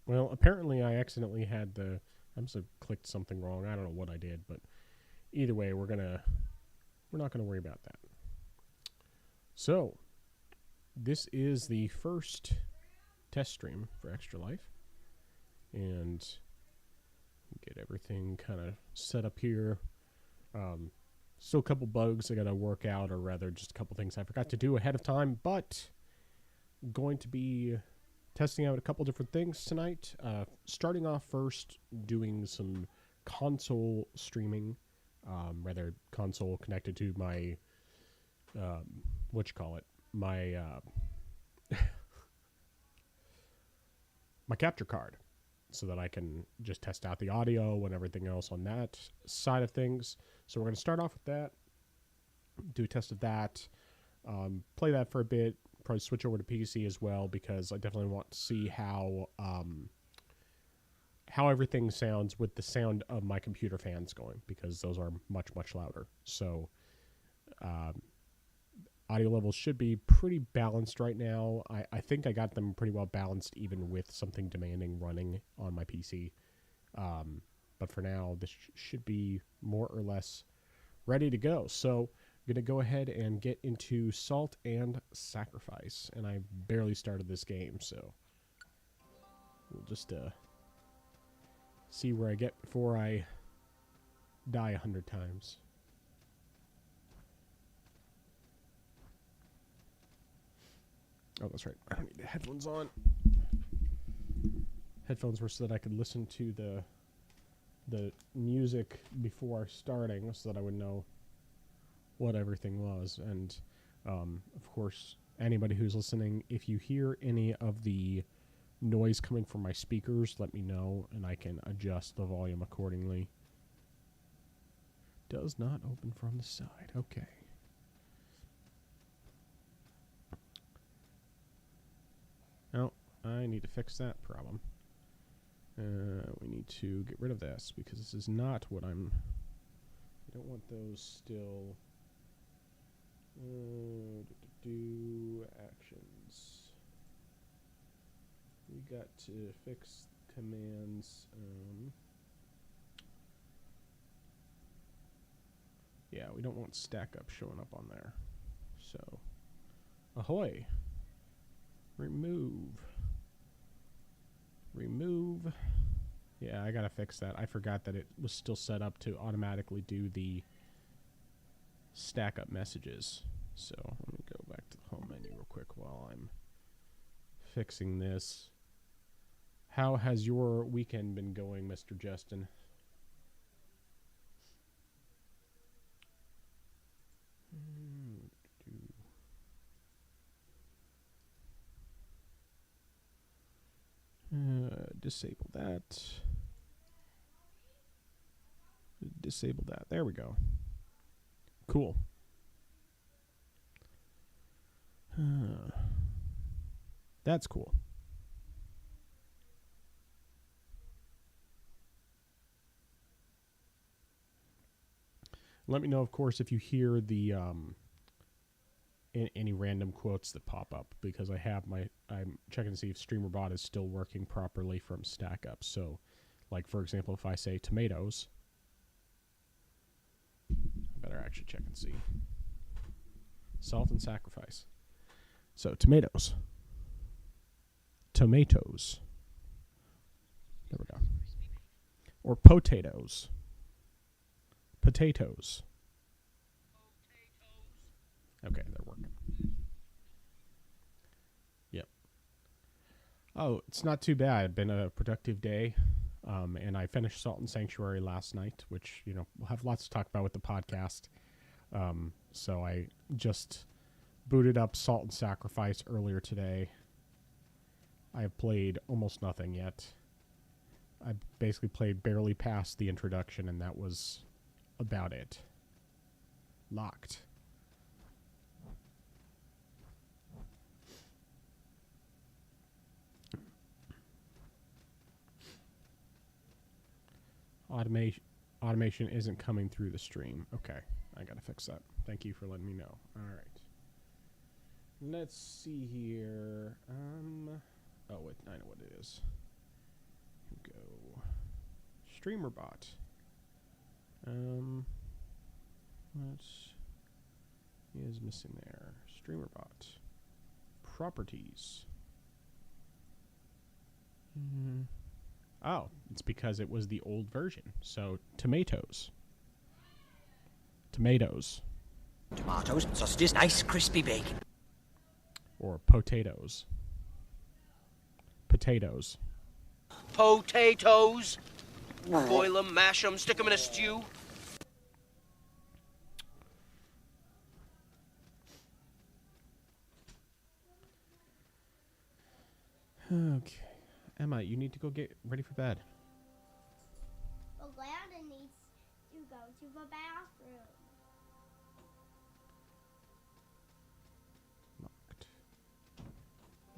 Well, apparently I accidentally had the. I must have clicked something wrong. I don't know what I did, but either way, we're not gonna worry about that. So this is the first test stream for Extra Life, and get everything kind of set up here. Um, Still a couple bugs I gotta work out, or rather, just a couple things I forgot to do ahead of time, but going to be testing out a couple different things tonight. Starting off first, doing some console streaming, rather console connected to my what you call it, my capture card, so that I can just test out the audio and everything else on that side of things. So we're going to start off with that, do a test of that, play that for a bit, probably switch over to PC as well, because I definitely want to see how everything sounds with the sound of my computer fans going, because those are much, much louder. So audio levels should be pretty balanced right now. I think I got them pretty well balanced, even with something demanding running on my PC. But for now, this should be more or less ready to go. So I'm going to go ahead and get into Salt and Sacrifice. And I barely started this game, so we'll just see where I get before I die 100 times. Oh, that's right. I don't need the headphones on. Headphones were so that I could listen to the music before starting, so that I would know what everything was. And of course, anybody who's listening, if you hear any of the noise coming from my speakers, let me know, and I can adjust the volume accordingly. Does not open from the side. Okay. Oh, I need to fix that problem. We need to get rid of this, because this is not what I don't want those still. Do actions. We got to fix commands. Yeah, we don't want stack up showing up on there. So, ahoy. Remove. Yeah, I gotta fix that. I forgot that it was still set up to automatically do the stack up messages. So let me go back to the home menu real quick while I'm fixing this. How has your weekend been going, Mr. Justin? Disable that. Disable that. There we go. Cool. That's cool. Let me know, of course, if you hear the any random quotes that pop up, because I'm checking to see if StreamerBot is still working properly from StackUp. So, like, for example, if I say tomatoes, I better actually check and see. Salt and Sacrifice. So, tomatoes. Tomatoes. There we go. Or potatoes. Potatoes. Okay, they're working. Yep. Oh, it's not too bad. It's been a productive day. And I finished Salt and Sanctuary last night, which, we'll have lots to talk about with the podcast. So I just booted up Salt and Sacrifice earlier today. I have played almost nothing yet. I basically played barely past the introduction, and that was about it. Locked. Automation isn't coming through the stream. Okay, I gotta fix that. Thank you for letting me know. All right. Let's see here. Oh wait, I know what it is. streamer bot. What is missing there? Streamer bot. Properties. Oh, it's because it was the old version. So, tomatoes. Tomatoes. Tomatoes, sausages, nice crispy bacon. Or potatoes. Potatoes. Potatoes. Boil them, mash them, stick them in a stew. Okay. Emma, you need to go get ready for bed. Well, Landon needs to go to the bathroom. Locked.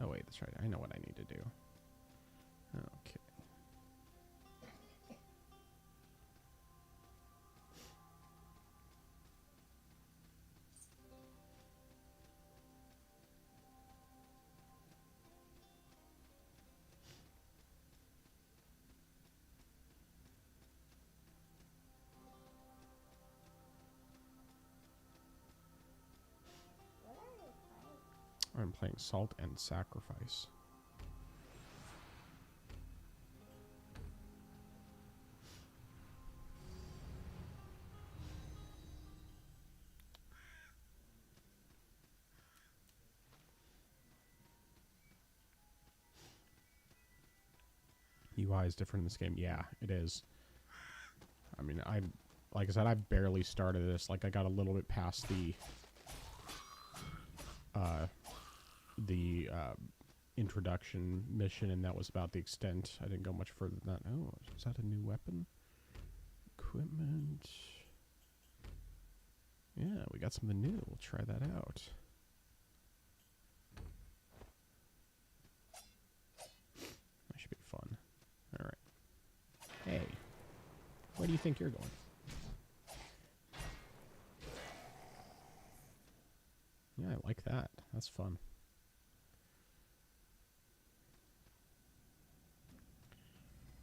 Oh, wait, that's right. I know what I need to do. Okay. What are you playing? I'm playing Salt and Sacrifice. UI is different in this game. Yeah, it is. I mean, like I said, I barely started this. Like, I got a little bit past the introduction mission, and that was about the extent. I didn't go much further than that. Oh, is that a new weapon? Equipment. Yeah, we got something new. We'll try that out. That should be fun. All right. Hey, where do you think you're going? Yeah, I like that. That's fun.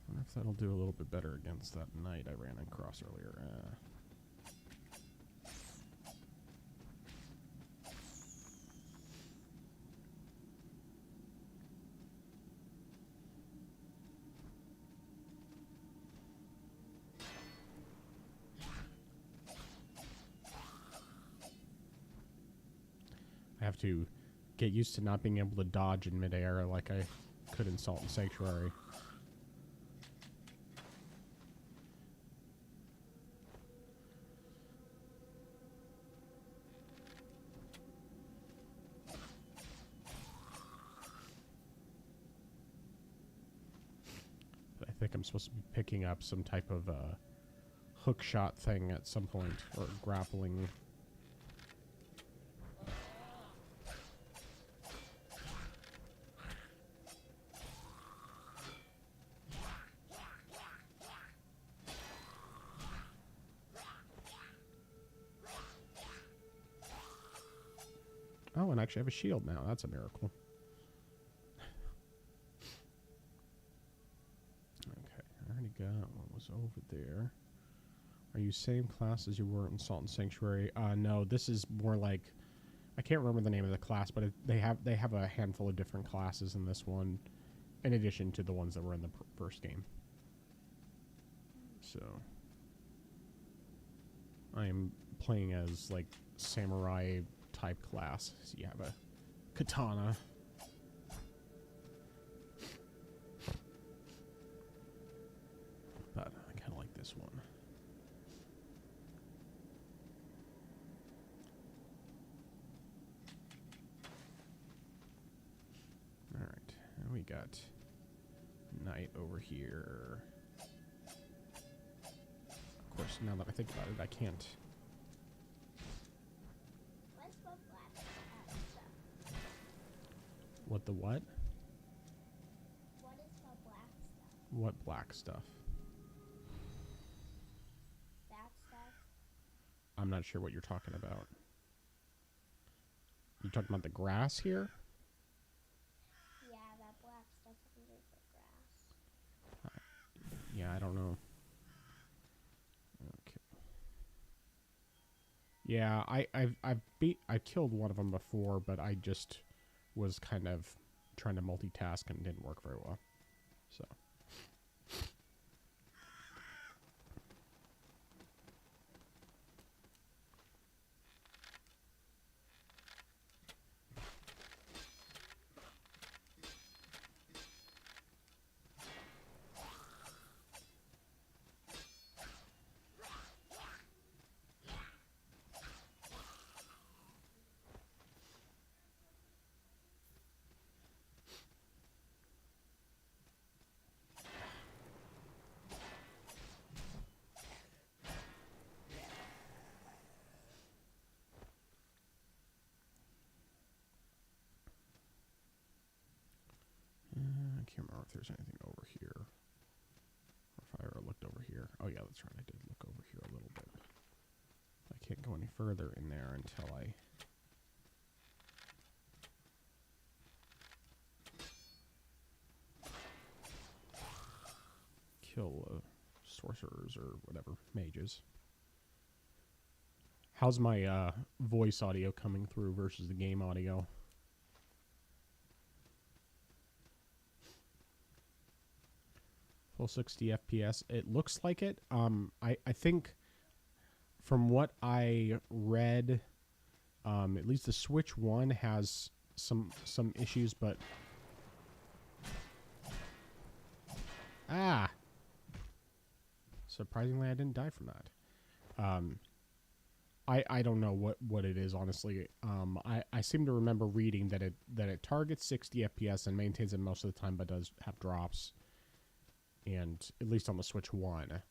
I wonder if that'll do a little bit better against that knight I ran across earlier. I have to get used to not being able to dodge in midair like I could in Salt and Sanctuary. But I think I'm supposed to be picking up some type of hook shot thing at some point, or grappling. Oh, and I actually have a shield now. That's a miracle. Okay, I already got what was over there. Are you same class as you were in Salt and Sanctuary? No, this is more like, I can't remember the name of the class, but they have a handful of different classes in this one, in addition to the ones that were in the first game. So I am playing as like samurai type class. So you have a katana. But I kind of like this one. Alright, and we got knight over here. Of course, now that I think about it, I can't. What's the black stuff? What the what? What is the black stuff? What black stuff? That stuff? I'm not sure what you're talking about. You talking about the grass here? Yeah, that black stuff under the grass. Yeah, I don't know. Yeah, I killed one of them before, but I just was kind of trying to multitask and didn't work very well. So. I can't remember if there's anything over here. Or if I ever looked over here. Oh, yeah, that's right. I did look over here a little bit. I can't go any further in there until I... kill sorcerers or whatever, mages. How's my voice audio coming through versus the game audio? Full 60 FPS. It looks like it. I think from what I read, at least the Switch 1 has some issues, but surprisingly I didn't die from that. I don't know what it is, honestly. I seem to remember reading that it targets 60 FPS and maintains it most of the time, but does have drops. And at least on the Switch 1,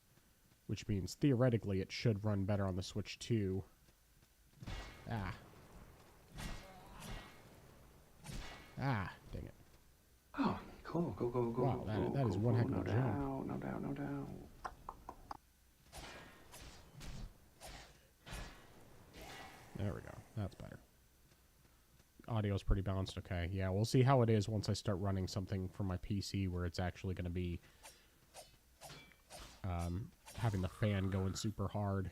which means theoretically it should run better on the Switch 2. Dang it. Oh, cool. Go. Wow, that is one heck of a jump. No doubt. There we go. That's better. Audio's pretty balanced. Okay, yeah, we'll see how it is once I start running something from my PC where it's actually going to be having the fan going super hard,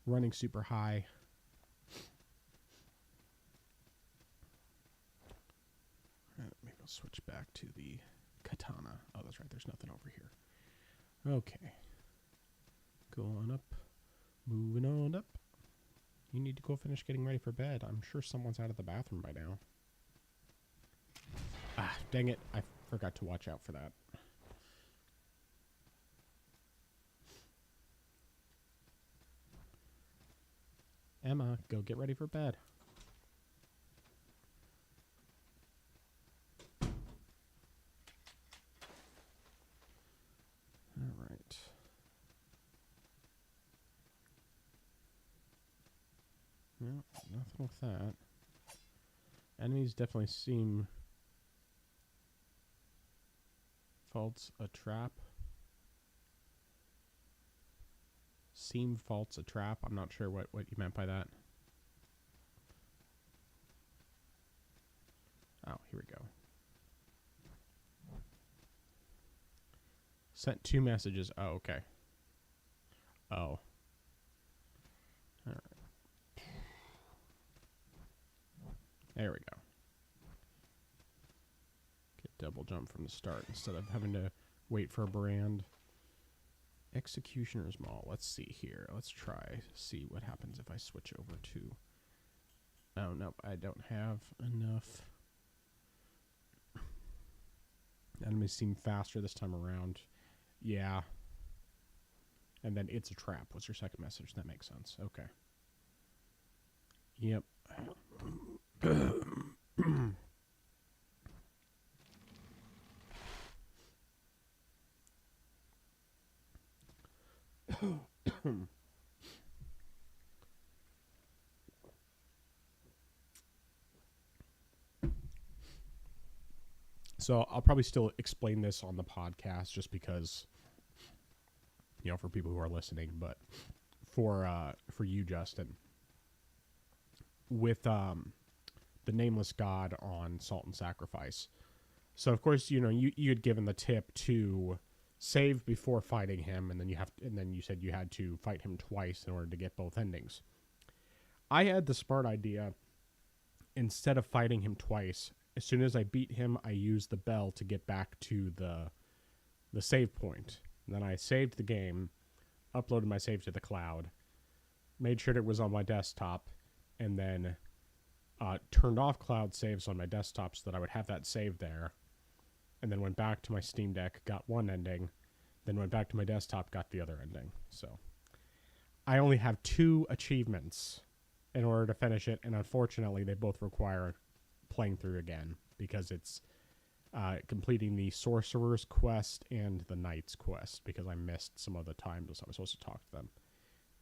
running super high. Maybe I'll switch back to the katana. Oh, that's right. There's nothing over here. Okay. Go on up. Moving on up. You need to go finish getting ready for bed. I'm sure someone's out of the bathroom by now. Dang it. I forgot to watch out for that. Emma, go get ready for bed. All right. No, nothing with that. Enemies definitely seem... Faults a trap. Seem faults a trap. I'm not sure what you meant by that. Oh, here we go. Sent 2 messages. Oh, okay. Oh. Alright. There we go. Get double jump from the start instead of having to wait for a brand. Executioner's Maul. Let's see here. Let's try see what happens if I switch over to... Oh, nope. I don't have enough. Enemies seem faster this time around. Yeah. And then it's a trap. What's your second message? That makes sense. Okay. Yep. So I'll probably still explain this on the podcast just because, you know, for people who are listening, but for you, Justin, with the Nameless God on Salt and Sacrifice. So of course, you know, you had given the tip to save before fighting him, and then you said you had to fight him twice in order to get both endings. I had the smart idea, instead of fighting him twice, as soon as I beat him, I used the bell to get back to the save point. And then I saved the game, uploaded my save to the cloud, made sure it was on my desktop, and then turned off cloud saves on my desktop so that I would have that save there, and then went back to my Steam Deck, got one ending, then went back to my desktop, got the other ending. So I only have 2 achievements in order to finish it, and unfortunately they both require playing through again, because it's completing the Sorcerer's Quest and the Knight's Quest, because I missed some of the times I was supposed to talk to them,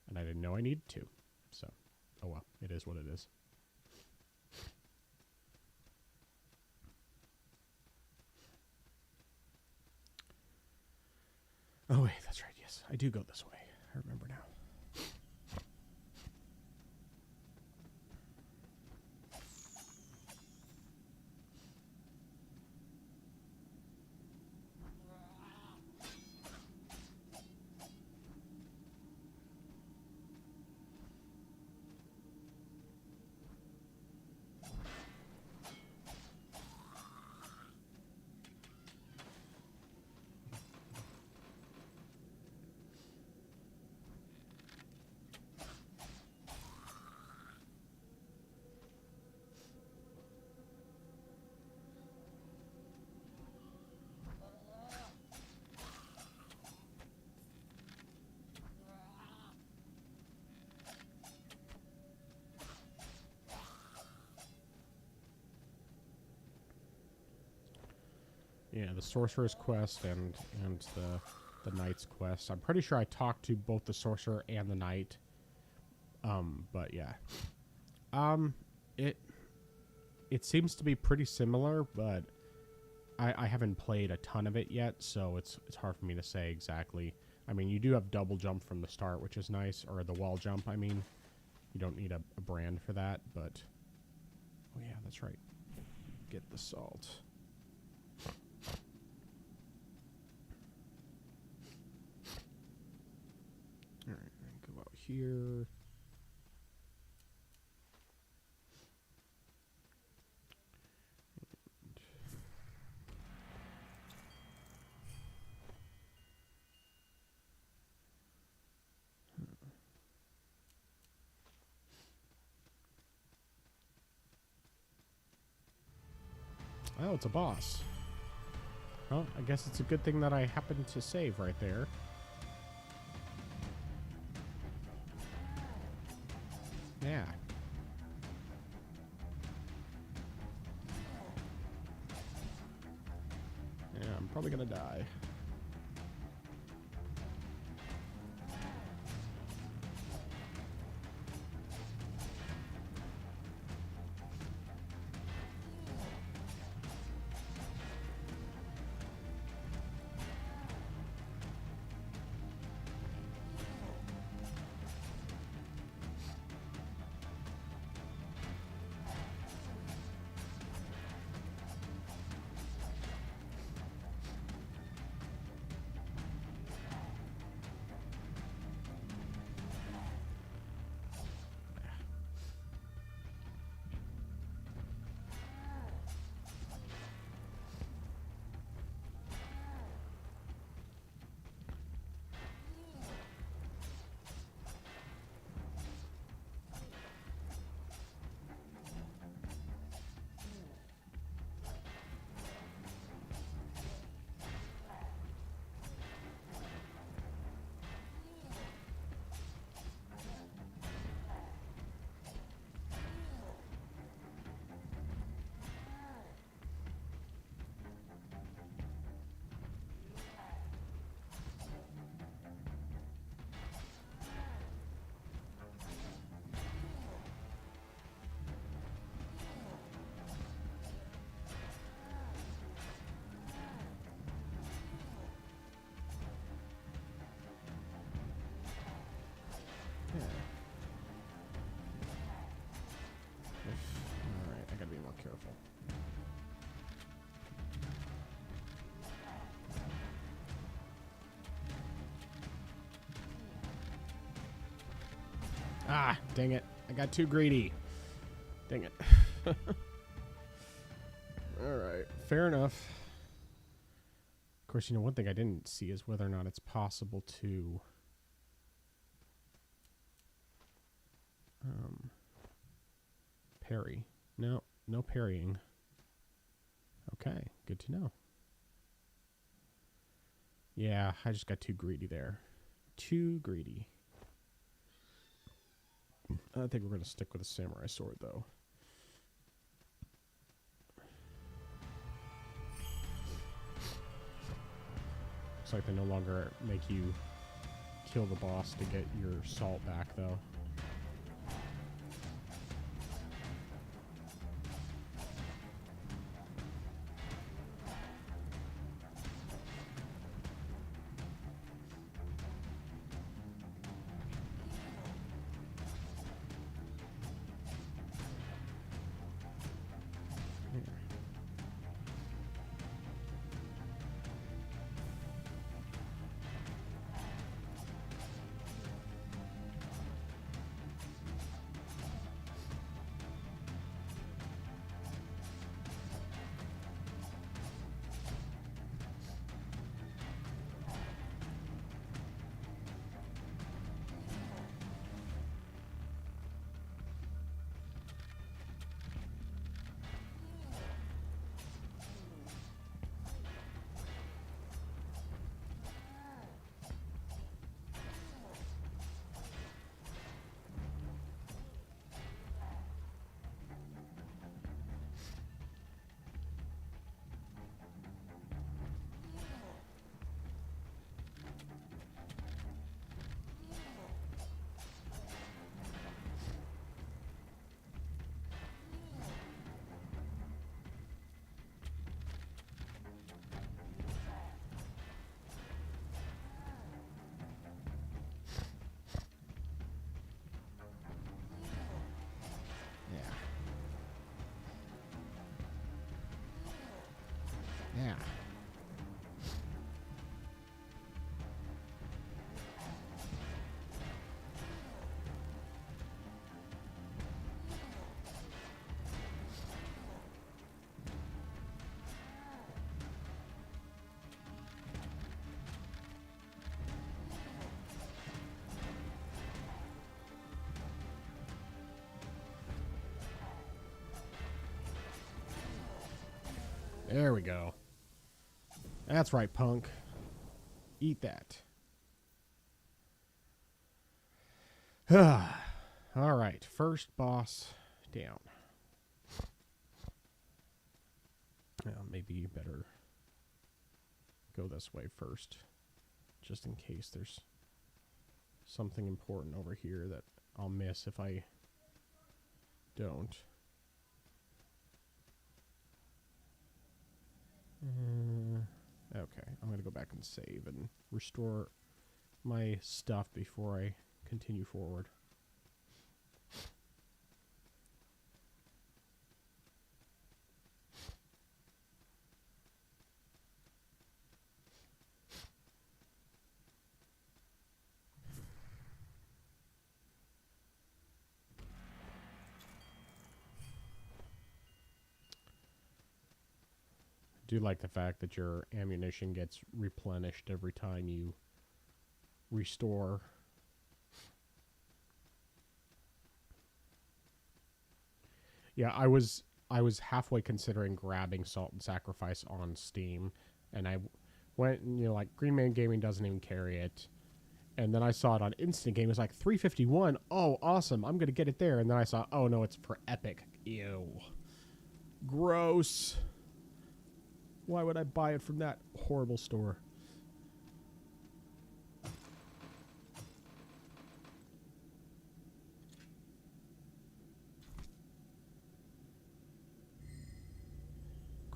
and I didn't know I needed to. So, oh well, it is what it is. Oh wait, that's right, yes, I do go this way. I remember now. Yeah, the Sorcerer's Quest and the Knight's Quest. I'm pretty sure I talked to both the Sorcerer and the Knight. But yeah. It seems to be pretty similar, but I haven't played a ton of it yet, so it's hard for me to say exactly. I mean, you do have double jump from the start, which is nice, or the wall jump, I mean. You don't need a brand for that, but... Oh yeah, that's right. Get the salt. Alright, go out here. Oh, it's a boss. Well, I guess it's a good thing that I happened to save right there. Yeah. Yeah, I'm probably gonna die. Ah, dang it. I got too greedy. Dang it. Alright, fair enough. Of course, you know, one thing I didn't see is whether or not it's possible to... parry. No, no parrying. Okay, good to know. Yeah, I just got too greedy there. Too greedy. I think we're going to stick with a samurai sword, though. Looks like they no longer make you kill the boss to get your salt back, though. Yeah. There we go. That's right, punk. Eat that. All right, first boss down. Well, maybe you better go this way first, just in case there's something important over here that I'll miss if I don't. Okay, I'm going to go back and save and restore my stuff before I continue forward. Do like the fact that your ammunition gets replenished every time you restore. Yeah, I was halfway considering grabbing Salt and Sacrifice on Steam, and I went and, you know, like Green Man Gaming doesn't even carry it. And then I saw it on Instant Game. It was like $3.51. Oh, awesome. I'm going to get it there. And then I saw, oh no, it's for Epic. Ew. Gross. Why would I buy it from that horrible store?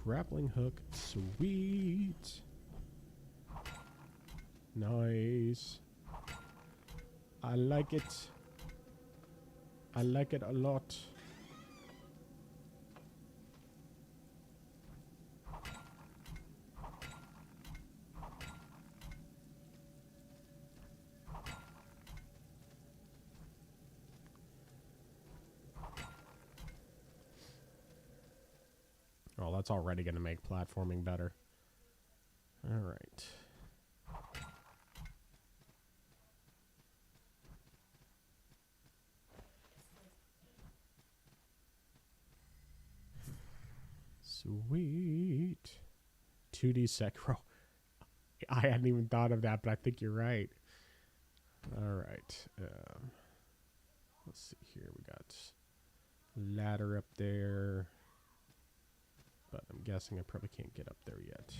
Grappling hook. Sweet. Nice. I like it. I like it a lot. well, that's already going to make platforming better. All right. Sweet. 2D Sekiro. I hadn't even thought of that, but I think you're right. All right. Let's see here. We got ladder up there. But I'm guessing I probably can't get up there yet.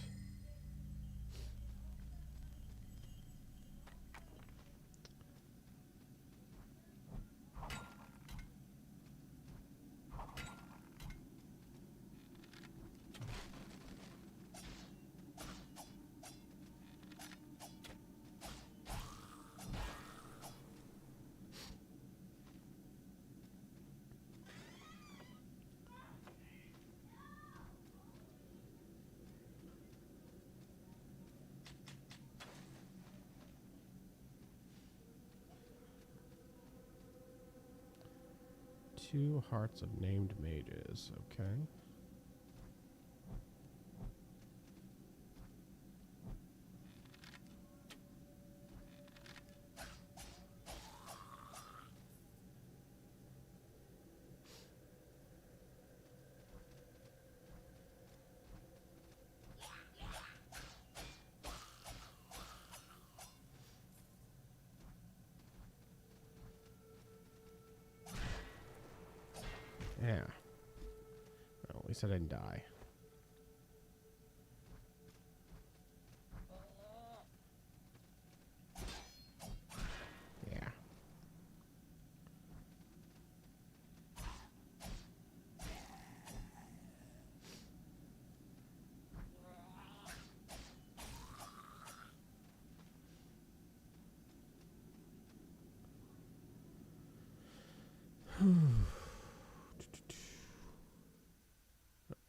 Two hearts of named mages. Okay. Yeah. Well, at least I didn't die. Yeah.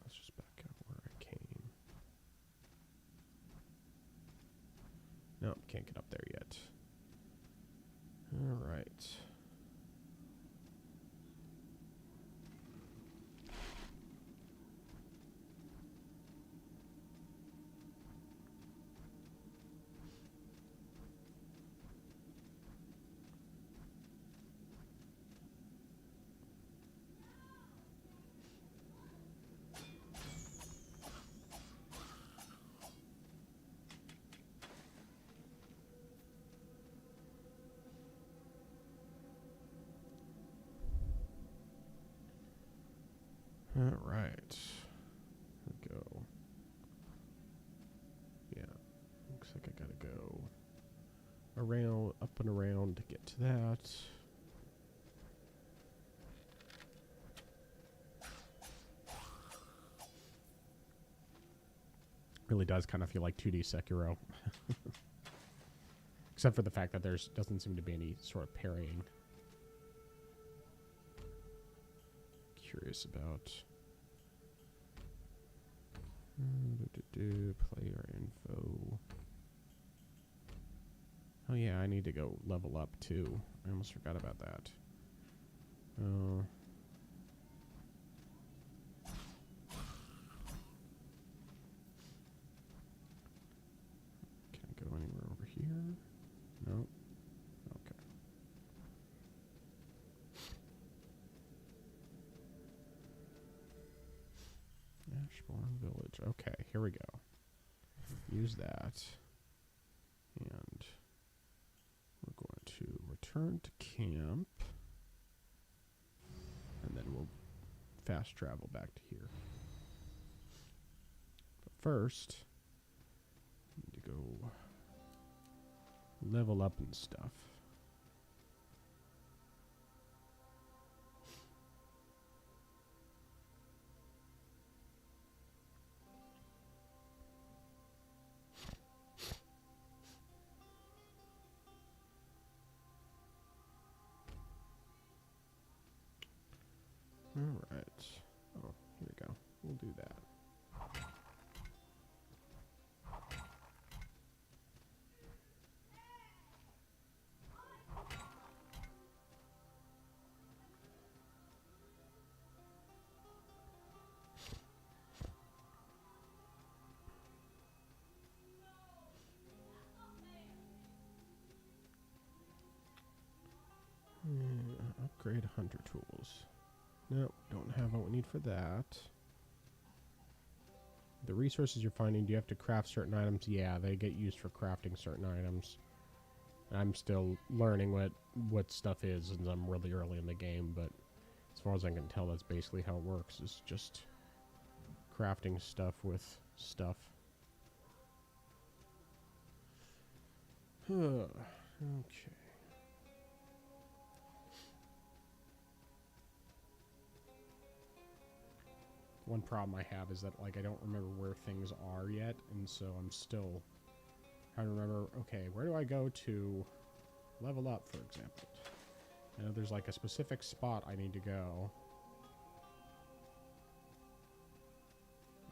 Let's just back up where I came. Nope, can't get up there yet. All right. All right. Here we go. Yeah. Looks like I gotta go around, up and around to get to that. Really does kind of feel like 2D Sekiro. Except for the fact that there's doesn't seem to be any sort of parrying. Curious about player info. Oh yeah, I need to go level up too. I almost forgot about that. Can I go anywhere over here? Nope. Okay. Ashbourne Village. Okay, here we go. Use that. And we're going to return to camp. And then we'll fast travel back to here. But first, I need to go level up and stuff. All right. Oh, here we go. We'll do that. hunter tools. Nope, don't have what we need for that. The resources you're finding, do you have to craft certain items? Yeah, they get used for crafting certain items. I'm still learning what stuff is, and I'm really early in the game, but as far as I can tell, that's basically how it works. It's just crafting stuff with stuff. Okay. One problem I have is that, like, I don't remember where things are yet, and so I'm still trying to remember, okay, where do I go to level up, for example? I know there's, like, a specific spot I need to go.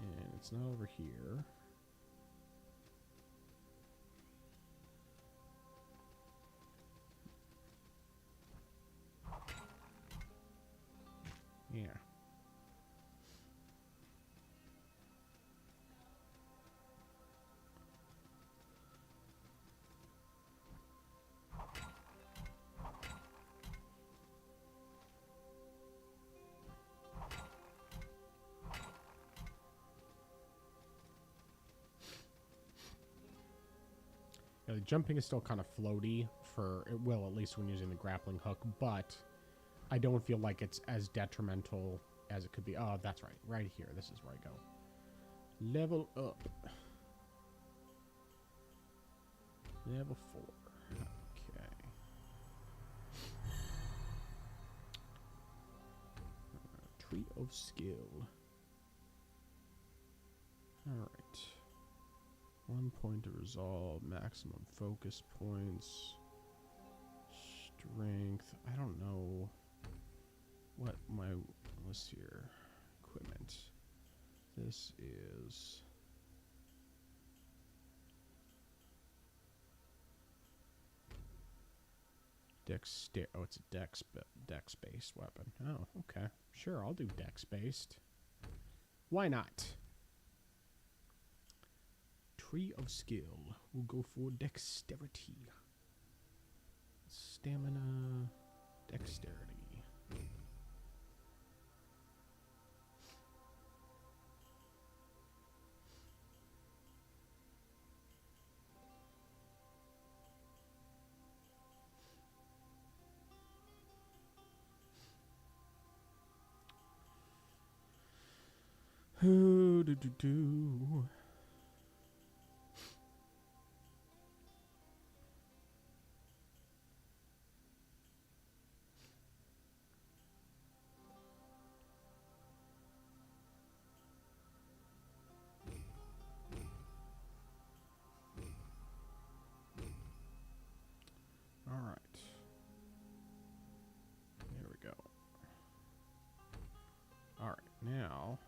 And it's not over here. Yeah. The jumping is still kind of floaty for, well, at least when using the grappling hook, but I don't feel like it's as detrimental as it could be. Oh, that's right. Right here. This is where I go. Level up. Level 4. Okay. Tree of skill. Alright. 1 point to resolve, maximum focus points, strength. I don't know what my list here. Equipment. This is oh, it's a dex-based weapon. Oh, okay. Sure, I'll do dex-based. Why not? Tree of skill. We'll go for dexterity. Stamina, dexterity. Do. All right. There we go. All right, now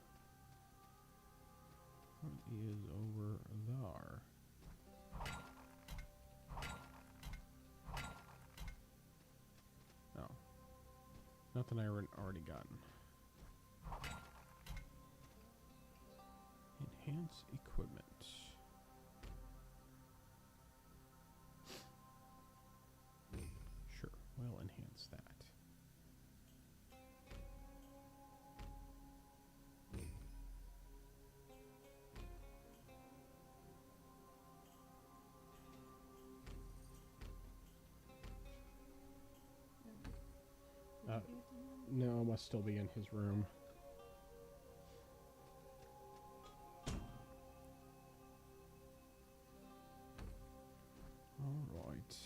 what is over there? Oh, nothing I already gotten. Enhance equipment. Sure, we'll enhance that. No, must still be in his room. All right.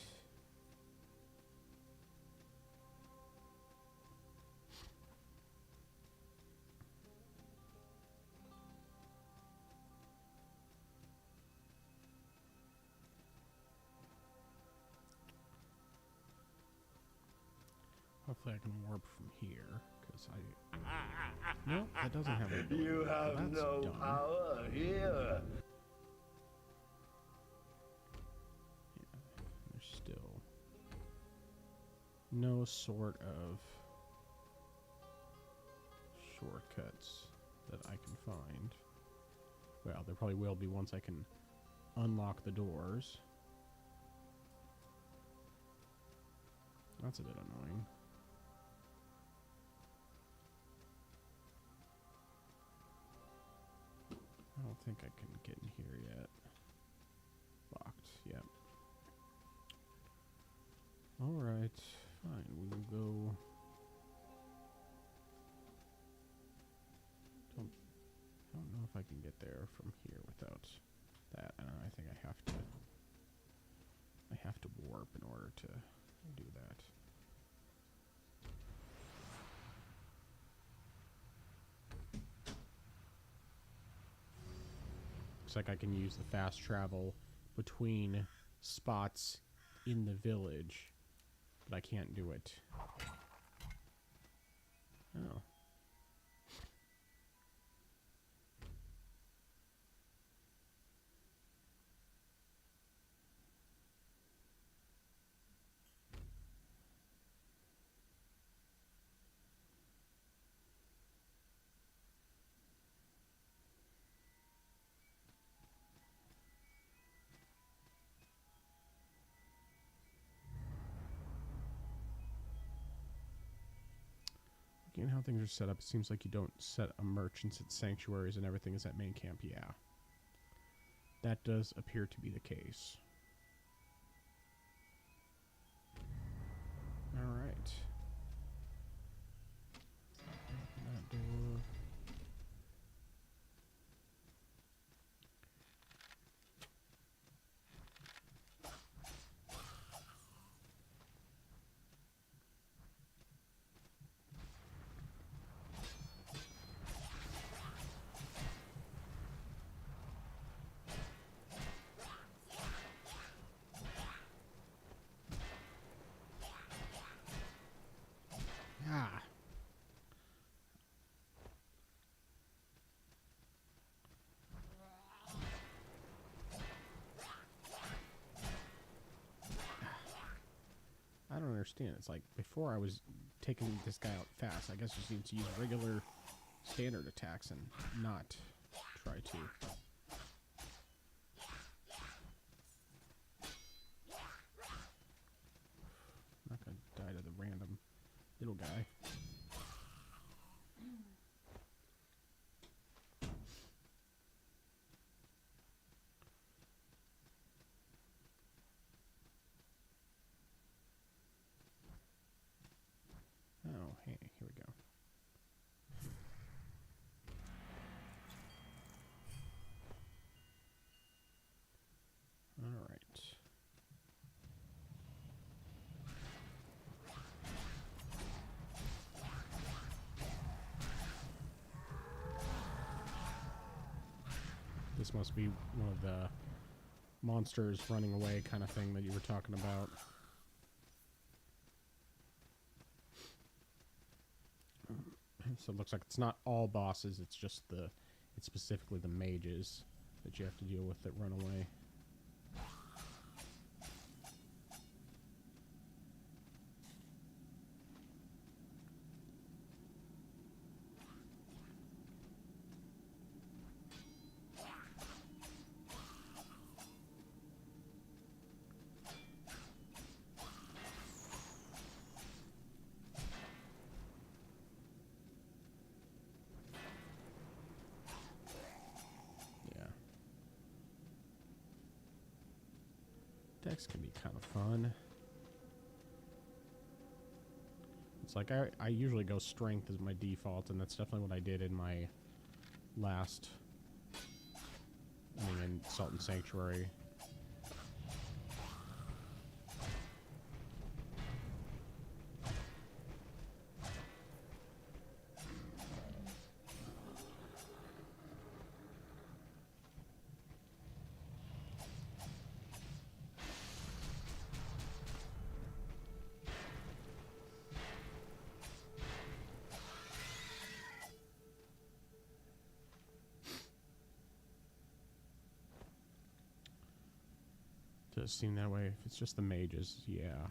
Hopefully I can warp from here, because I... No, that doesn't have an ability. You have That's no dumb. power here. Yeah, there's still no sort of shortcuts that I can find. Well, there probably will be once I can unlock the doors. That's a bit annoying. think I can get in here yet. Locked, yep. Alright, fine, we will go... I don't know if I can get there from here without that. I think I have to... I have to warp in order to do that. Looks like I can use the fast travel between spots in the village, but I can't do it. Oh. Looking at how things are set up, it seems like you don't set a merchants at sanctuaries and everything is at main camp. Yeah. That does appear to be the case. Alright. Open that door. Ah. I don't understand. It's like before I was taking this guy out fast. I guess just need to use regular standard attacks and not try to. I'm not gonna die to the random little guy. Oh, hey, here we go. All right. This must be one of the monsters running away kind of thing that you were talking about. So it looks like it's not all bosses, it's just it's specifically the mages that you have to deal with that run away. Dex can be kind of fun. It's like I usually go strength as my default, and that's definitely what I did in my last, in Salt and Sanctuary. Does seem that way. If it's just the mages, yeah.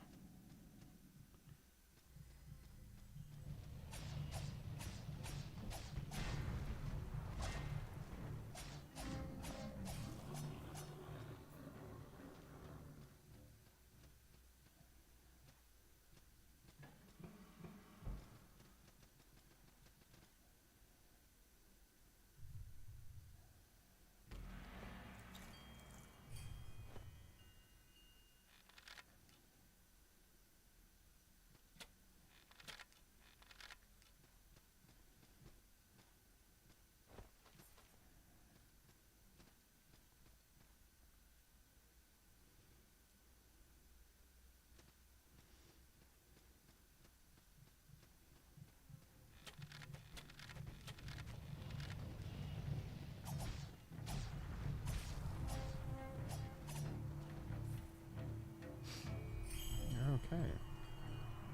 Okay.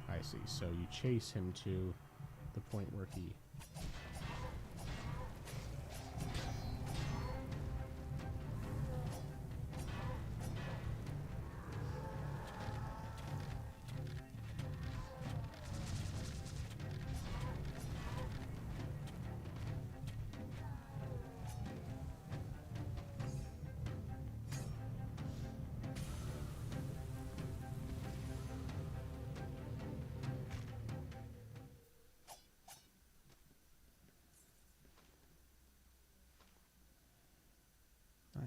I see. So you chase him to the point where he...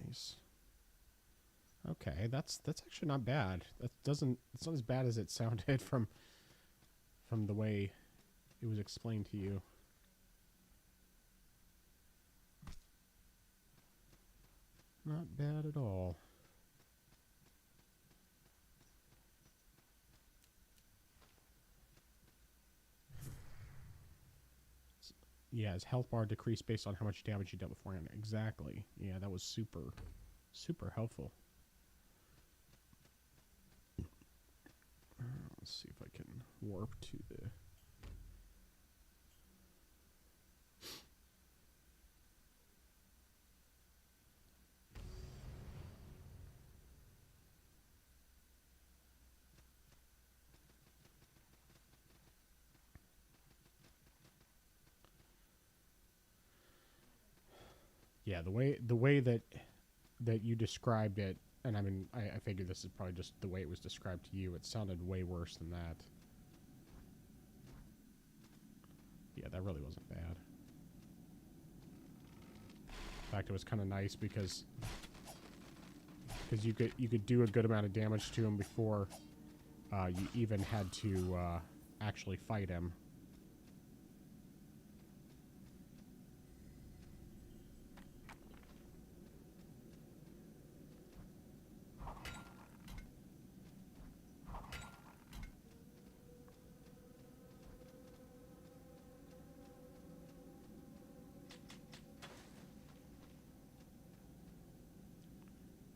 Nice. Okay, that's actually not bad. It's not as bad as it sounded from the way it was explained to you. Not bad at all. Yeah, his health bar decreased based on how much damage you dealt beforehand. Exactly. Yeah, that was super, super helpful. Let's see if I can warp to the... Yeah, the way that you described it, and I mean, I figured this is probably just the way it was described to you. It sounded way worse than that. Yeah, that really wasn't bad. In fact, it was kind of nice because you could do a good amount of damage to him before you even had to actually fight him.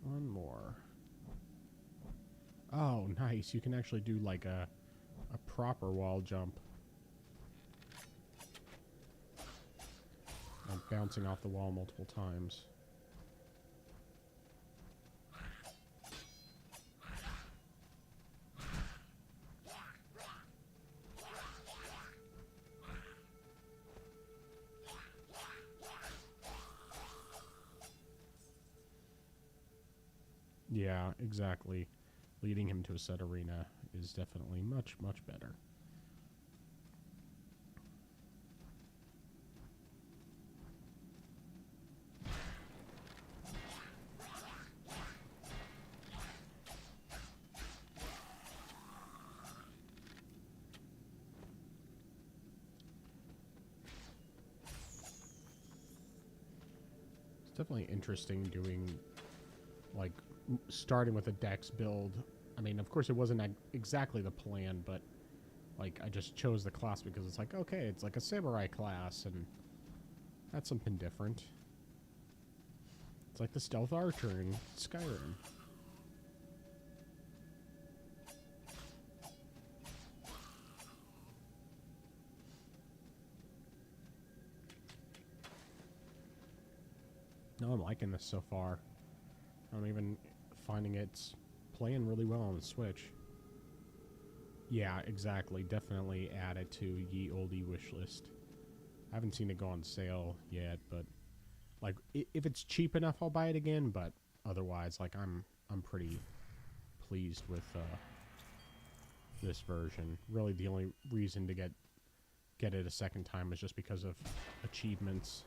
One more. Oh, nice. You can actually do like a proper wall jump. Like bouncing off the wall multiple times. Yeah, exactly. Leading him to a set arena is definitely much, much better. It's definitely interesting doing, like, starting with a dex build. I mean, of course it wasn't exactly the plan, but like I just chose the class because it's like, okay, it's like a samurai class and that's something different. It's like the stealth archer in Skyrim. No, I'm liking this so far. I'm even finding it's playing really well on the Switch. Yeah, exactly. Definitely add it to ye oldie wishlist. I haven't seen it go on sale yet, but like if it's cheap enough, I'll buy it again. But otherwise, like I'm pretty pleased with this version. Really, the only reason to get it a second time is just because of achievements.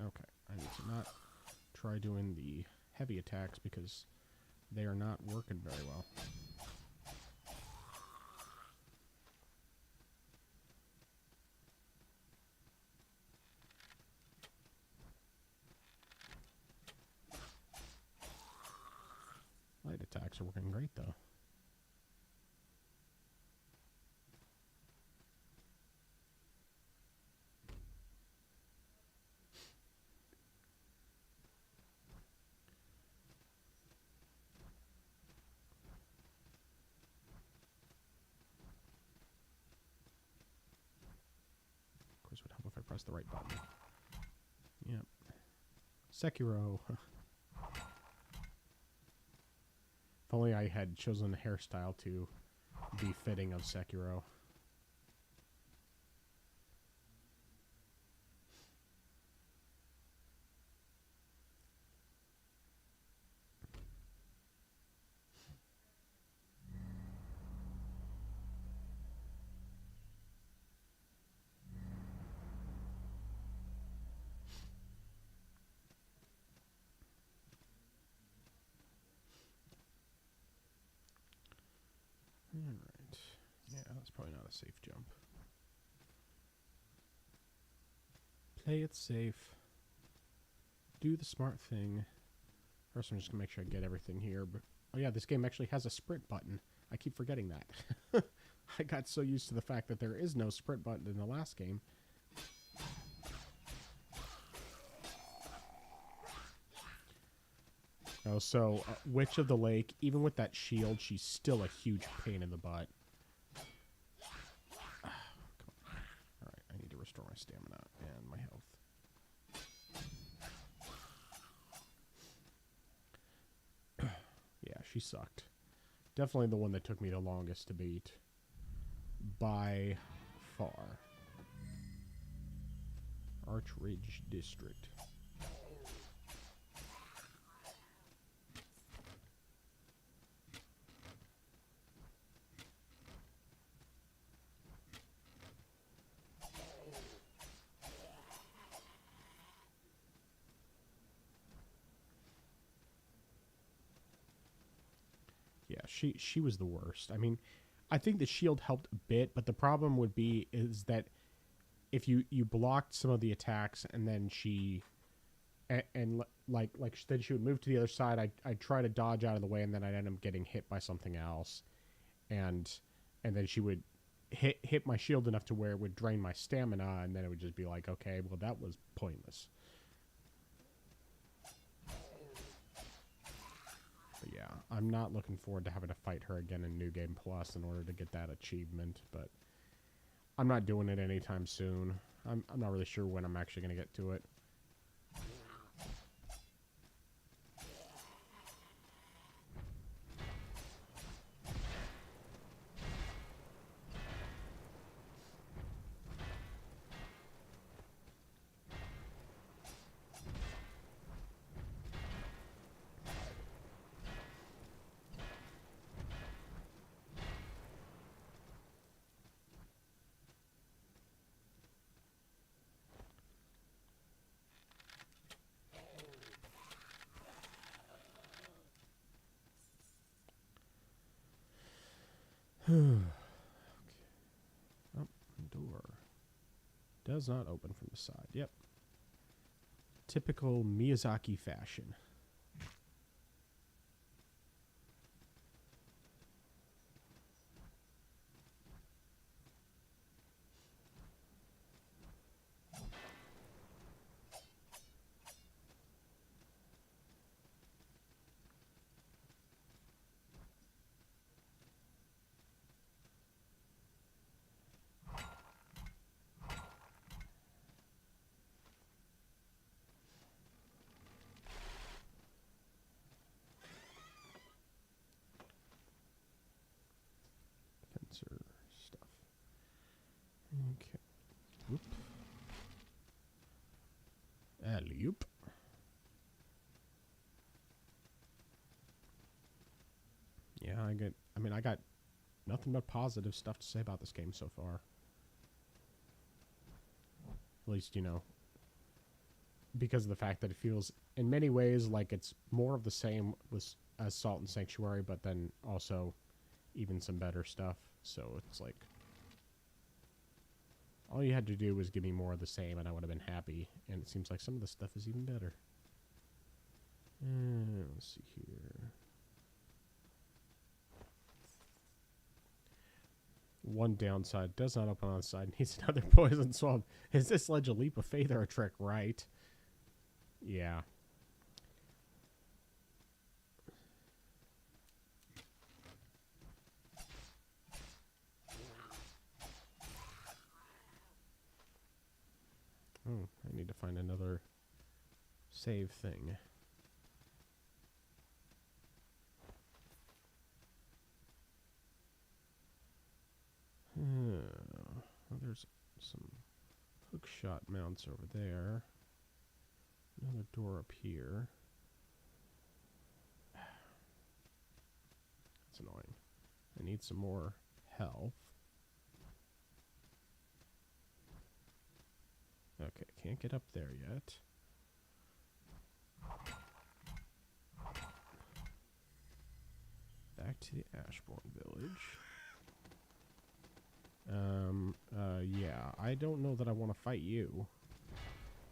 Okay, I need to not try doing the heavy attacks because they are not working very well. Light attacks are working great though. press the right button. Yep. Sekiro. If only I had chosen a hairstyle to be fitting of Sekiro. Alright. Yeah, that's probably not a safe jump. Play it safe. Do the smart thing. First, I'm just gonna make sure I get everything here. But oh yeah, this game actually has a sprint button. I keep forgetting that. I got so used to the fact that there is no sprint button in the last game. Oh, so Witch of the Lake, even with that shield, she's still a huge pain in the butt. Alright, I need to restore my stamina and my health. Yeah, she sucked. Definitely the one that took me the longest to beat. By far. Archridge District. Yeah, she was the worst. I mean, I think the shield helped a bit, but the problem would be is that if you blocked some of the attacks and then she and like then she would move to the other side, I'd try to dodge out of the way and then I'd end up getting hit by something else, and then she would hit my shield enough to where it would drain my stamina, and then it would just be like, okay, well that was pointless. But yeah, I'm not looking forward to having to fight her again in New Game Plus in order to get that achievement, but I'm not doing it anytime soon. I'm not really sure when I'm actually going to get to it. Okay. Oh, door. Does not open from the side. Yep. Typical Miyazaki fashion. Fencer stuff. Okay. Whoop. Alley-oop. Yeah, I got nothing but positive stuff to say about this game so far. At least, you know, because of the fact that it feels in many ways like it's more of the same as Salt and Sanctuary, but then also even some better stuff. So it's like all you had to do was give me more of the same and I would have been happy. And it seems like some of the stuff is even better. Let's see here. One downside, does not open on the side, needs another poison swamp. Is this ledge a leap of faith or a trick, right? Yeah. save thing. Well, there's some hook shot mounts over there. Another door up here. That's annoying. I need some more health. Okay, can't get up there yet. Back to the Ashbourne village. Yeah, I don't know that I want to fight you.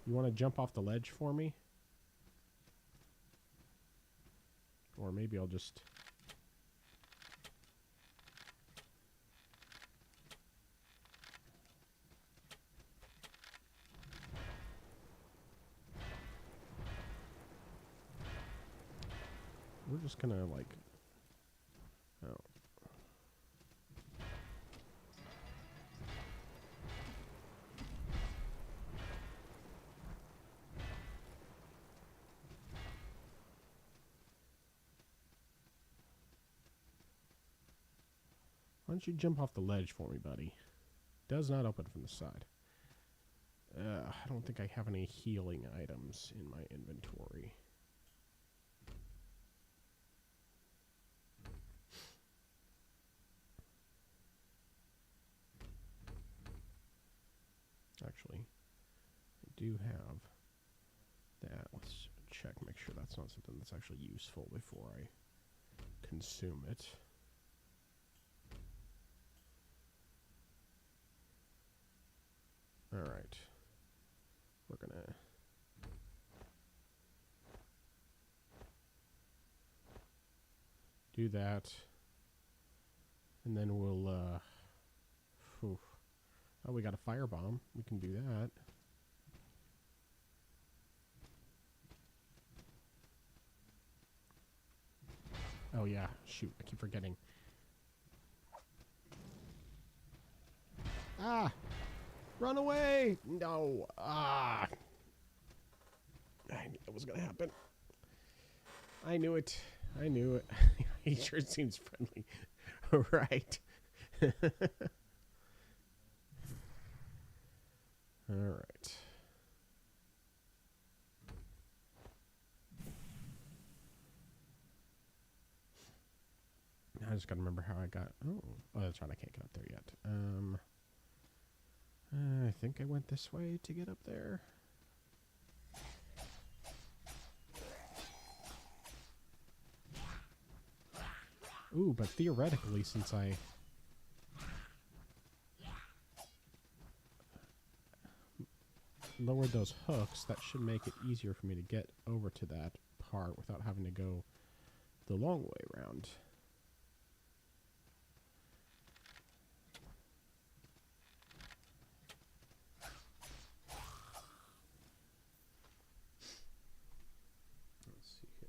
You want to jump off the ledge for me? Or maybe I'll just... We're just gonna, like... Oh. Why don't you jump off the ledge for me, buddy? Does not open from the side. I don't think I have any healing items in my inventory. Actually, I do have that. Let's check, make sure that's not something that's actually useful before I consume it. Alright. We're gonna... do that. And then we'll, phew. Oh, we got a firebomb. We can do that. Oh, yeah. Shoot. I keep forgetting. Ah! Run away! No! Ah! I knew that was going to happen. I knew it. I knew it. He sure seems friendly. Right. All right. I just gotta remember how I got. Oh, that's right. I can't get up there yet. I think I went this way to get up there. Ooh, but theoretically, since I lowered those hooks, that should make it easier for me to get over to that part without having to go the long way around. Let's see here.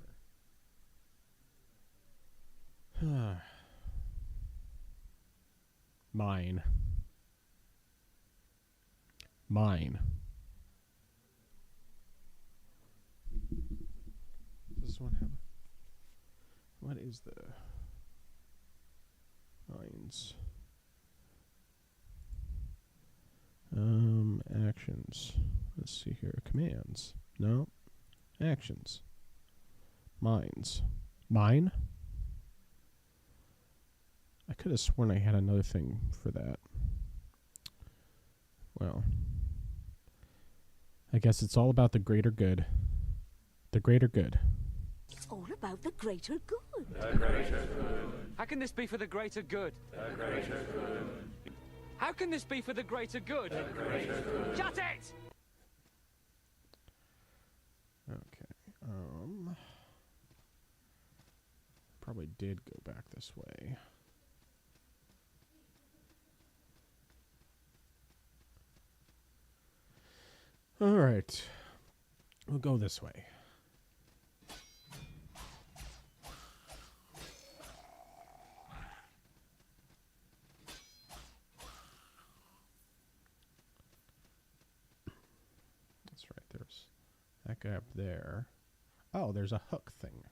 Mine. Does this one have... What is the... Mines? Actions. Let's see here. Commands. No. Actions. Mines. Mine? I could have sworn I had another thing for that. Well, I guess it's all about the greater good. The greater good. It's all about the greater good. The greater good. How can this be for the greater good? The greater good. How can this be for the greater good? The greater good. Shut it! Okay. Probably did go back this way. All right. We'll go this way. That's right. There's That guy up there. Oh, there's a hook thing.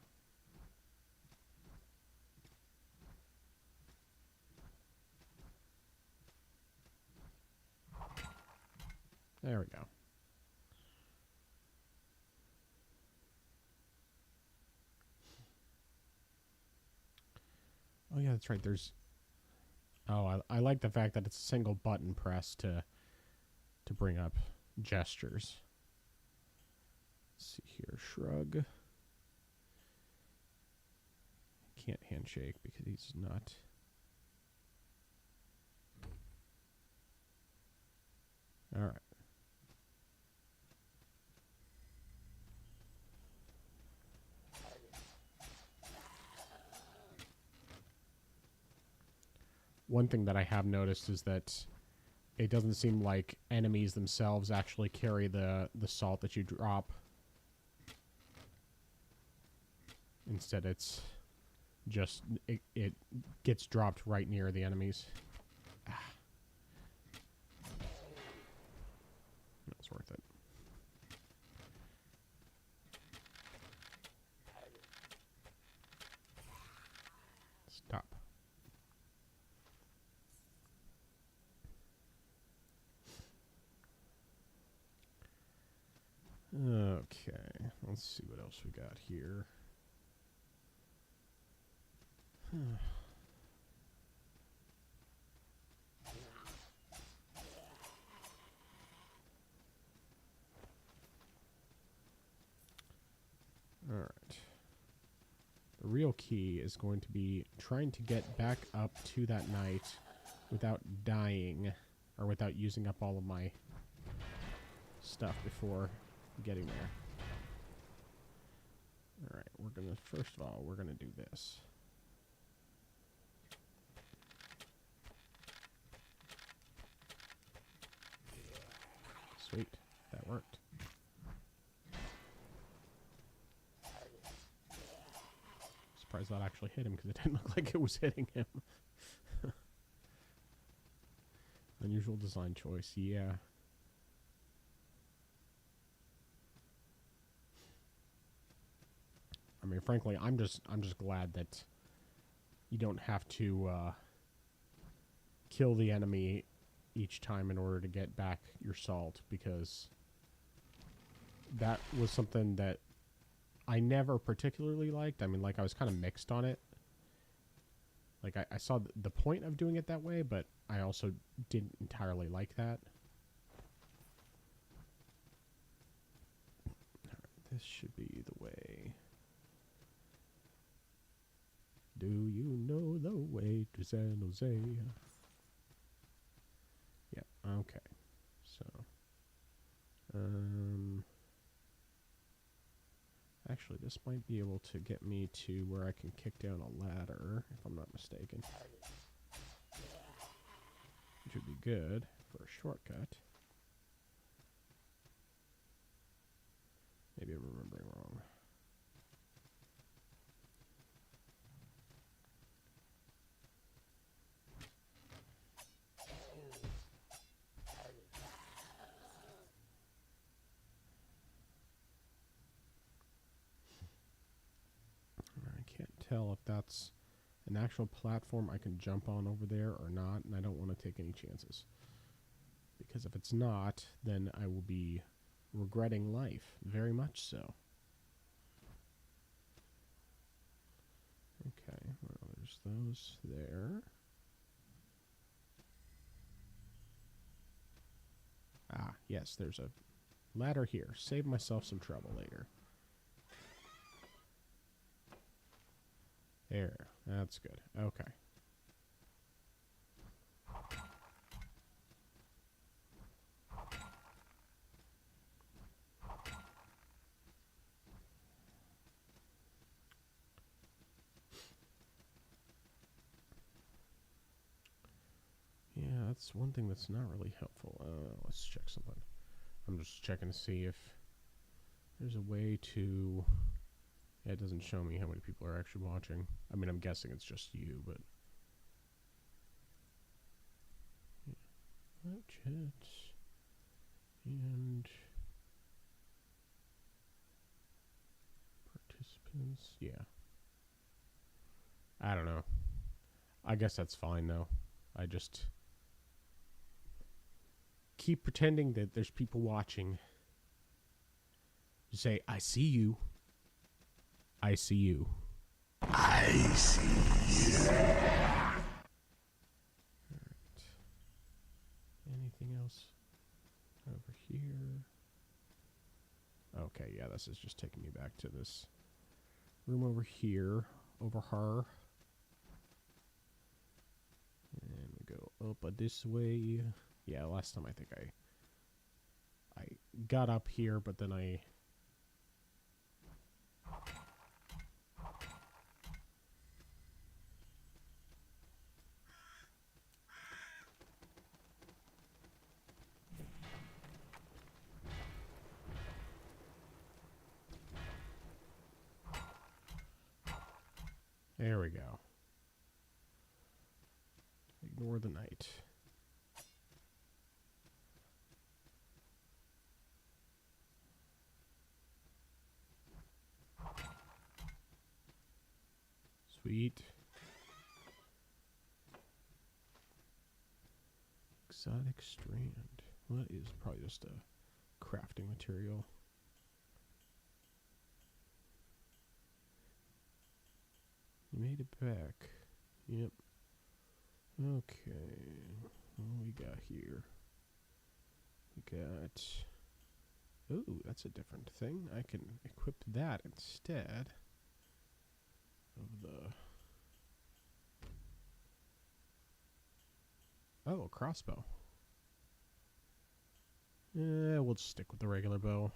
There we go. Oh yeah, that's right. There's. Oh, I like the fact that it's a single button press to bring up gestures. Let's see here, shrug. Can't handshake because he's not. All right. One thing that I have noticed is that it doesn't seem like enemies themselves actually carry the salt that you drop. Instead, it's just, it gets dropped right near the enemies. Ah. That's worth it. Stop. Okay, let's see what else we got here. All right. The real key is going to be trying to get back up to that knight without dying or without using up all of my stuff before getting there. All right, we're going to, first of all, we're going to do this. Sweet, that worked. Surprised that actually hit him because it didn't look like it was hitting him. Unusual design choice, yeah. I mean, frankly, I'm just glad that you don't have to kill the enemy each time in order to get back your salt, because that was something that I never particularly liked. I mean, like, I was kind of mixed on it. Like, I saw the point of doing it that way, but I also didn't entirely like that. All right, this should be the way. Do you know the way to San Jose? Yeah, okay. So, actually, this might be able to get me to where I can kick down a ladder, if I'm not mistaken. Which would be good for a shortcut. Maybe I'm remembering wrong. Tell if that's an actual platform I can jump on over there or not, and I don't want to take any chances. Because if it's not, then I will be regretting life, very much so. Okay, well, there's those there. Ah, yes, there's a ladder here. Save myself some trouble later. There, that's good. Okay. Yeah, that's one thing that's not really helpful. Let's check something. I'm just checking to see if there's a way to... Yeah, it doesn't show me how many people are actually watching. I mean, I'm guessing it's just you, but... Yeah. Chat. And... Yeah. I don't know. I guess that's fine, though. I just keep pretending that there's people watching. Just say, I see you. I see you. I see you. Alright. Anything else over here? Okay, yeah, this is just taking me back to this room over here. Over her. And we go up this way. Yeah, last time I think I got up here, but then I... There we go. Ignore the night. Sweet. Exotic strand. What is probably just a crafting material? You made it back. Yep. Okay. What we got here? We got... Ooh, that's a different thing. I can equip that instead of the... Oh, a crossbow. Yeah, we'll just stick with the regular bow.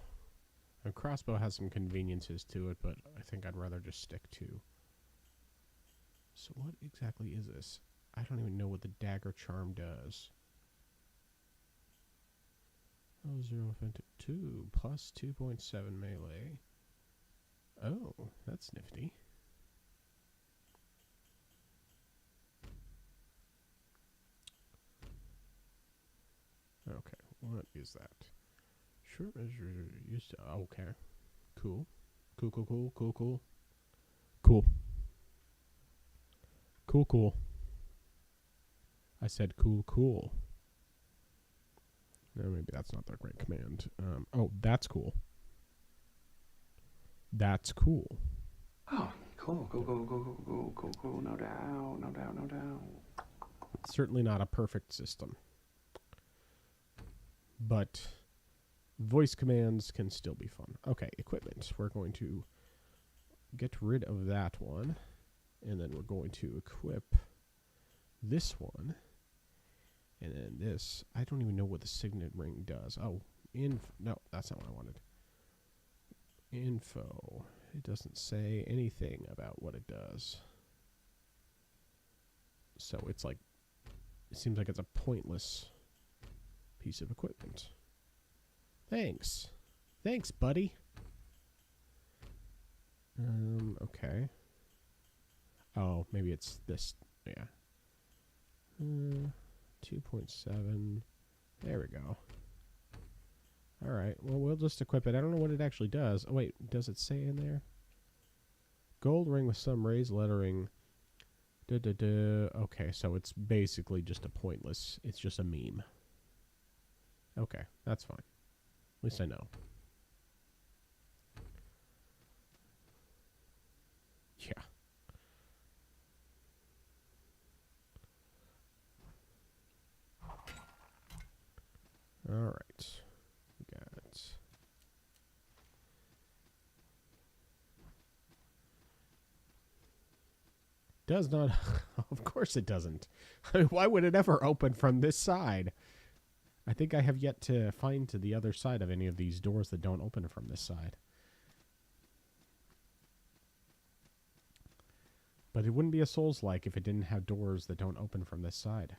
A crossbow has some conveniences to it, but I think I'd rather just stick to... So what exactly is this? I don't even know what the dagger charm does. Oh, 0 offensive 2 plus 2.7 melee. Oh, that's nifty. Okay, what is that? Short measure used to... Okay. Cool. Cool, cool, cool, cool, cool. Cool. Cool, cool. I said cool, cool. No, maybe that's not the right command. Oh, that's cool. That's cool. Oh, cool. Cool. No doubt. It's certainly not a perfect system. But voice commands can still be fun. Okay, equipment. We're going to get rid of that one. And then we're going to equip this one. And then this. I don't even know what the signet ring does. Oh, no, that's not what I wanted. Info. It doesn't say anything about what it does. So it's like, it seems like it's a pointless piece of equipment. Thanks. Thanks, buddy. Okay. Oh, maybe it's this. Yeah. 2.7. There we go. Alright, well, we'll just equip it. I don't know what it actually does. Oh, wait, does it say in there? Gold ring with some raised lettering. Okay, so it's basically just a pointless... It's just a meme. Okay, that's fine. At least I know. Yeah. All right. We got... Does not... Of course it doesn't. I mean, why would it ever open from this side? I think I have yet to find to the other side of any of these doors that don't open from this side. But it wouldn't be a Souls-like if it didn't have doors that don't open from this side.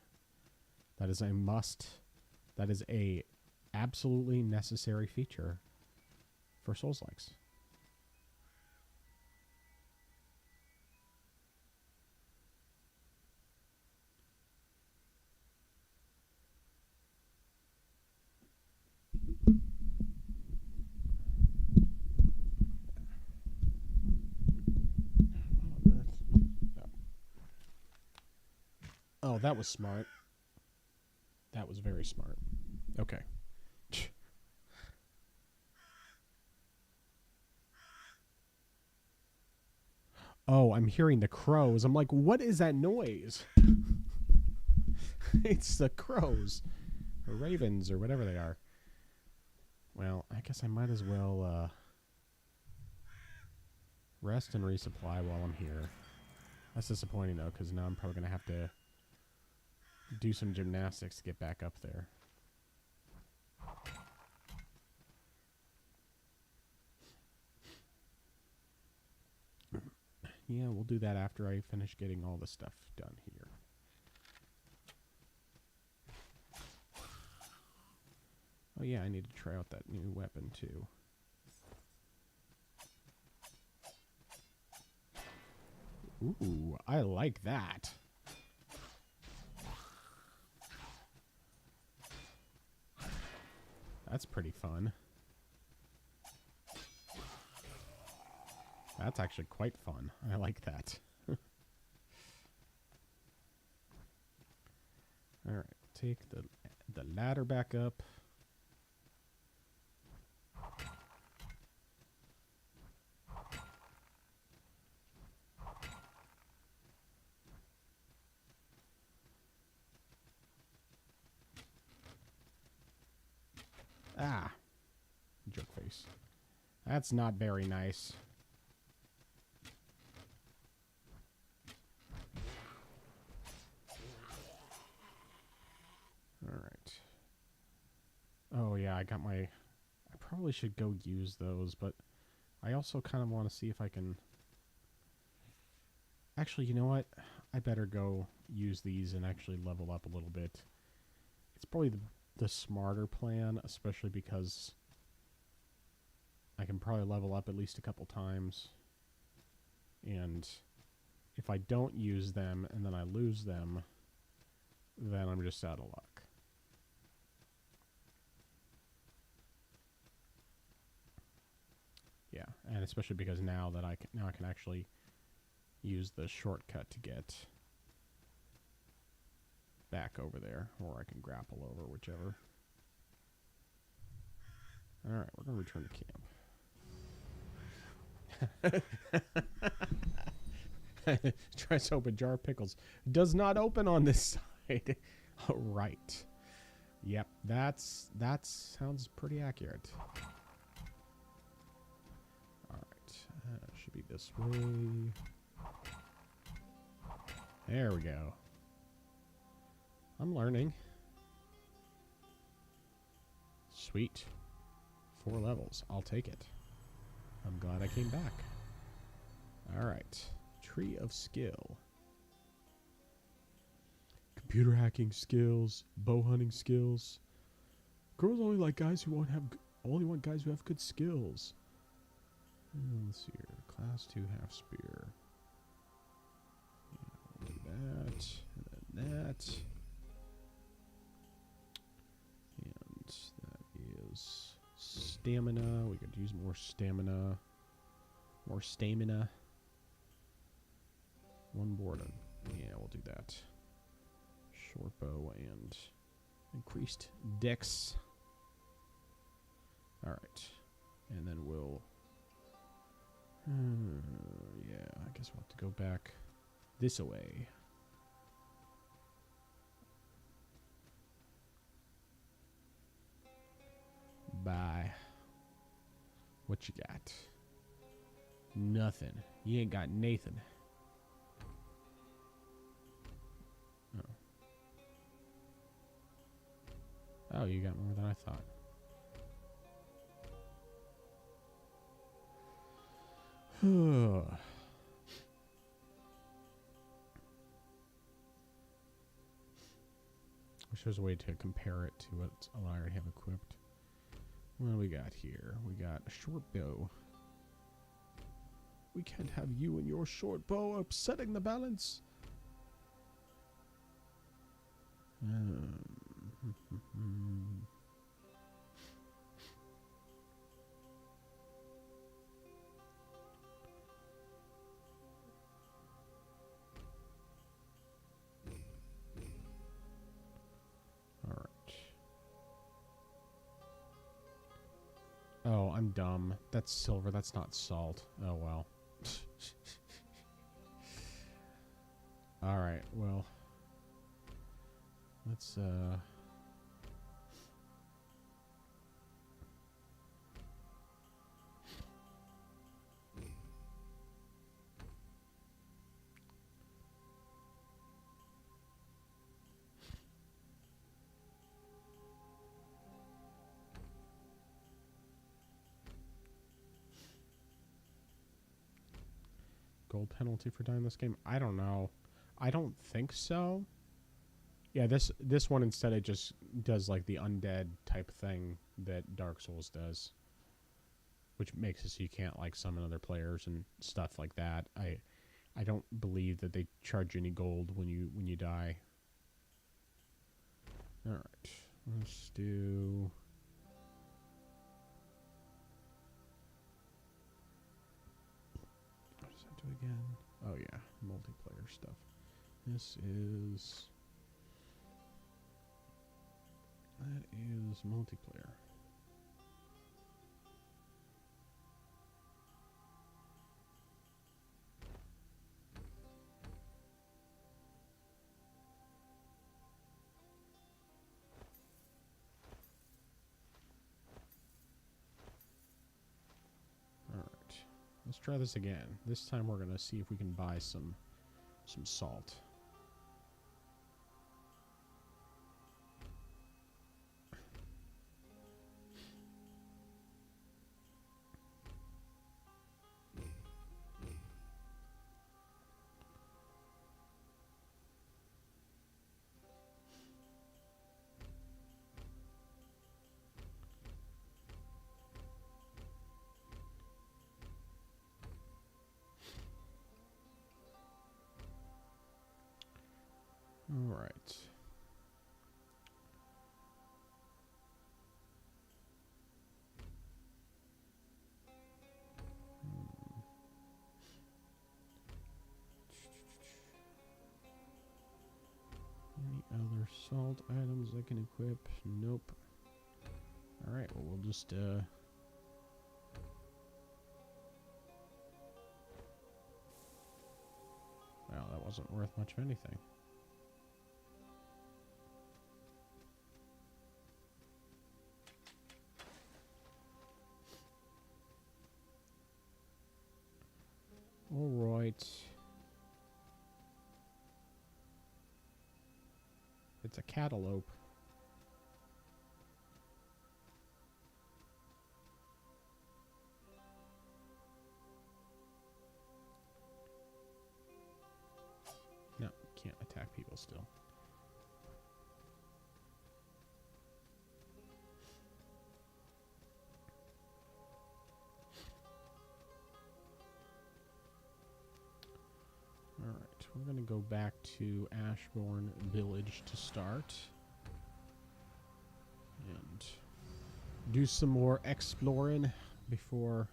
That is a must. That is a absolutely necessary feature for Souls-likes. Oh, that was smart. That was very smart. Okay. Oh, I'm hearing the crows. I'm like, what is that noise? It's the crows. Or ravens, or whatever they are. Well, I guess I might as well rest and resupply while I'm here. That's disappointing, though, because now I'm probably going to have to do some gymnastics to get back up there. Yeah, we'll do that after I finish getting all the stuff done here. Oh yeah, I need to try out that new weapon too. Ooh, I like that. That's pretty fun. That's actually quite fun. I like that. Alright, take the ladder back up. Ah! Joke face. That's not very nice. Alright. Oh yeah, I got my... I probably should go use those, but I also kind of want to see if I can... Actually, you know what? I better go use these and actually level up a little bit. It's probably the smarter plan, especially because I can probably level up at least a couple times. And if I don't use them and then I lose them, then I'm just out of luck. Yeah, and especially because now that I can actually use the shortcut to get back over there, or I can grapple over, whichever. All right, we're gonna return to camp. Tries to open jar of pickles. Does not open on this side. Right. Yep, that sounds pretty accurate. All right, should be this way. There we go. I'm learning. Sweet. 4 levels. I'll take it. I'm glad I came back. Alright. Tree of skill. Computer hacking skills. Bow hunting skills. Girls only like guys who only want guys who have good skills. Let's see here. Class 2 half spear. Yeah, that. And then that. That is stamina. We could use more stamina. More stamina. One boredom. Yeah, we'll do that. Short bow and increased dex. Alright. And then we'll... yeah, I guess we'll have to go back this way. Bye. What you got? Nothing. You ain't got Nathan. Oh. Oh, you got more than I thought. Wish there was a way to compare it to what I already have equipped. What do we got here? We got a short bow. We can't have you and your short bow upsetting the balance. I'm dumb. That's silver. That's not salt. Oh, well. Alright, well. Let's, gold penalty for dying this game? I don't know. I don't think so. Yeah, this one instead it just does like the undead type thing that Dark Souls does, which makes it so you can't like summon other players and stuff like that. I don't believe that they charge any gold when you die. All right, let's do. What does that do again? Oh yeah, multiplayer stuff. This is. That is multiplayer. Alright. Let's try this again. This time we're gonna see if we can buy some salt. All right. Any other salt items I can equip? Nope. All right. Well, we'll just Well, that wasn't worth much of anything. All right. It's a cantaloupe. No, can't attack people still. Alright, we're going to go back to Ashbourne Village to start. And do some more exploring before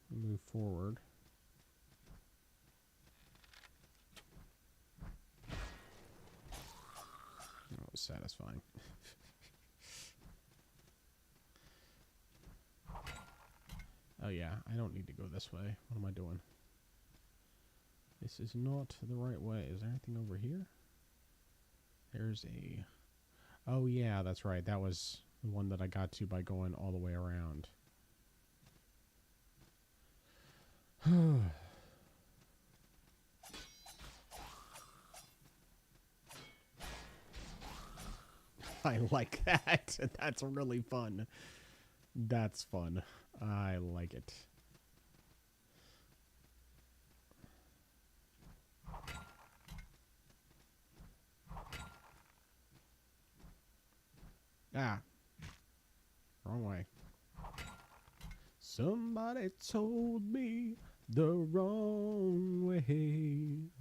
we move forward. That was satisfying. Oh yeah, I don't need to go this way. What am I doing? This is not the right way. Is there anything over here? There's a... Oh yeah, that's right. That was the one that I got to by going all the way around. I like that. That's really fun. That's fun. I like it. Ah. Wrong way. Somebody told me the wrong way.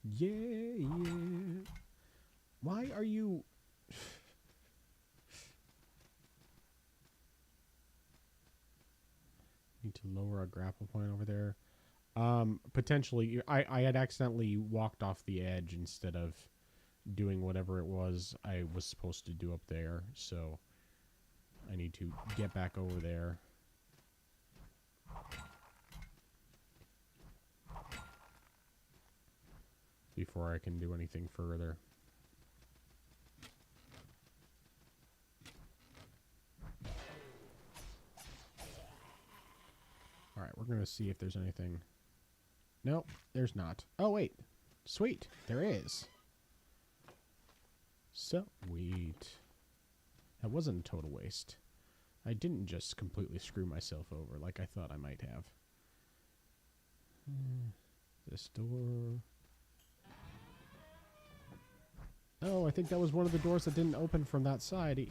Yeah, yeah. Why are you... Need to lower a grapple point over there. Potentially, I had accidentally walked off the edge instead of doing whatever it was I was supposed to do up there, so I need to get back over there. Before I can do anything further. Alright, we're going to see if there's anything. Nope, there's not. Oh, wait. Sweet. There is. Sweet. That wasn't a total waste. I didn't just completely screw myself over like I thought I might have. This door. Oh, I think that was one of the doors that didn't open from that side.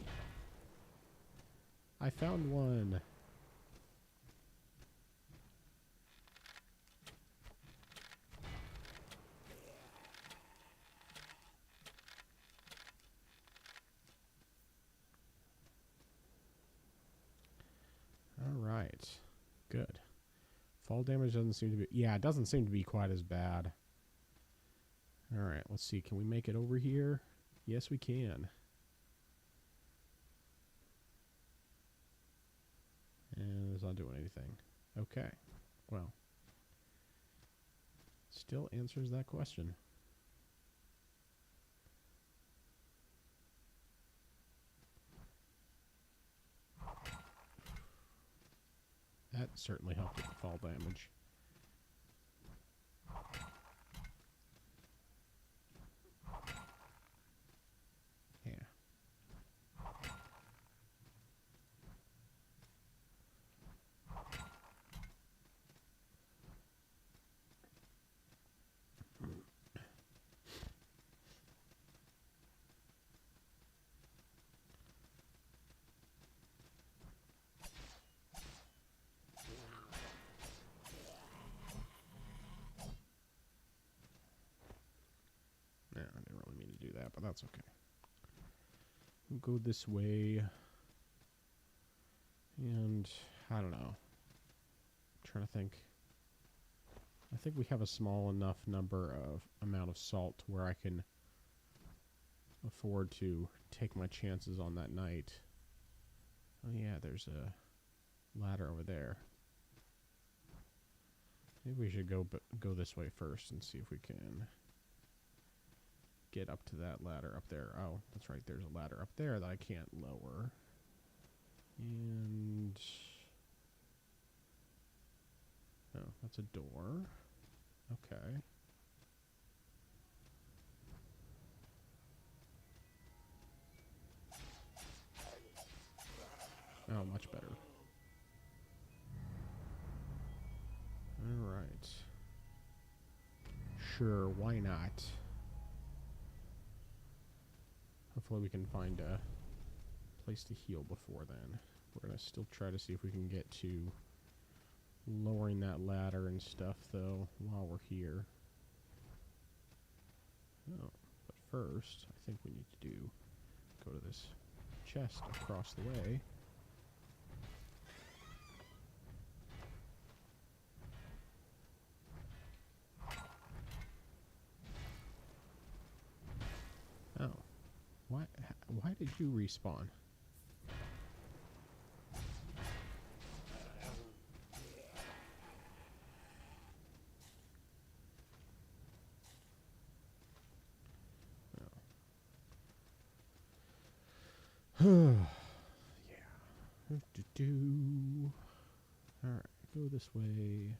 I found one. Alright. Good. Fall damage doesn't seem to be... Yeah, it doesn't seem to be quite as bad. Alright, let's see. Can we make it over here? Yes, we can. And it's not doing anything. Okay. Well. Still answers that question. That certainly helped with the fall damage. Yeah. Yeah, I didn't really mean to do that, but that's okay. We'll go this way. And I don't know. I'm trying to think. I think we have a small enough amount of salt where I can afford to take my chances on that night. Oh yeah, there's a ladder over there. Maybe we should go this way first and see if we can get up to that ladder up there. Oh, that's right. There's a ladder up there that I can't lower. And... oh, that's a door. Okay. Oh, much better. Alright. Sure, why not? Hopefully we can find a place to heal before then. We're going to still try to see if we can get to lowering that ladder and stuff, though, while we're here. Oh, but first, I think we need to go to this chest across the way. Oh. Why did you respawn? Oh. Yeah. Alright, go this way.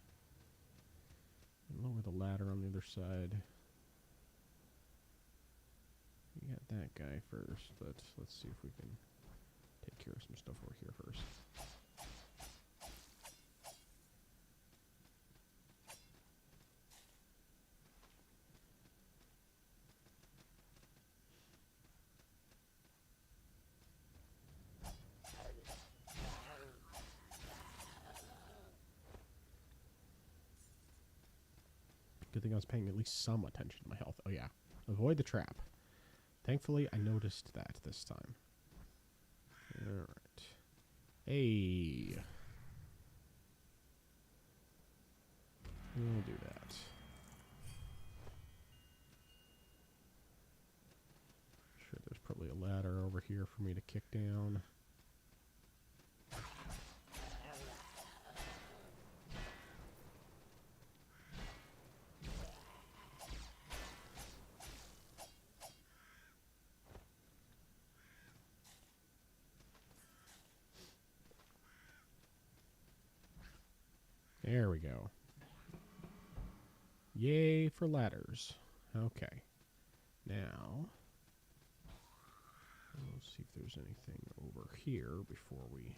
And lower the ladder on the other side. We got that guy first, but let's see if we can take care of some stuff over here first. Good thing I was paying at least some attention to my health. Oh yeah, avoid the trap. Thankfully, I noticed that this time. Alright. Hey. We'll do that. here for me to kick down. There we go. Yay for ladders. Okay. Now, we'll see if there's anything over here before we...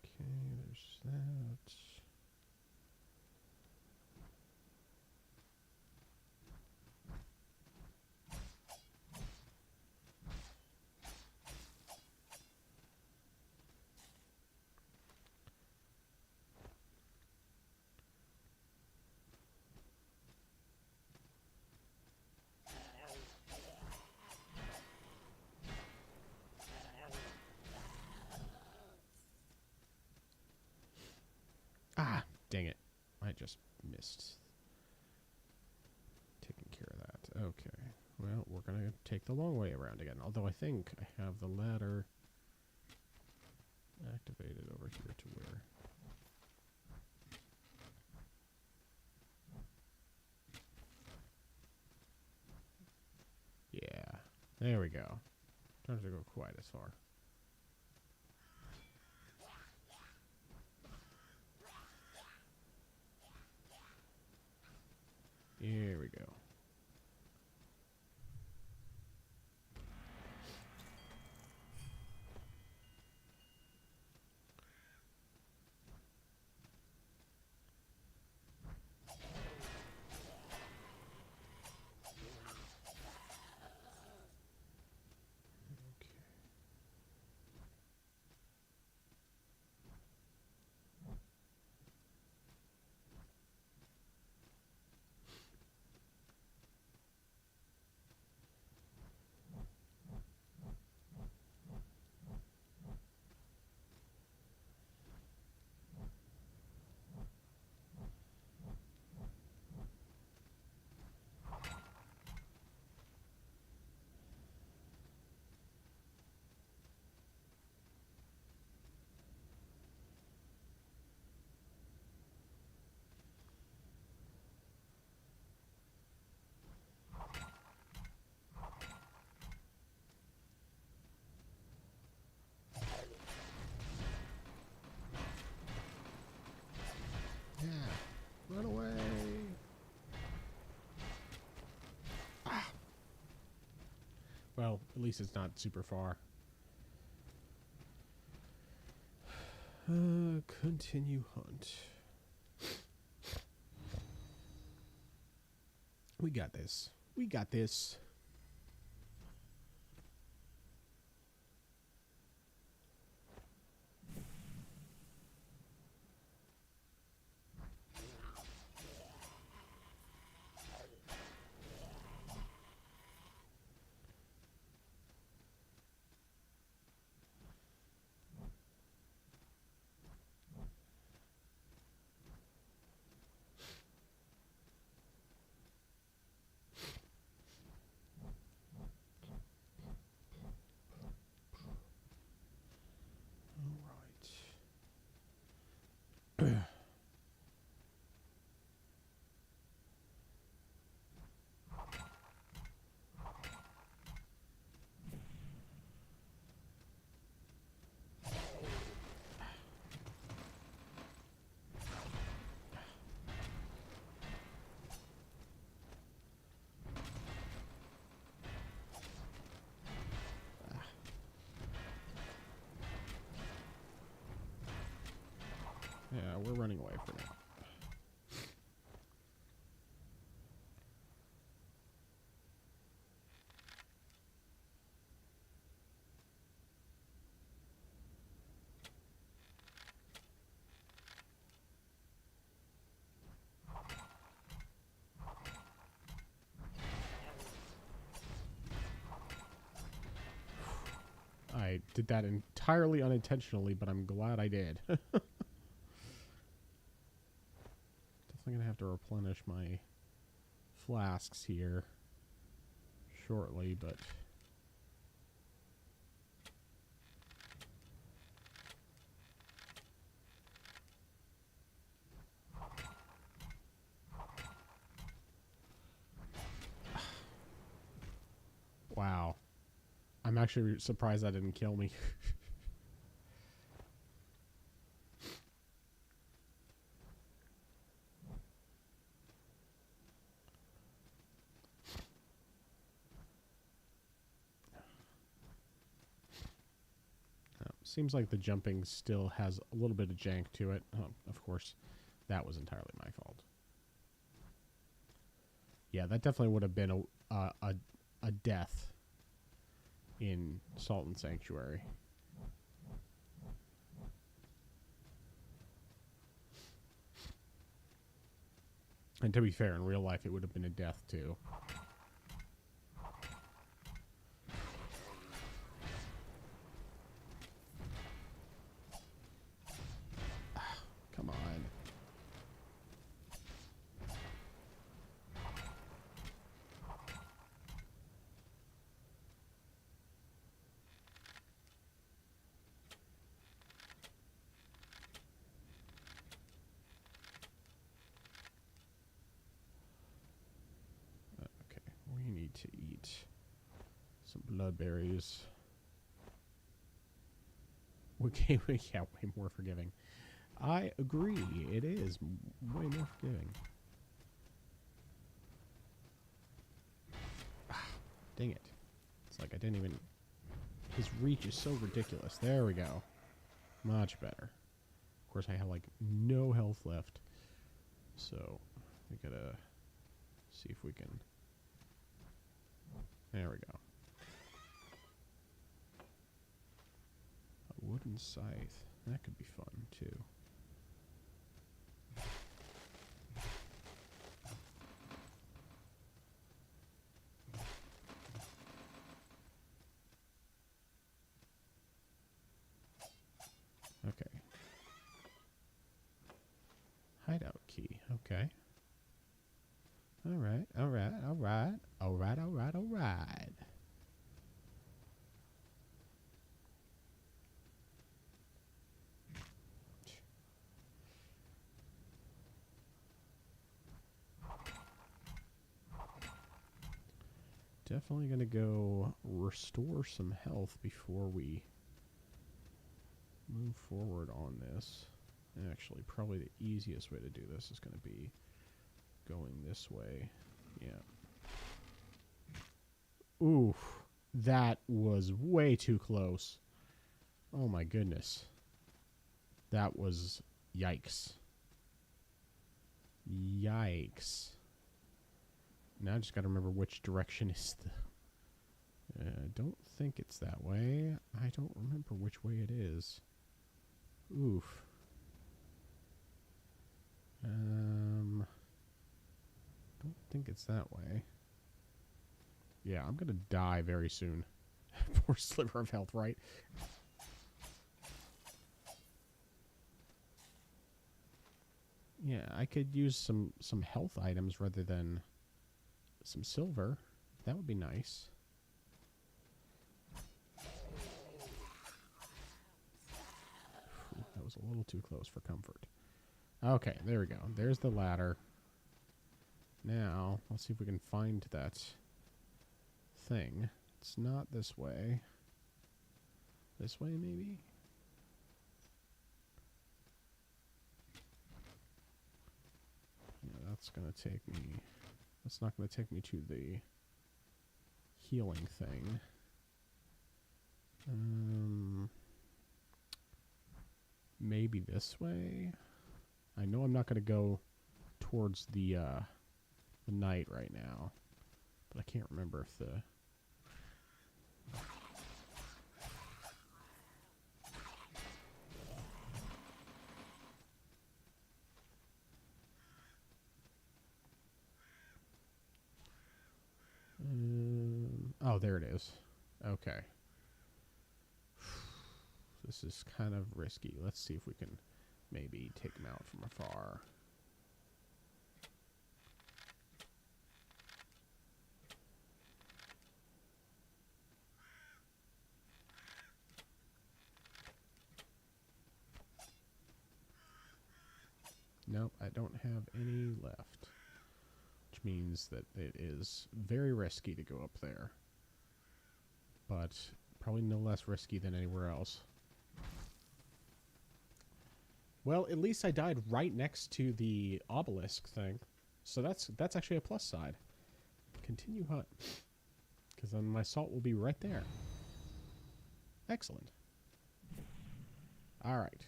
Okay, there's that. Ah, dang it. I just missed taking care of that. Okay. Well, we're going to take the long way around again. Although I think I have the ladder activated over here to where... Yeah. There we go. Don't have to go quite as far. Here we go. Run away. Ah. Well, at least it's not super far. Continue hunt. We got this. We got this. Yeah, we're running away for now. I did that entirely unintentionally, but I'm glad I did. have to replenish my flasks here shortly, but wow. I'm actually surprised that didn't kill me. Seems like the jumping still has a little bit of jank to it. Oh, of course, that was entirely my fault. Yeah, that definitely would have been a death in Salt and Sanctuary. And to be fair, in real life, it would have been a death too. Come on. Okay, we need to eat some bloodberries. Okay, yeah, way more forgiving. I agree. It is way more forgiving. Ah, dang it. It's like I didn't even... His reach is so ridiculous. There we go. Much better. Of course, I have, like, no health left. So, we gotta see if we can... There we go. A wooden scythe. That could be fun, too. Okay. Hideout key. Okay. Alright, alright, alright. Alright, alright, alright. Definitely gonna go restore some health before we move forward on this. Actually, probably the easiest way to do this is gonna be going this way. Yeah. Oof. That was way too close. Oh my goodness. That was... Yikes. Yikes. Now I just gotta remember which direction is the... I don't think it's that way. I don't remember which way it is. Oof. Don't think it's that way. Yeah, I'm gonna die very soon. Poor sliver of health, right? Yeah, I could use some health items rather than some silver. That would be nice. Whew, that was a little too close for comfort. Okay, there we go. There's the ladder. Now, let's see if we can find that thing. It's not this way. This way, maybe? Yeah, that's gonna take me... That's not gonna take me to the healing thing. Maybe this way? I know I'm not gonna go towards the knight right now, but I can't remember if the... oh, there it is. Okay. This is kind of risky. Let's see if we can maybe take him out from afar. Nope, I don't have any left. Which means that it is very risky to go up there. But probably no less risky than anywhere else. Well, at least I died right next to the obelisk thing. So that's actually a plus side. Continue hunt. Because then my salt will be right there. Excellent. Alright.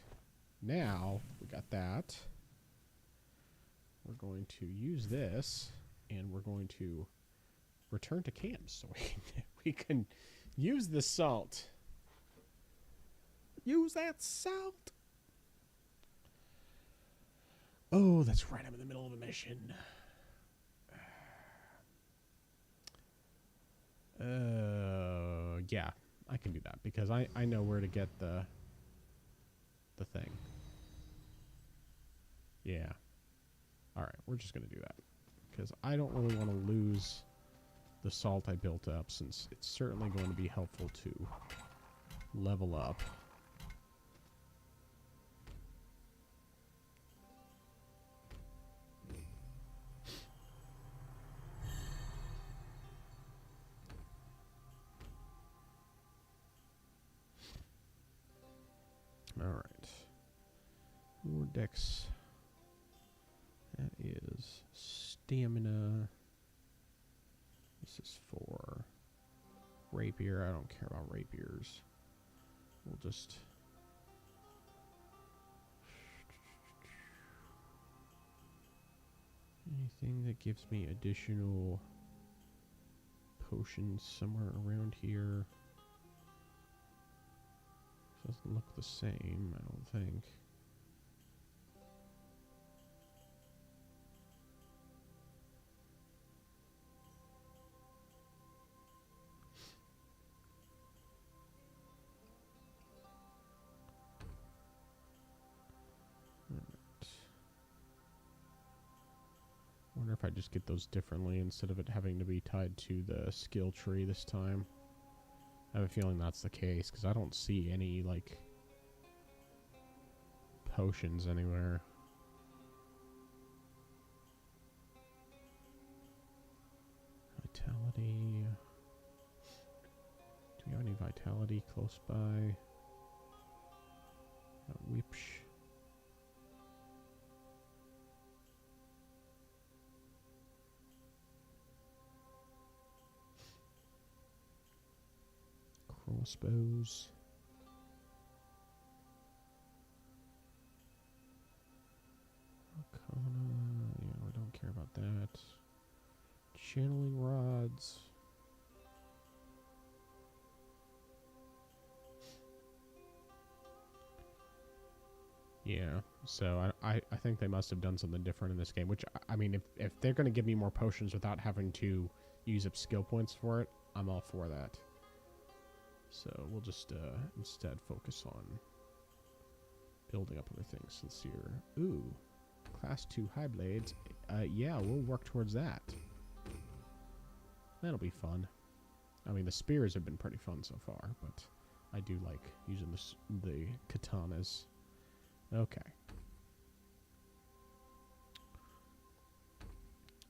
Now, we got that. We're going to use this, and we're going to return to camp so we can use the salt. Use that salt! Oh, that's right. I'm in the middle of a mission. Yeah, I can do that because I know where to get the thing. Yeah. All right, we're just going to do that because I don't really want to lose the salt I built up since it's certainly going to be helpful to level up. Alright. More dex. That is stamina. This is for rapier. I don't care about rapiers. We'll just... anything that gives me additional potions somewhere around here. Doesn't look the same, I don't think. Wonder if I just get those differently instead of it having to be tied to the skill tree this time. I have a feeling that's the case, because I don't see any, like, potions anywhere. Vitality. Do we have any vitality close by? Whipsh. Crossbows. Arcana. Yeah, I don't care about that. Channeling rods. Yeah, so I think they must have done something different in this game, which, I mean, if they're going to give me more potions without having to use up skill points for it, I'm all for that. So we'll just instead focus on building up other things. Let's see here. Ooh, class 2 high blades. Yeah, we'll work towards that. That'll be fun. I mean, the spears have been pretty fun so far, but I do like using the katanas. Okay.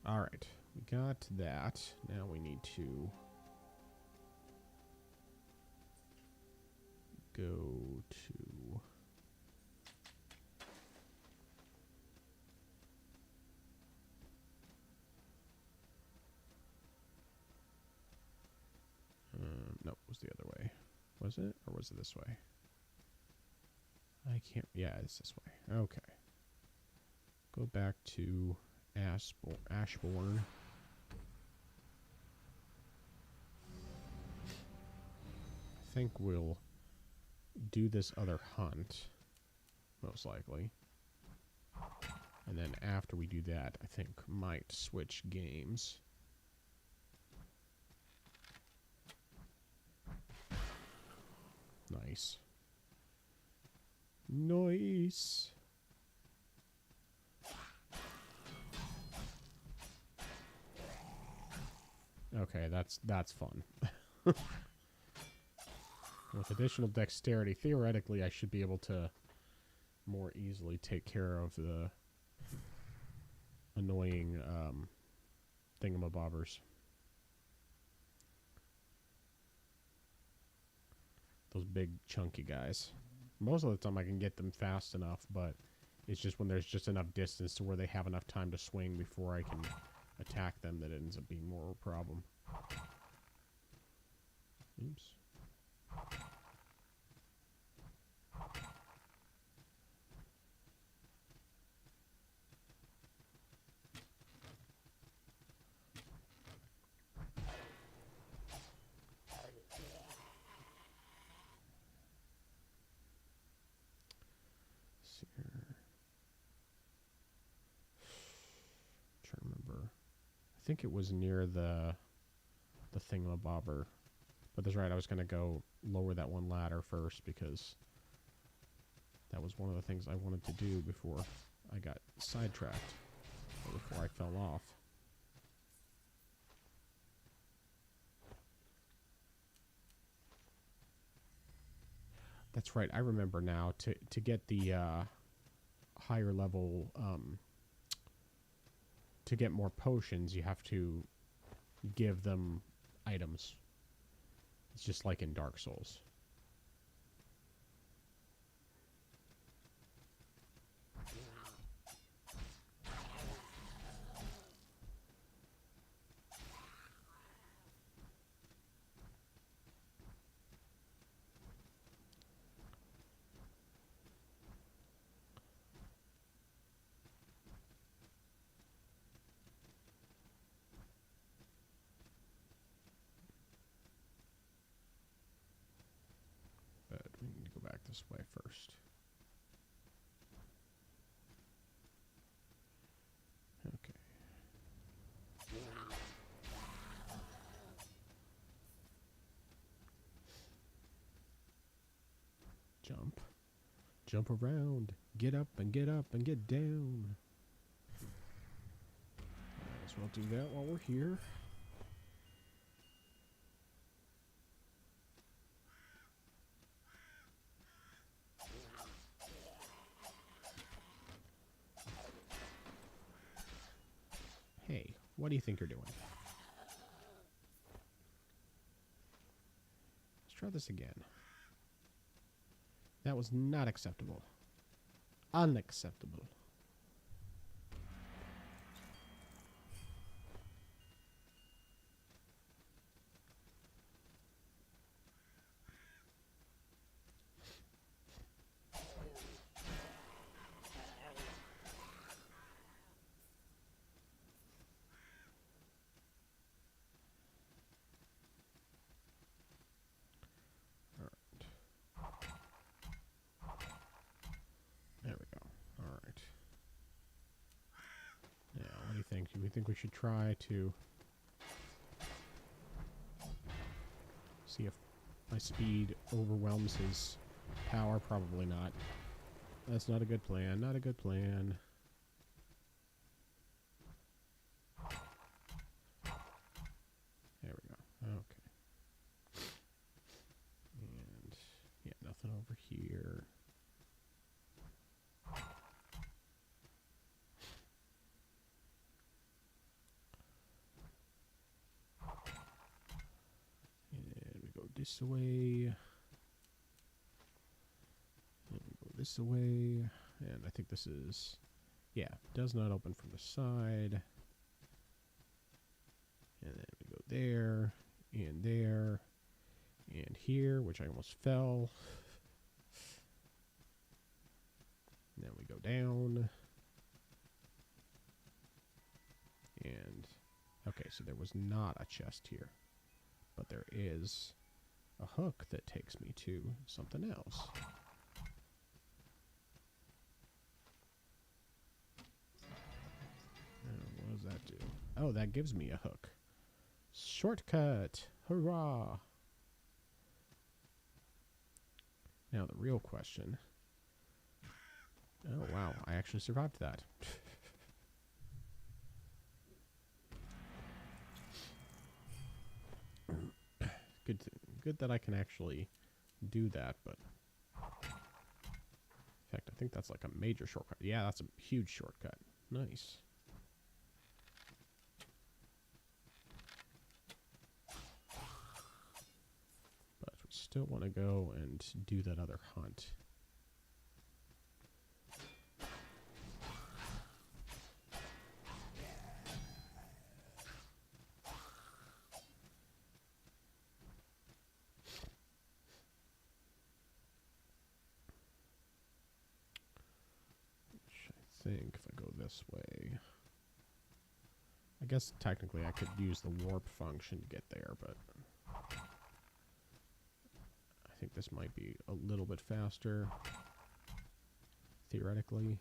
Alright, we got that. Now we need to go to... no, it was the other way. Was it? Or was it this way? I can't... yeah, it's this way. Okay. Go back to Ashbourne. I think we'll do this other hunt, most likely. And then after we do that, I think might switch games. Nice. Nice. Okay, that's fun. With additional dexterity, theoretically, I should be able to more easily take care of the annoying thingamabobbers. Those big chunky guys. Most of the time I can get them fast enough, but it's just when there's just enough distance to where they have enough time to swing before I can attack them that it ends up being more of a problem. Oops. See here. Trying to remember. I think it was near the thingamabobber. But that's right, I was going to go lower that one ladder first because that was one of the things I wanted to do before I got sidetracked, or before I fell off. That's right, I remember now. To get the higher level, to get more potions, you have to give them items. It's just like in Dark Souls. We need to go back this way first. Okay. Jump. Jump around. Get up and get up and get down. Might as well do that while we're here. Hey, what do you think you're doing? Let's try this again. That was not acceptable. Unacceptable. Do we think we should try to see if my speed overwhelms his power? Probably not. That's not a good plan. Not a good plan. There we go. Okay. And yeah, nothing over here. This way, and we go this way, and I think this is, yeah, does not open from the side, and then we go there, and here, which I almost fell, and then we go down, and, okay, so there was not a chest here, but there is a hook that takes me to something else. What does that do? Oh, that gives me a hook. Shortcut! Hurrah! Now the real question. Oh wow, I actually survived that. Good that I can actually do that, but in fact, I think that's like a major shortcut. Yeah, that's a huge shortcut. Nice. still want to go and do that other hunt. I think if I go this way, I guess technically I could use the warp function to get there, but I think this might be a little bit faster, theoretically.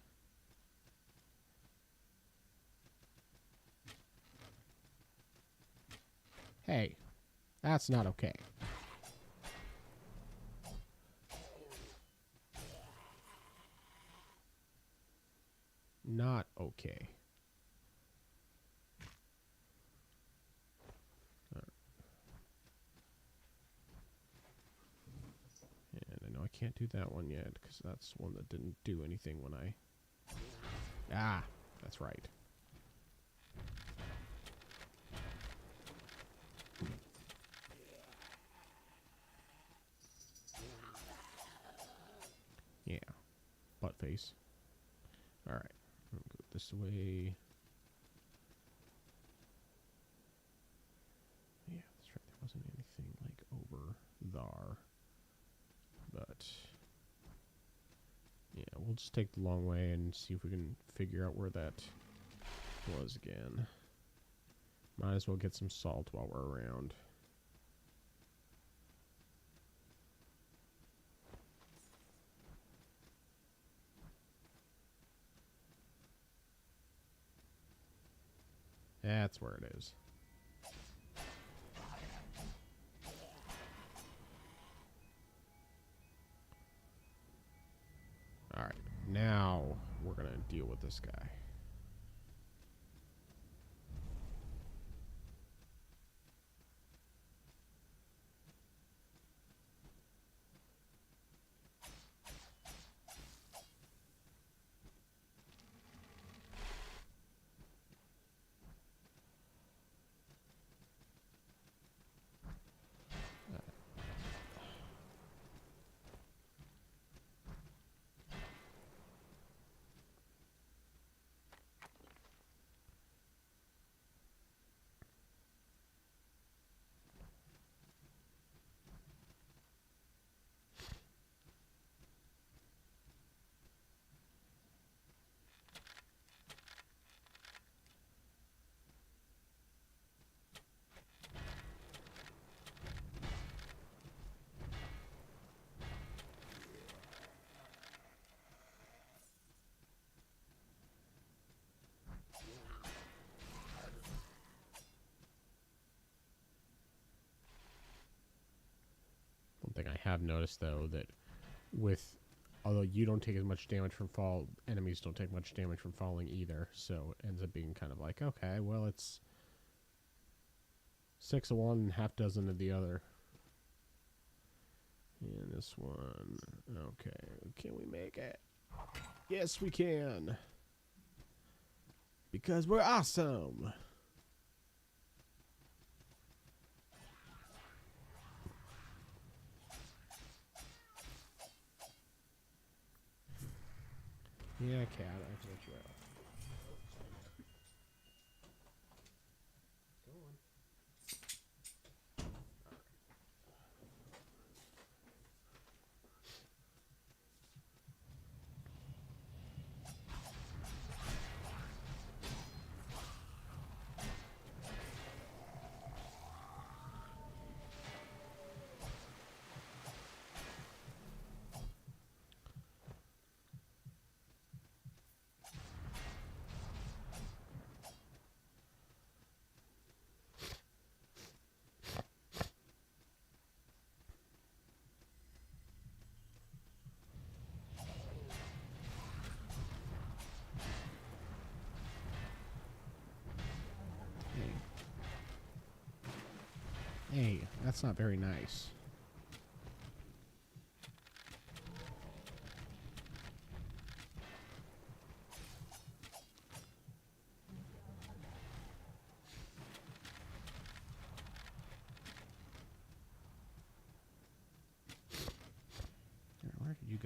Hey, that's not okay. Not okay. And I know I can't do that one yet, because that's one that didn't do anything when I... Ah, that's right. Yeah, butt face. Alright, I'll go this way. Yeah, that's right, there wasn't anything like over there. But yeah, we'll just take the long way and see if we can figure out where that was again. Might as well get some salt while we're around. That's where it is. Alright, now we're gonna deal with this guy. One thing I have noticed, though, that although you don't take as much damage from fall, enemies don't take much damage from falling either, so it ends up being kind of like, okay, well, it's 6 of one and half dozen of the other. And this one, okay, can we make it? Yes, we can. Because we're awesome. Yeah, cat, I can let you out. Go on. Hey, that's not very nice.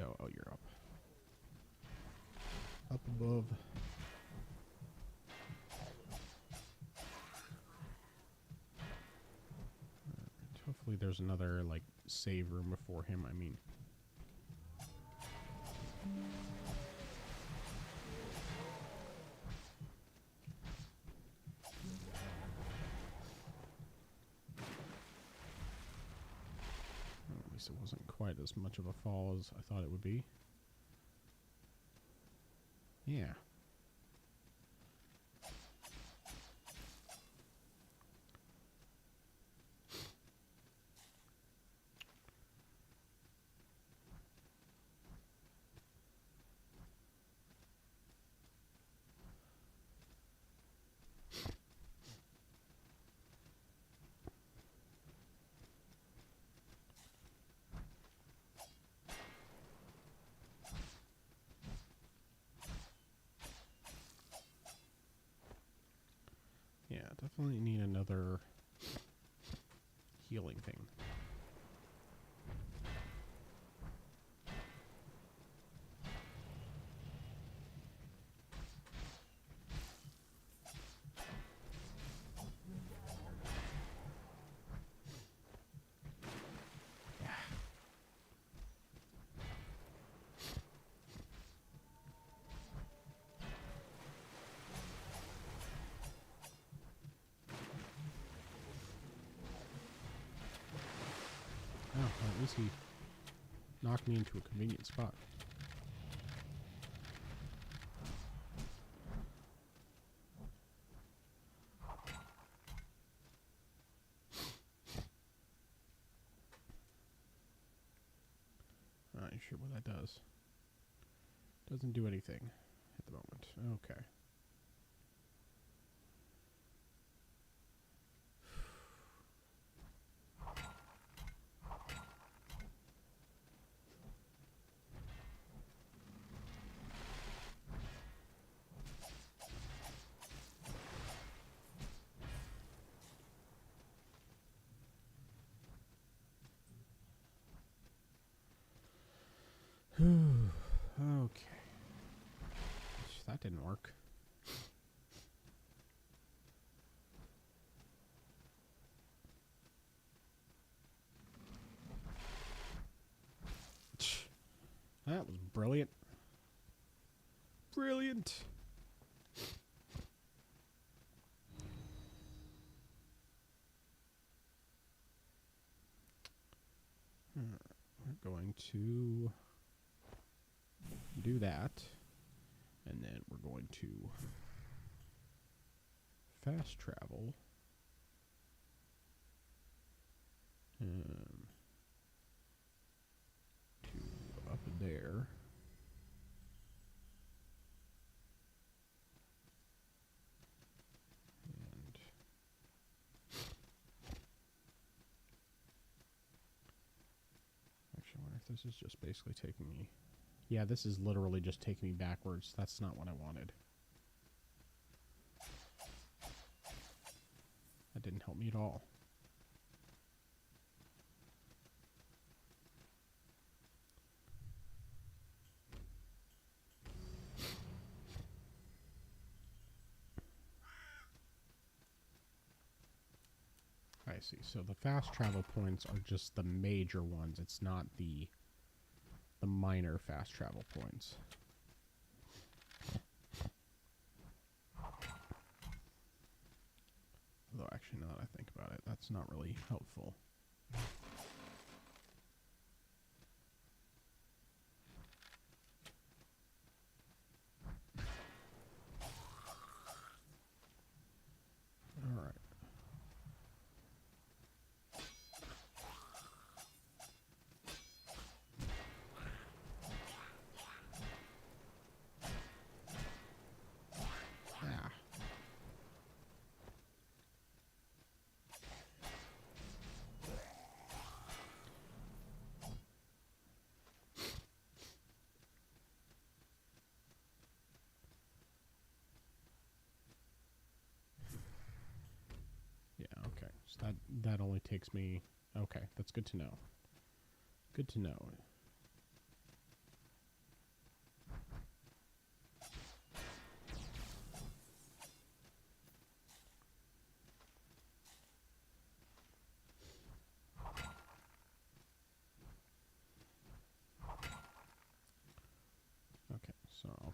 go? Oh, you're up. Up above. Hopefully there's another, like, save room for him, I mean. At least it wasn't quite as much of a fall as I thought it would be. Yeah. Yeah, definitely need another healing thing. Oh, well, at least he knocked me into a convenient spot. Not sure what that does. Doesn't do anything at the moment. Okay. Okay. That didn't work. That was brilliant. Brilliant. We're going to do that, and then we're going to fast travel to up there. And actually, I wonder if this is just basically taking me. Yeah, this is literally just taking me backwards. That's not what I wanted. That didn't help me at all. I see. So the fast travel points are just the major ones. It's not the minor fast travel points. Although actually, now that I think about it, that's not really helpful. All right. Okay, so that only takes me. Okay, that's good to know. Good to know.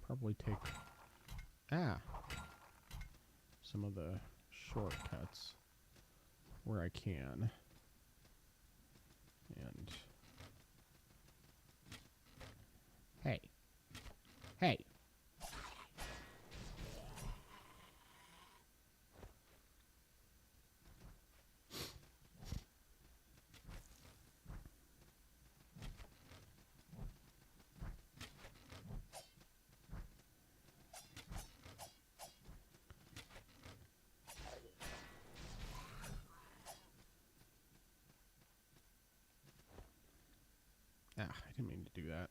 probably take some of the shortcuts where I can. And hey. Hey. I didn't mean to do that.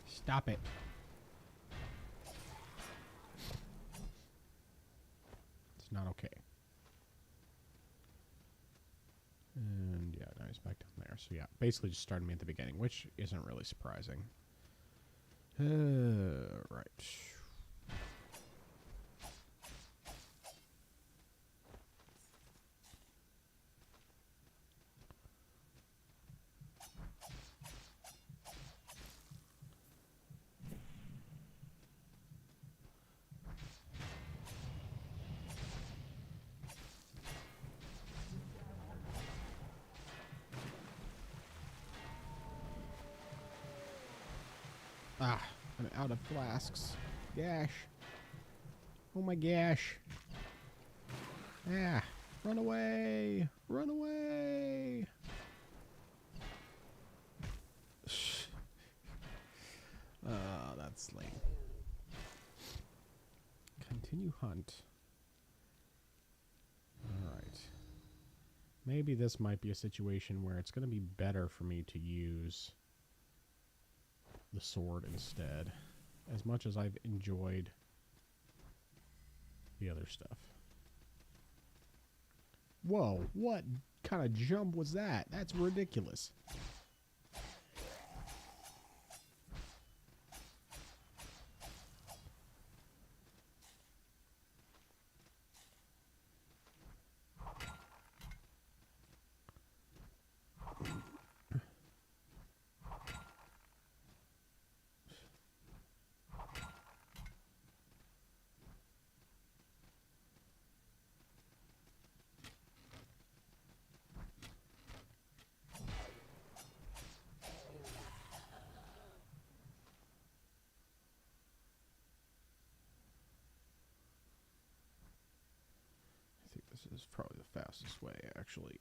Stop it. It's not okay. And yeah, now he's back down there. So yeah, basically just started me at the beginning, which isn't really surprising. Right. Ah, I'm out of flasks. Gosh. Oh my gosh. Ah, run away. Run away. That's lame. Continue hunt. Alright. Maybe this might be a situation where it's going to be better for me to use the sword instead, as much as I've enjoyed the other stuff. Whoa, what kind of jump was that? That's ridiculous. This is probably the fastest way, actually.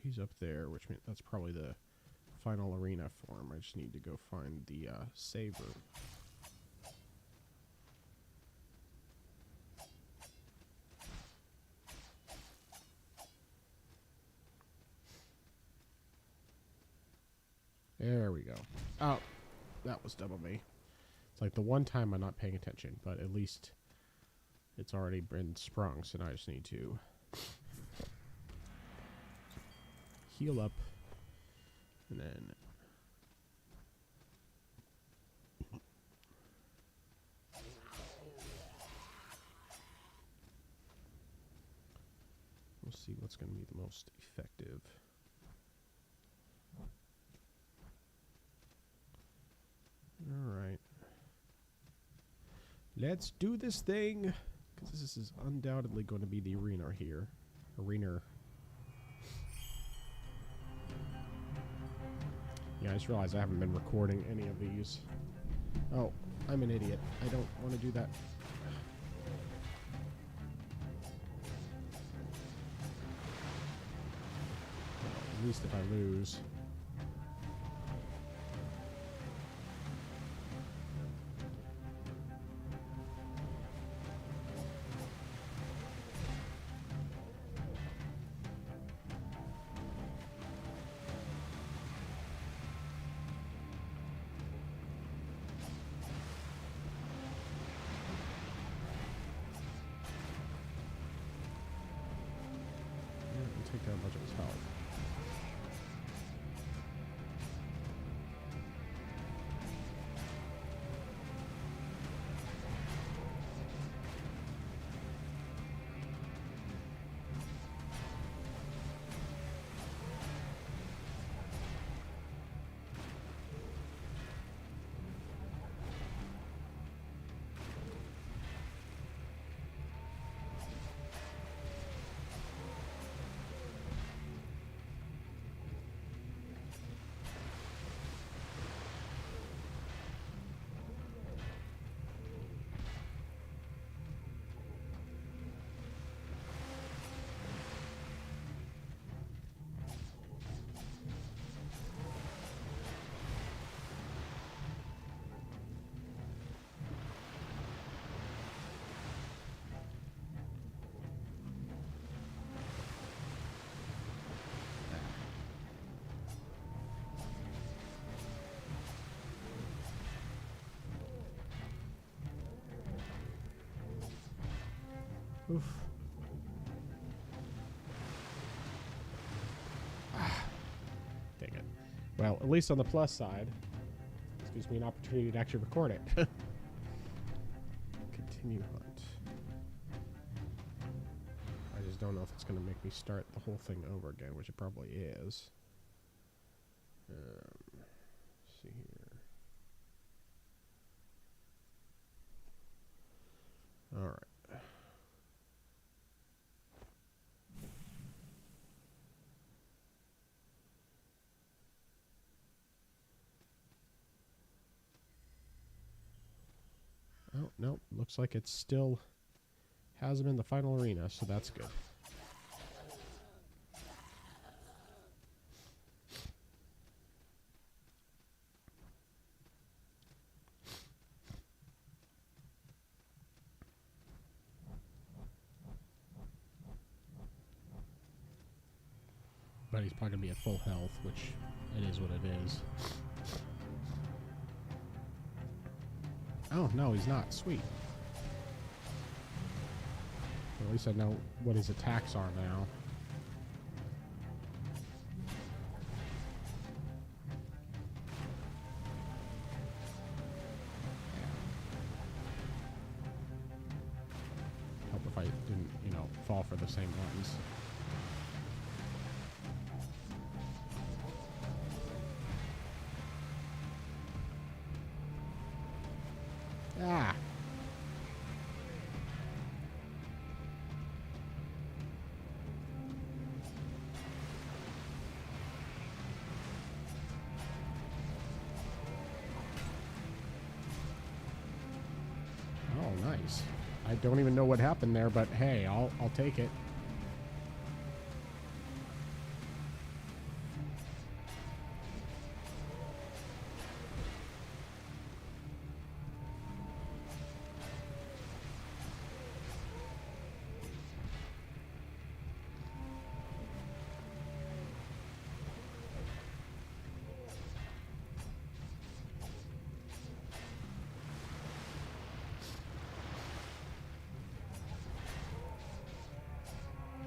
he's up there, which means that's probably the final arena for him. I just need to go find the save room. There we go. Oh, that was dumb of me. It's like the one time I'm not paying attention, but at least it's already been sprung, so now I just need to heal up, and then we'll see what's going to be the most effective. Alright. Let's do this thing! Because this is undoubtedly going to be the arena here. Arena. Yeah, I just realized I haven't been recording any of these. Oh, I'm an idiot. I don't want to do that. At least if I lose. Take down much of his health. Oof. Dang it. Well, at least on the plus side, this gives me an opportunity to actually record it. Continue hunt. I just don't know if it's going to make me start the whole thing over again, which it probably is. Let's see here. All right. Oh, no, looks like it still has him in the final arena, so that's good. But he's probably going to be at full health, which it is what it is. Oh, no, he's not. Sweet. Well, at least I know what his attacks are now. Help if I didn't, you know, fall for the same ones. Ah. Oh, nice. I don't even know what happened there, but hey, I'll take it.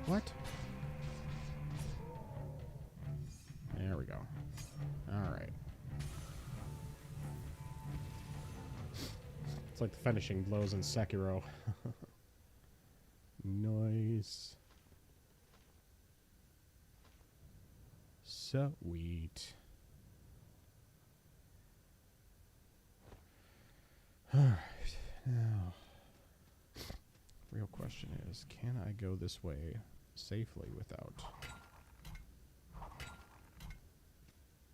What? There we go. Alright. It's like the finishing blows in Sekiro. Nice. Sweet. Alright. Now, real question is, can I go this way safely without...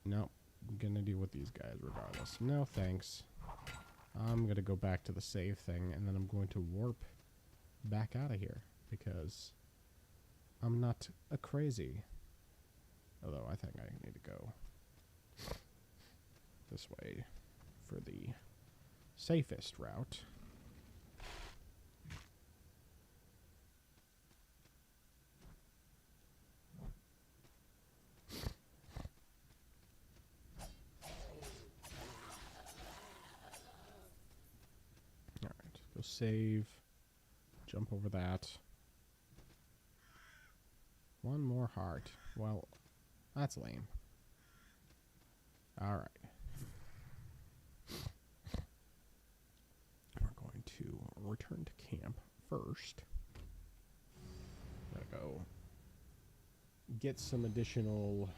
No, I'm gonna deal with these guys regardless. No thanks. I'm gonna go back to the save thing, and then I'm going to warp back out of here, because I'm not a crazy. Although I think I need to go this way for the safest route. Alright, go save. Jump over that. One more heart. Well, that's lame. Alright. We're going to return to camp first. I'm gonna go get some additional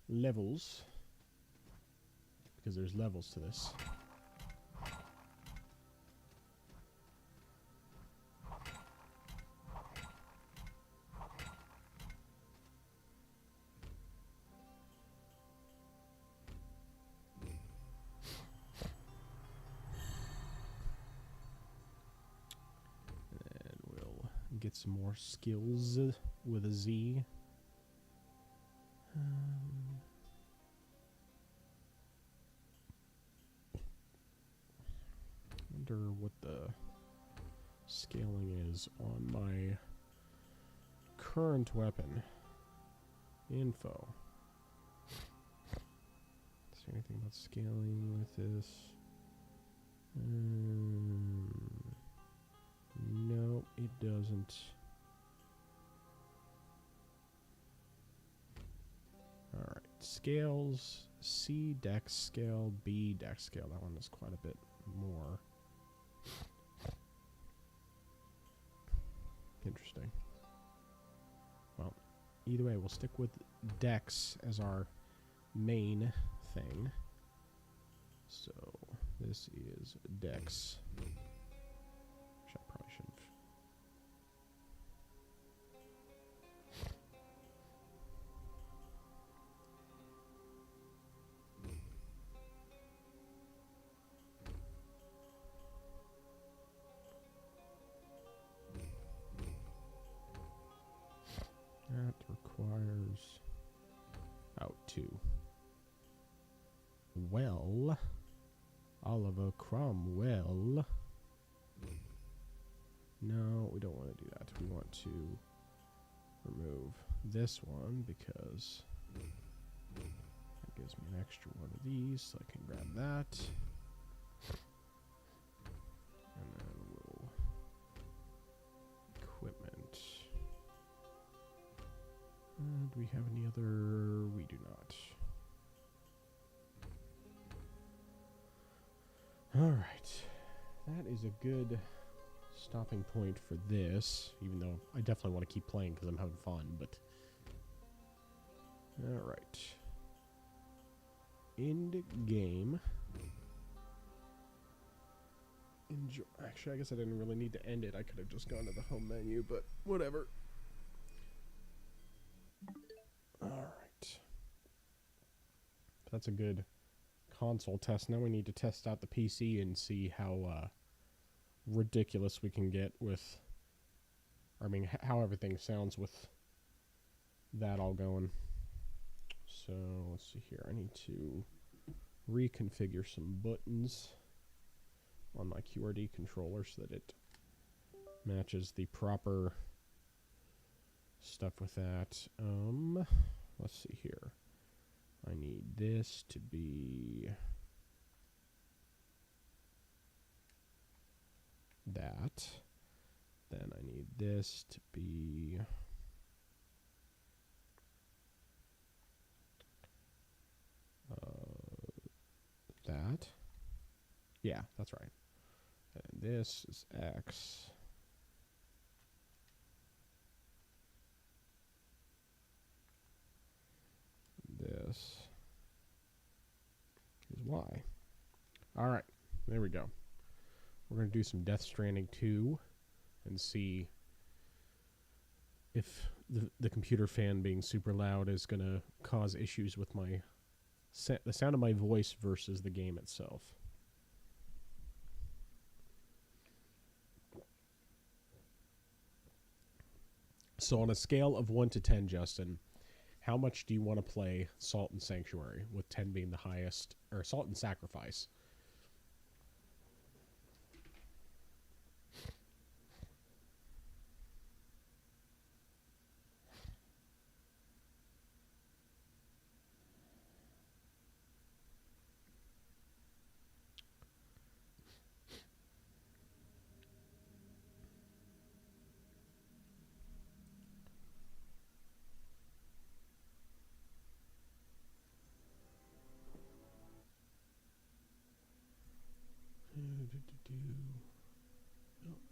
levels, because there's levels to this. Get some more skills with a Z. Wonder what the scaling is on my current weapon. Info. See anything about scaling with this? No, it doesn't. Alright, scales. C dex scale, B dex scale. That one is quite a bit more. Interesting. Well, either way, we'll stick with dex as our main thing. So, this is dex. I probably shouldn't. That requires out 2. Well, Oliver Cromwell. No, we don't want to do that. We want to remove this one because that gives me an extra one of these, so I can grab that. And then we'll equipment. Do we have any other? We do not. Alright. That is a good stopping point for this, even though I definitely want to keep playing because I'm having fun, but... Alright. End game. Enjoy. Actually, I guess I didn't really need to end it. I could have just gone to the home menu, but whatever. Alright. That's a good console test. Now we need to test out the PC and see how ridiculous we can get with, I mean, how everything sounds with that all going. So let's see here. I need to reconfigure some buttons on my QRD controller so that it matches the proper stuff with that. Let's see here. I need this to be that. Then I need this to be that. Yeah, that's right. And this is X. This is Y. All right, there we go. We're going to do some Death Stranding 2 and see if the computer fan being super loud is going to cause issues with my the sound of my voice versus the game itself. So on a scale of 1 to 10, Justin, how much do you want to play Salt and Sanctuary, with 10 being the highest, or Salt and Sacrifice?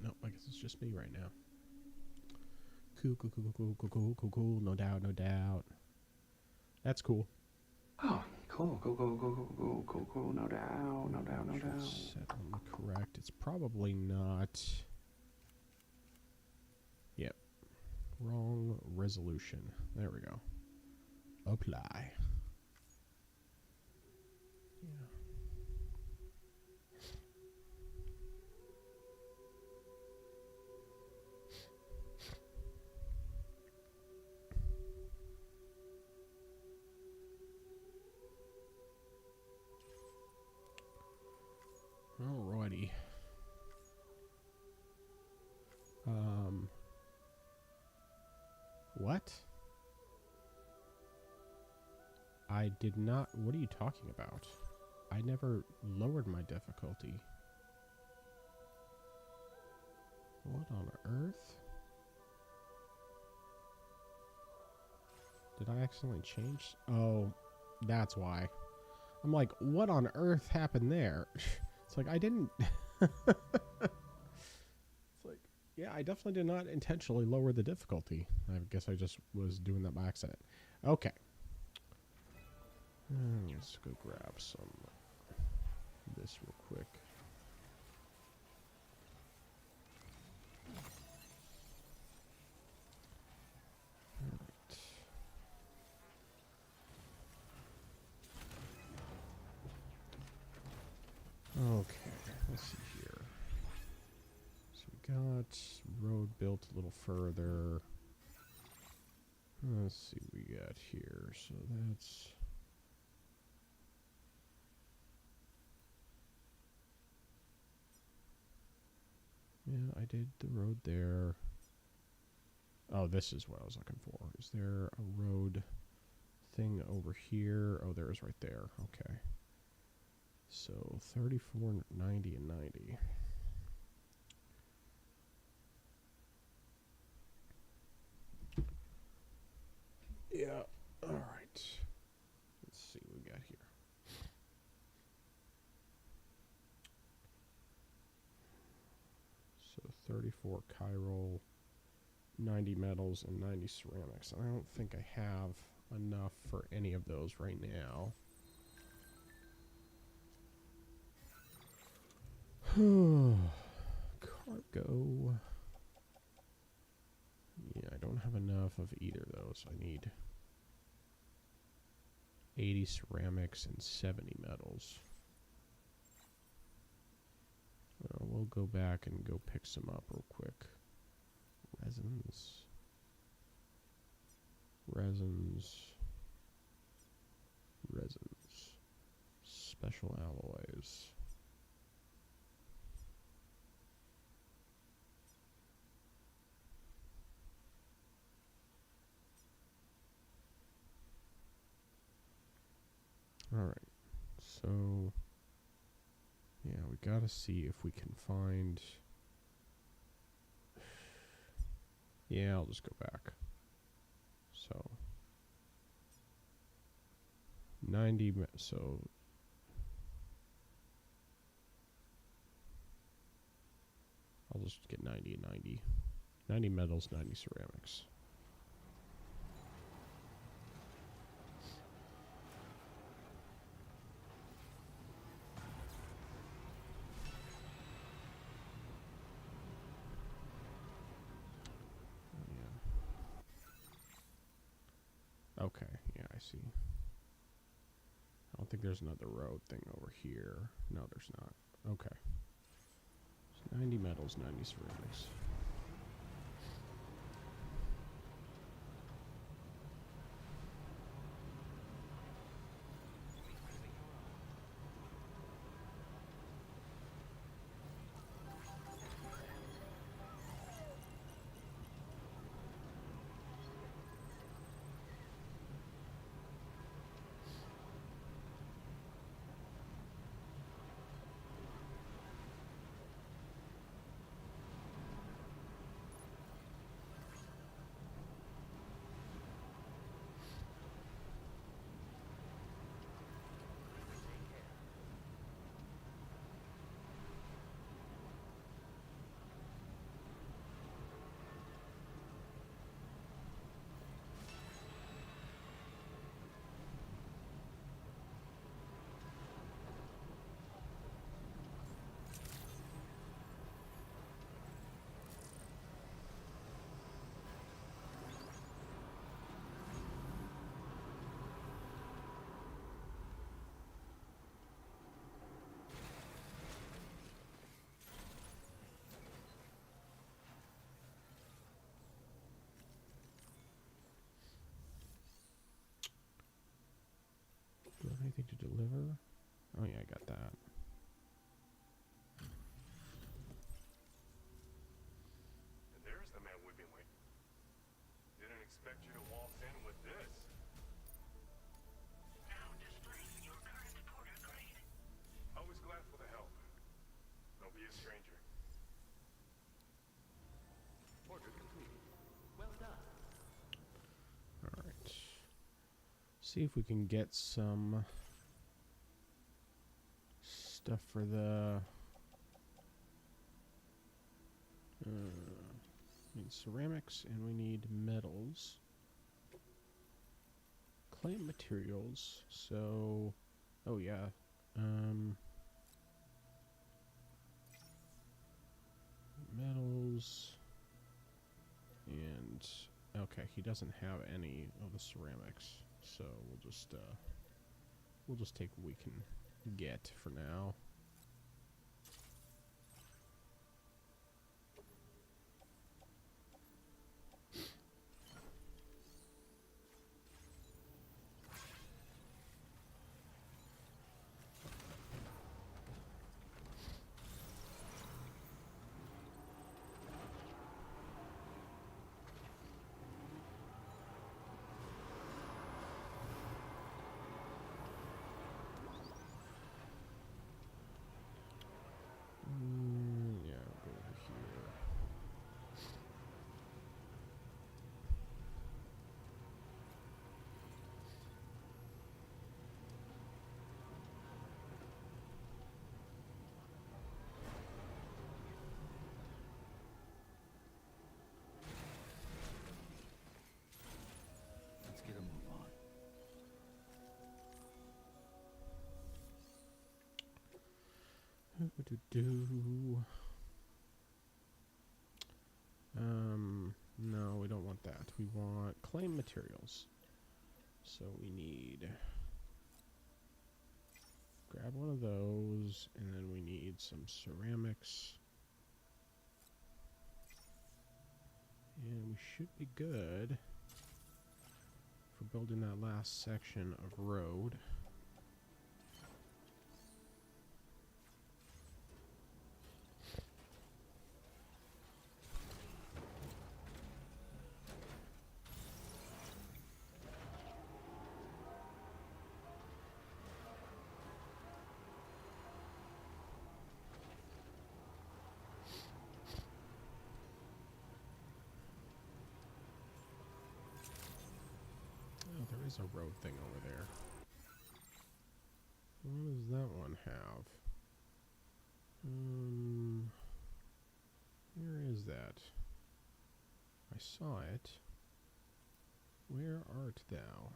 No, I guess it's just me right now. Cool. No doubt. That's cool. Oh, cool. Go. No doubt. Set on the correct. It's probably not. Yep. Wrong resolution. There we go. Apply. Yeah. Alrighty. What? I did not. What are you talking about? I never lowered my difficulty. What on earth? Did I accidentally change? Oh, that's why. I'm like, what on earth happened there? It's like, I didn't. It's like, yeah, I definitely did not intentionally lower the difficulty. I guess I just was doing that by accident. Okay. Let's go grab some this real quick. Okay, let's see here. So we got road built a little further. Let's see what we got here. So that's... Yeah, I did the road there. Oh, this is what I was looking for. Is there a road thing over here? Oh, there is right there. Okay. So 34, 90, and 90. Yeah, all right. Let's see what we got here. So 34 chiral, 90 metals, and 90 ceramics. I don't think I have enough for any of those right now. Cargo. Yeah, I don't have enough of either of those. I need 80 ceramics and 70 metals. We'll go back and go pick some up real quick. Resins. Special alloys. Alright, so, yeah, we gotta see if we can find Yeah, I'll just go back. So 90, so I'll just get 90 and 90. 90 metals, 90 ceramics. Okay, yeah, I see. I don't think there's another road thing over here. No, there's not. Okay. So 90 metals, 90 ceramics. Do I have anything to deliver? Oh yeah, I got that. And there's the man we've been waiting. Didn't expect you to waltz in with this. Now displaying your current porter grade. Always glad for the help. Don't be a stranger. Porter complete. Well done. Alright. See if we can get some stuff for the we need ceramics and we need metals. Claim materials. So oh yeah. Metals and okay, he doesn't have any of the ceramics. So we'll just take what we can get for now. Yeah, I'll go over here. Let's get a move on. No, we don't want that. We want claim materials. So we need grab one of those, and then we need some ceramics. And we should be good for building that last section of road. There is a road thing over there. What does that one have? Where is that? I saw it. Where art thou?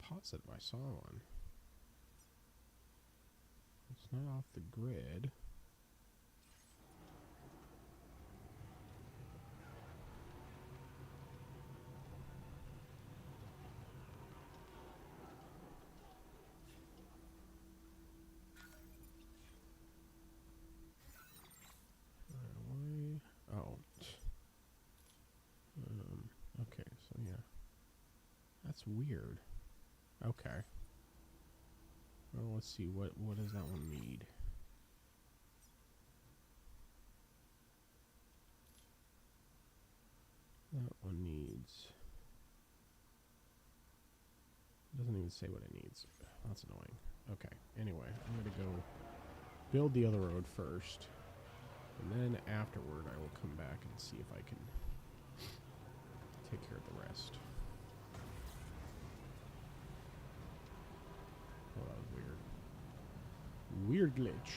Positive I saw one. It's not off the grid. Oh. Okay, so yeah. That's weird. Okay. Well, let's see. What does that one need? That one needs... Doesn't even say what it needs. That's annoying. Okay. Anyway, I'm going to go build the other road first. And then afterward, I will come back and see if I can take care of the rest. Oh, that was weird. Weird glitch.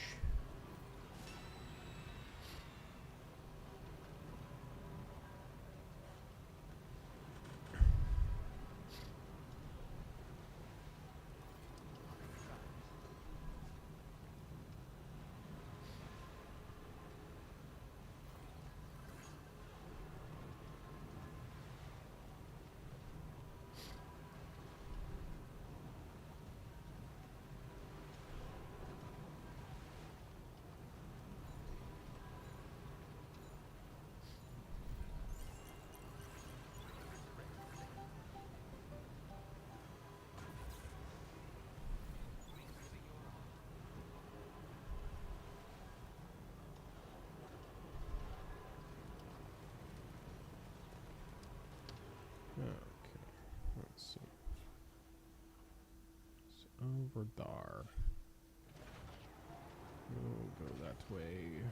Okay, let's see. It's over there. We'll go that way.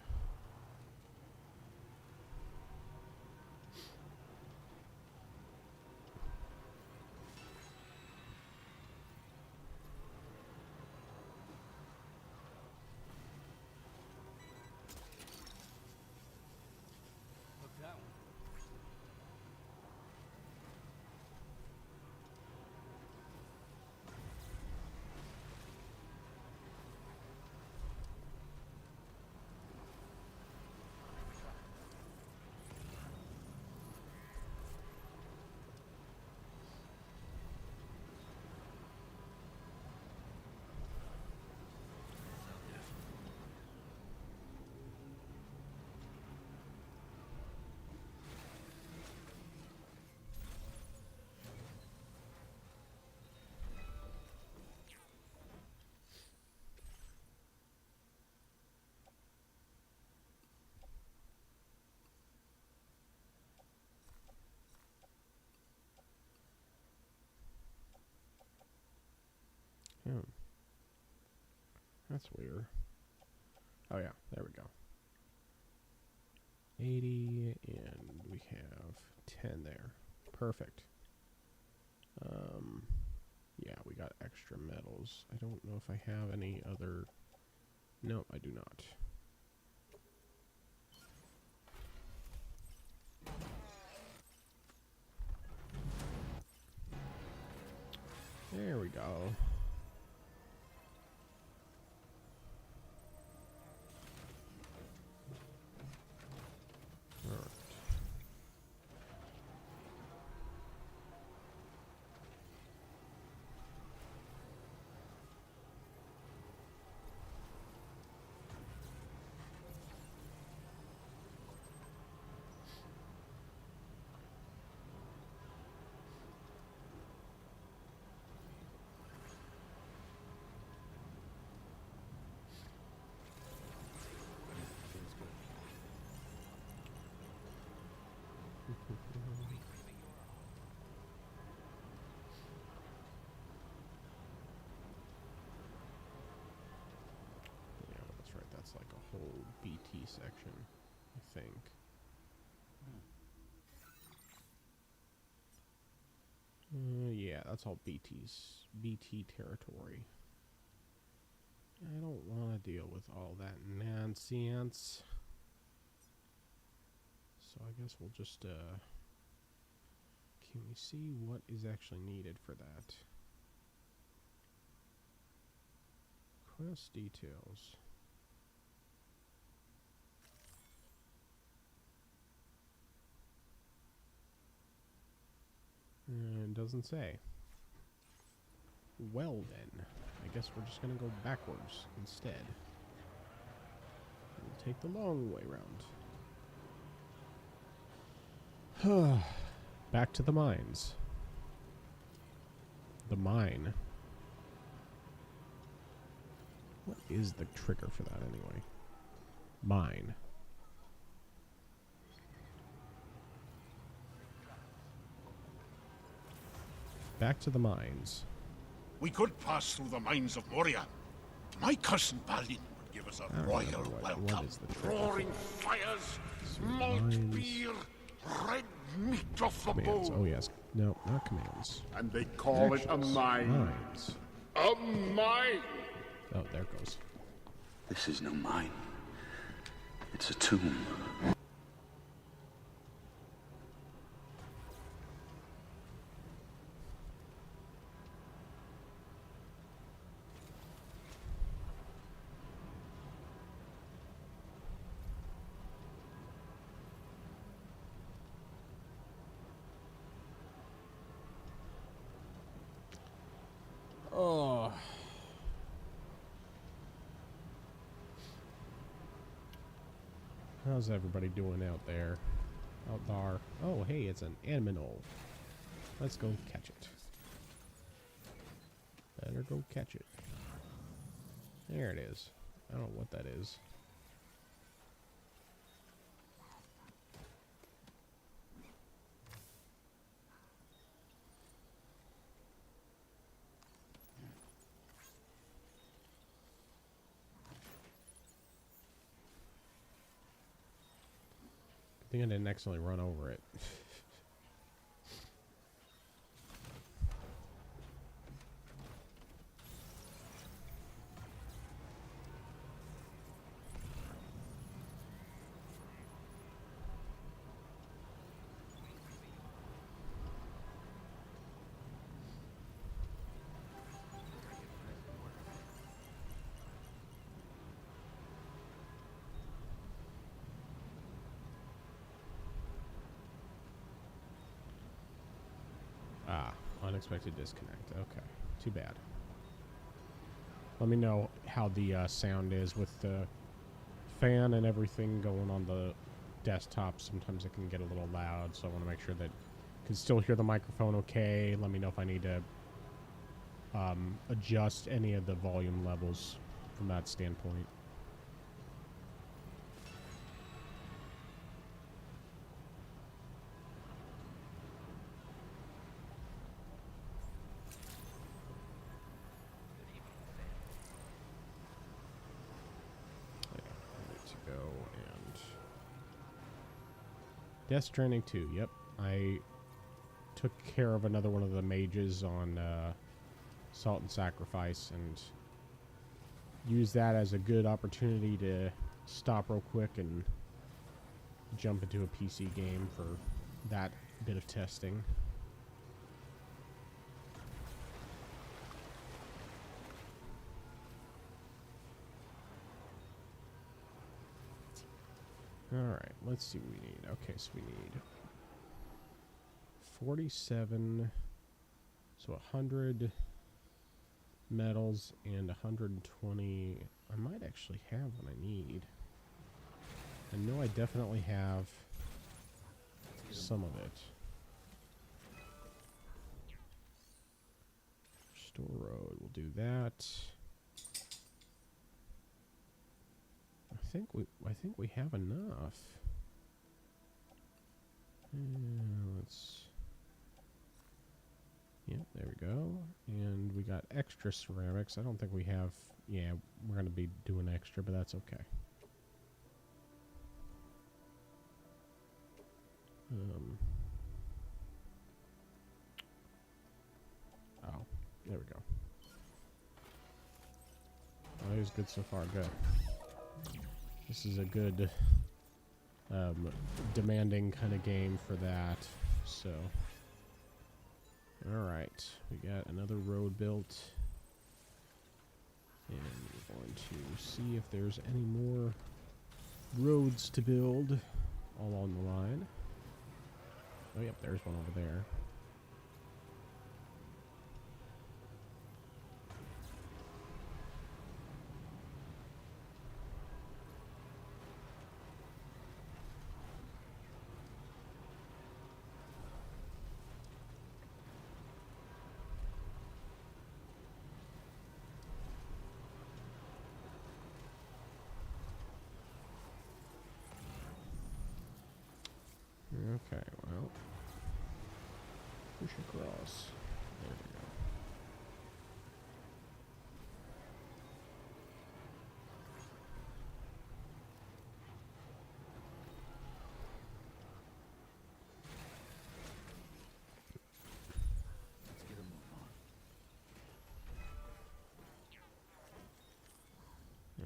Hmm. That's weird. Oh yeah, there we go. 80, and we have 10 there. Perfect. Yeah, we got extra metals. I don't know if I have any other... No, I do not. There we go. Alright. whole BT section, I think. Yeah, that's all BT territory. I don't want to deal with all that nonsense. So I guess we'll just, can we see what is actually needed for that? Quest details. It doesn't say. Well then, I guess we're just gonna go backwards instead. We'll take the long way round. Back to the mines. The mine. What is the trigger for that anyway? Mine. Back to the mines. We could pass through the mines of Moria. My cousin Balin would give us a royal welcome. What is the trigger? Roaring fires, malt mines. beer, red meat off the Commands. bone. Oh yes. No, not commands. And they call it a mine. Mines. A mine! Oh, there it goes. This is no mine. It's a tomb. Oh. How's everybody doing out there? Out there. Oh, hey, it's an animal. Let's go catch it. Better go catch it. There it is. I don't know what that is. I think I didn't accidentally run over it. Ah, unexpected disconnect. Okay, too bad. Let me know how the sound is with the fan and everything going on the desktop. Sometimes it can get a little loud, so I want to make sure that you can still hear the microphone okay. Let me know if I need to adjust any of the volume levels from that standpoint. Death Stranding 2, yep. I took care of another one of the mages on Salt and Sacrifice and used that as a good opportunity to stop real quick and jump into a PC game for that bit of testing. Alright, let's see what we need. Okay, so we need 47, so 100 metals and 120. I might actually have what I need. I know I definitely have some of it. Store road, we'll do that. I think we have enough. Yep, there we go. And we got extra ceramics. I don't think we have. Yeah, we're gonna be doing extra, but that's okay. Oh, there we go. Oh, he's good so far. Good. This is a good, demanding kind of game for that. So, all right, we got another road built, and we're going to see if there's any more roads to build all along the line. Oh, yep, there's one over there. Okay, well, push across. There we go.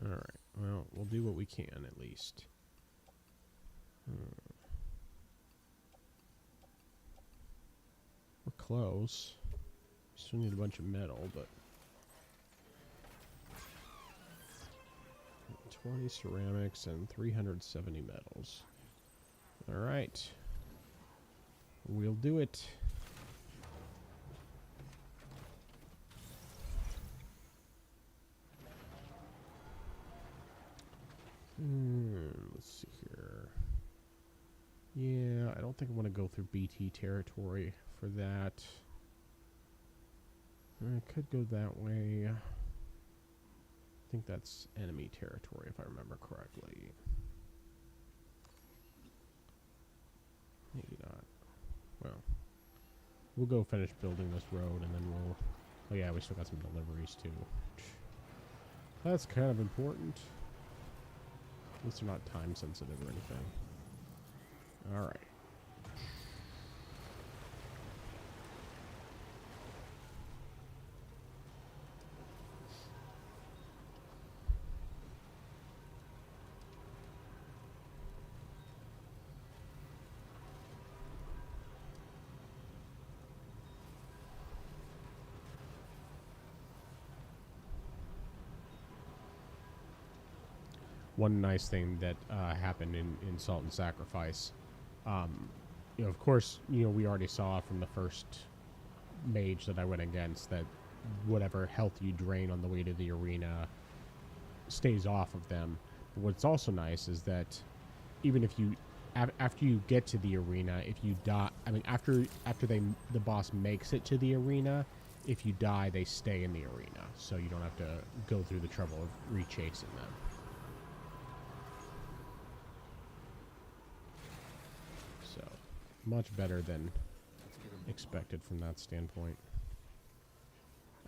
All right. Well, we'll do what we can at least. We're close. Still need a bunch of metal, but 20 ceramics and 370 metals. All right. We'll do it. Let's see here. Yeah, I don't think I want to go through BT territory for that. I could go that way. I think that's enemy territory, if I remember correctly. Maybe not. Well, we'll go finish building this road, and then we'll... Oh yeah, we still got some deliveries, too. That's kind of important. At least they're not time sensitive or anything. Alright. One nice thing that happened in Salt and Sacrifice, you know, of course, you know, we already saw from the first mage that I went against that whatever health you drain on the way to the arena stays off of them. But what's also nice is that even if you, after you get to the arena, if you die, I mean, after the boss makes it to the arena, if you die, they stay in the arena, so you don't have to go through the trouble of rechasing them. So, much better than expected from that standpoint.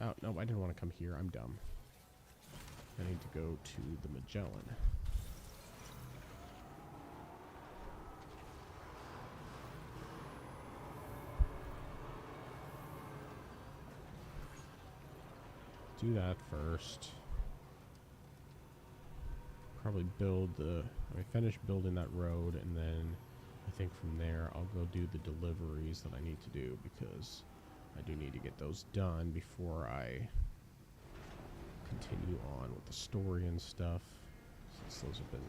Oh, no, I didn't want to come here. I'm dumb. I need to go to the Magellan. Do that first. Probably build the... finish building that road, and then I think from there I'll go do the deliveries that I need to do, because I do need to get those done before I continue on with the story and stuff, since those have been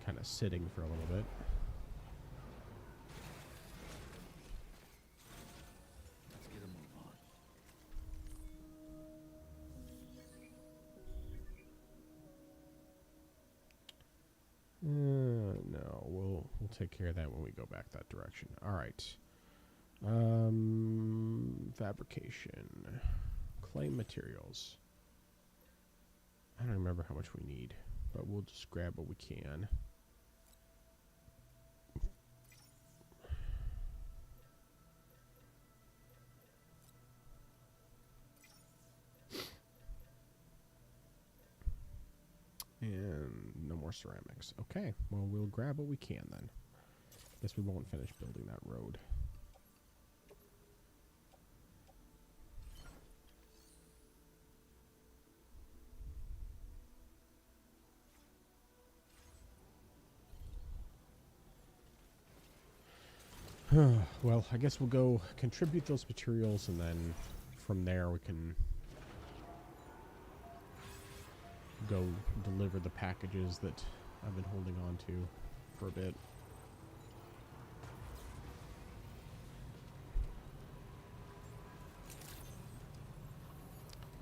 kind of sitting for a little bit. No, we'll take care of that when we go back that direction. All right. Fabrication, clay materials. I don't remember how much we need, but we'll just grab what we can. And no more ceramics. Okay, well, we'll grab what we can then. Guess we won't finish building that road. Well, I guess we'll go contribute those materials, and then from there we can go deliver the packages that I've been holding on to for a bit.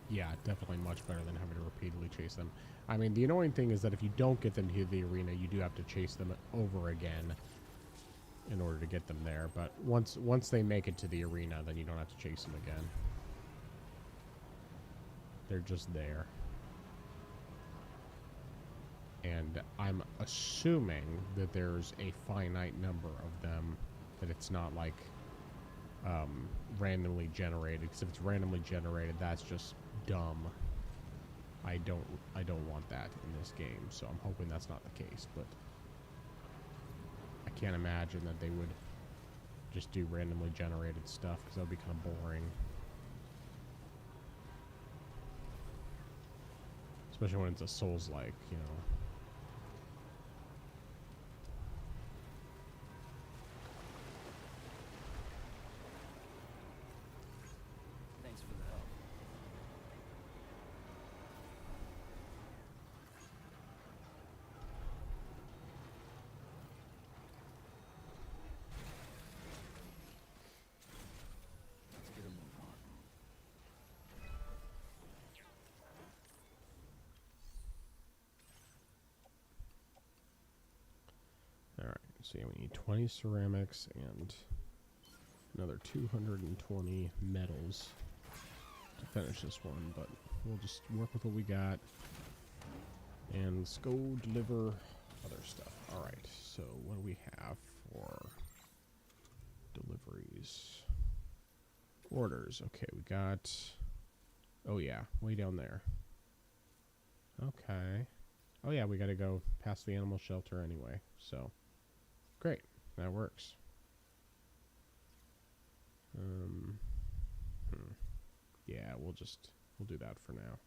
Yeah, definitely much better than having to repeatedly chase them. I mean, the annoying thing is that if you don't get them to the arena, you do have to chase them over again in order to get them there. But once they make it to the arena, then you don't have to chase them again. They're just there. And I'm assuming that there's a finite number of them, that it's not like randomly generated, because if it's randomly generated, that's just dumb. I don't want that in this game, so I'm hoping that's not the case, but I can't imagine that they would just do randomly generated stuff, because that would be kind of boring. Especially when it's a Souls-like, you know. Thanks for the help. Let's get a move on. Alright, so yeah, we need 20 ceramics and another 220 metals to finish this one, but we'll just work with what we got and let's go deliver other stuff. Alright, so what do we have for deliveries? Orders. Okay, we got... Oh yeah, way down there. Okay. Oh yeah, we gotta go past the animal shelter anyway, so... Great, that works. Yeah, we'll do that for now.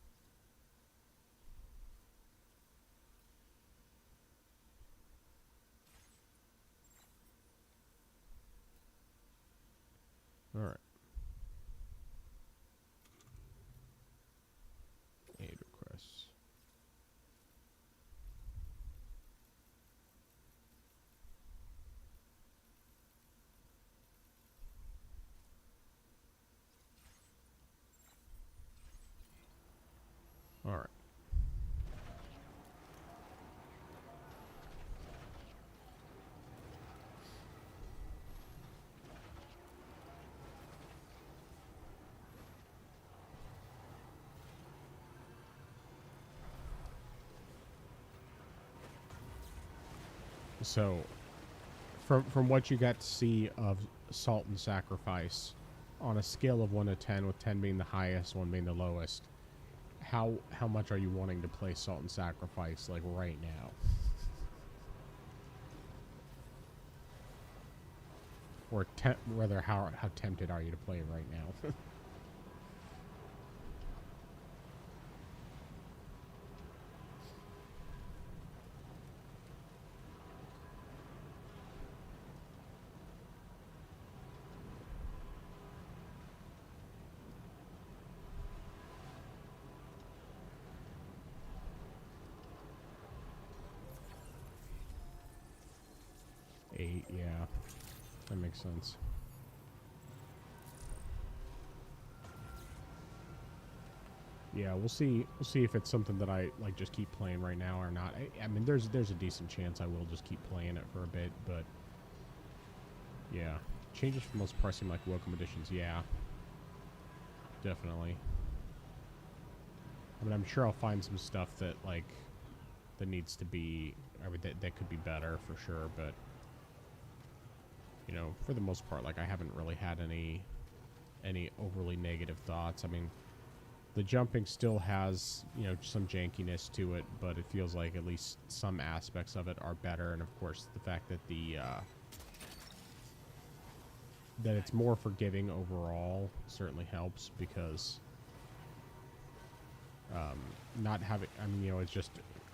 All right. Aid requests. All right. So, from what you got to see of Salt and Sacrifice, on a scale of 1 to 10, with 10 being the highest, 1 being the lowest, how much are you wanting to play Salt and Sacrifice, like, right now? Or rather, how tempted are you to play it right now? Yeah, that makes sense. Yeah, we'll see if it's something that I like just keep playing right now or not. I mean, there's a decent chance I will just keep playing it for a bit, but yeah, changes for most pressing, like welcome additions. Yeah, definitely. I mean, I'm sure I'll find some stuff that that needs to be, I mean, that could be better for sure, but you know, for the most part, like, I haven't really had any overly negative thoughts. I mean, the jumping still has, you know, some jankiness to it, but it feels like at least some aspects of it are better. And of course, the fact that the that it's more forgiving overall certainly helps, because not having, I mean, you know, it's just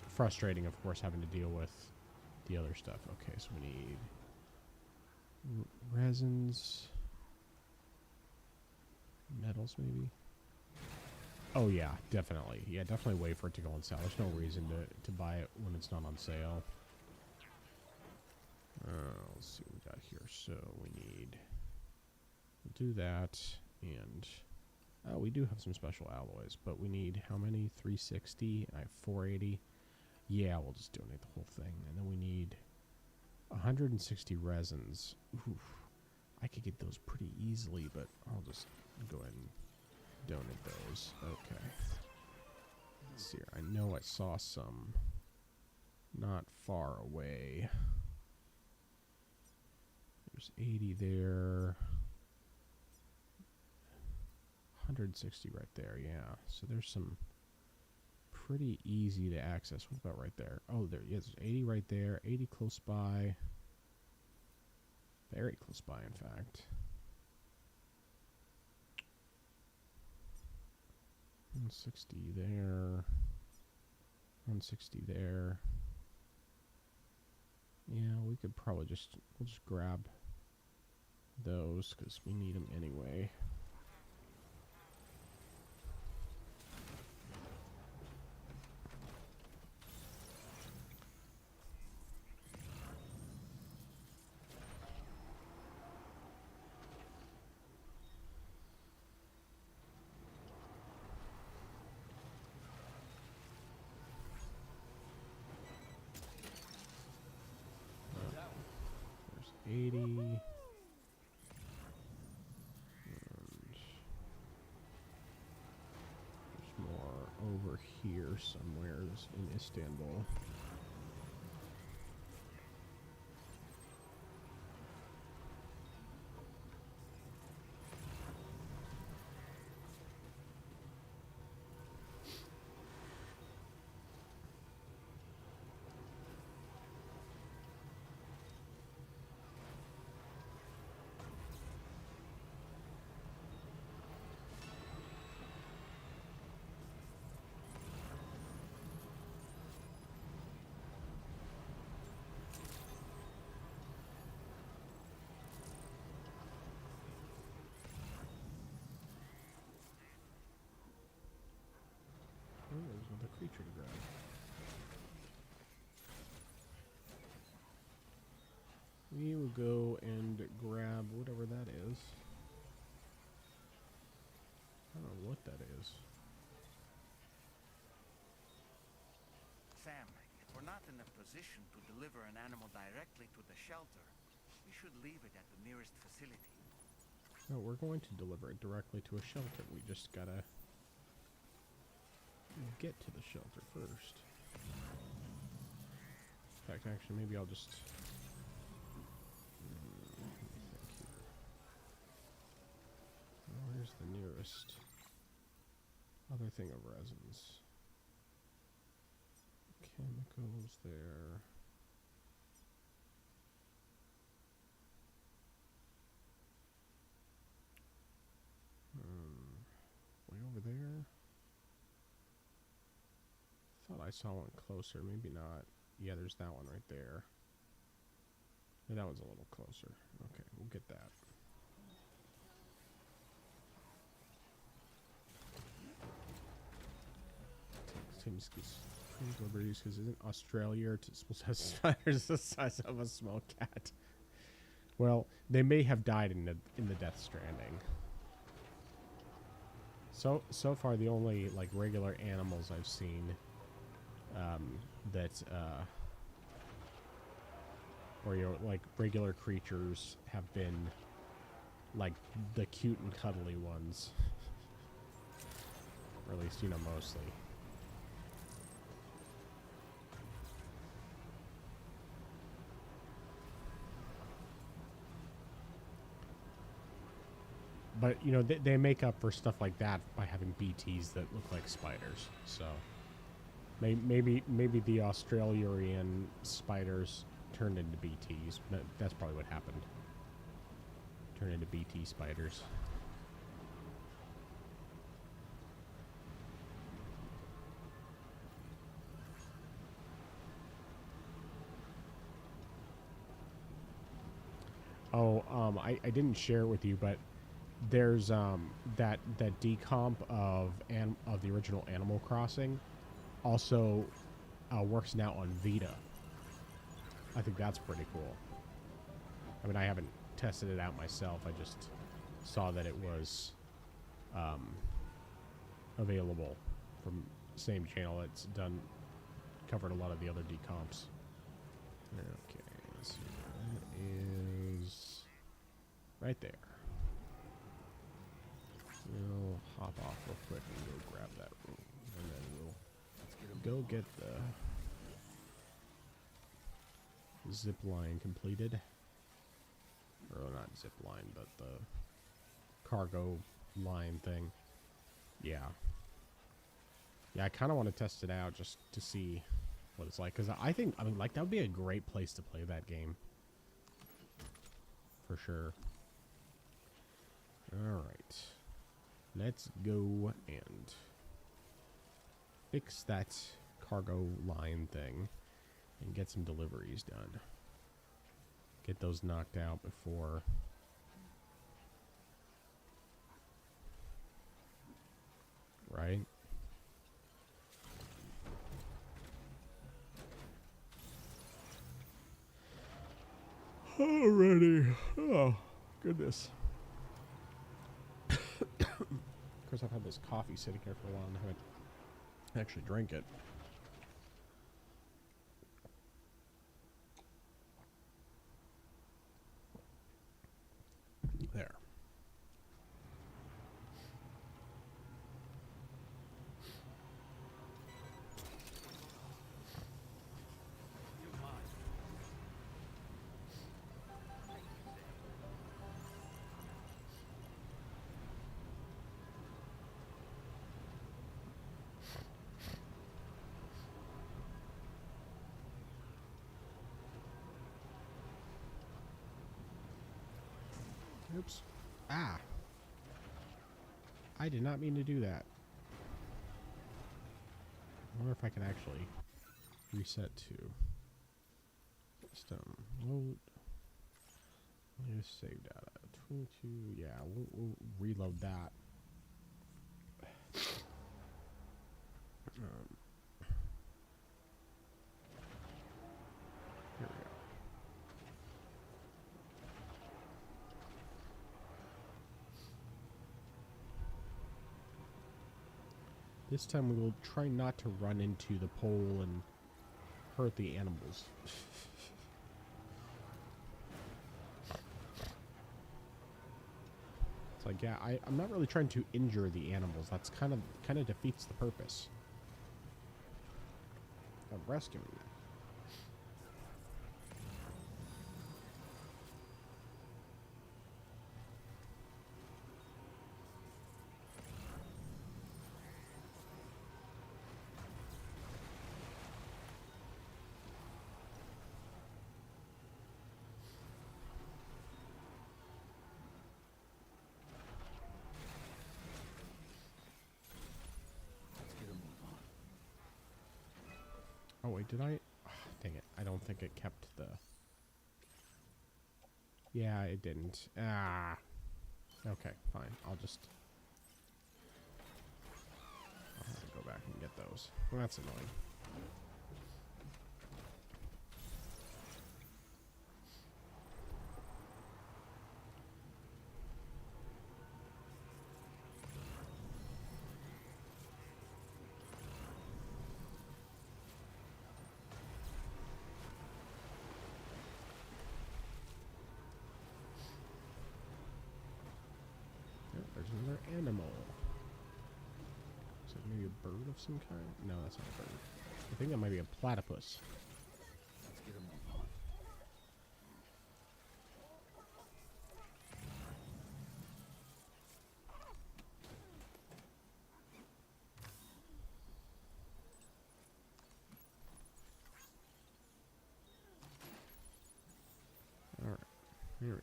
frustrating, of course, having to deal with the other stuff. Okay, so we need resins, metals, maybe. Oh yeah, definitely. Yeah, definitely wait for it to go on sale. There's no reason to buy it when it's not on sale. Let's see what we got here. So we need, we'll do that, and we do have some special alloys, but we need how many? 360. I have 480. Yeah, we'll just donate the whole thing, and then we need 160 resins. Oof. I could get those pretty easily, but I'll just go ahead and donate those. Okay. Let's see here. I know I saw some not far away. There's 80 there. 160 right there, yeah. So there's some pretty easy to access. What about right there? Oh, there, yes, there's 80 right there. 80 close by. Very close by, in fact. 160 there. 160 there. Yeah, we could probably just, we'll just grab those because we need them anyway. There's 80. And there's more over here somewhere in Istanbul. Oh, there's another creature to grab. We will go and grab whatever that is. I don't know what that is. Sam, if we're not in a position to deliver an animal directly to the shelter, we should leave it at the nearest facility. No, we're going to deliver it directly to a shelter. We just gotta get to the shelter first. In fact, actually, maybe I'll just... Where's the nearest other thing of resins? Chemicals there. Way over there. Thought I saw one closer. Maybe not. Yeah, there's that one right there. Yeah, that one's a little closer. Okay, we'll get that. Seems liberties because isn't Australia supposed to have spiders the size of a small cat? Well, they may have died in the Death Stranding. So far, the only like regular animals I've seen that or you know, like regular creatures have been like the cute and cuddly ones, or at least, you know, mostly. But, you know, they make up for stuff like that by having BTs that look like spiders. So maybe the Australian spiders turned into BTs. That's probably what happened. Turn into BT spiders. Oh, I didn't share it with you, but there's that decomp of the original Animal Crossing also works now on Vita. I think that's pretty cool. I mean, I haven't tested it out myself. I just saw that it was available from the same channel that's covered a lot of the other decomps. Okay, let's see. That is right there. We'll hop off real quick and go grab that room, and then we'll go get the zip line completed. Or not zip line, but the cargo line thing. Yeah. Yeah, I kind of want to test it out just to see what it's like. Because I mean, like, that would be a great place to play that game. For sure. Alright. Let's go and fix that cargo line thing and get some deliveries done. Get those knocked out before... Right? Alrighty. Oh, goodness. Of course, I've had this coffee sitting here for a while and haven't actually drank it. There. Oops. Ah. I did not mean to do that. I wonder if I can actually reset to system load. Just save data. 22. Yeah, we'll reload that. Here we go. This time we will try not to run into the pole and hurt the animals. It's like, yeah, I'm not really trying to injure the animals. That's kind of defeats the purpose of rescuing them. Oh wait, did I? Oh, dang it! I don't think it kept the. Yeah, it didn't. Ah. Okay, fine. I'll have to go back and get those. Well, that's annoying. There's another animal. Is it maybe a bird of some kind? No, that's not a bird. I think that might be a platypus. Alright, here we go.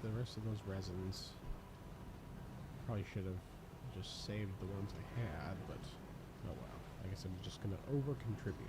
the rest of those resins. Probably should have just saved the ones I had, but oh well. I guess I'm just gonna over-contribute.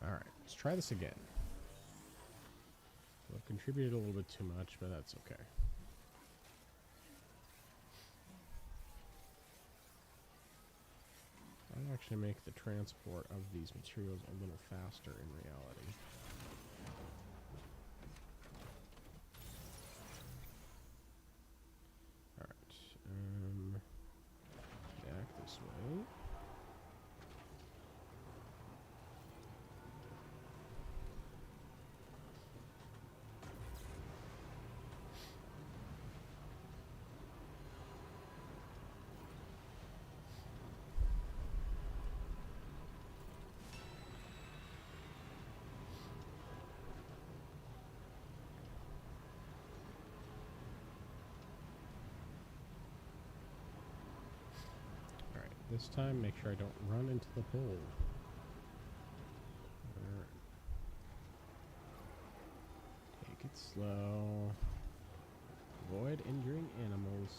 Alright, let's try this again. So I've contributed a little bit too much, but that's okay. I'll actually make the transport of these materials a little faster in reality. Alright, back this way. This time, make sure I don't run into the hole. Alright. Take it slow. Avoid injuring animals.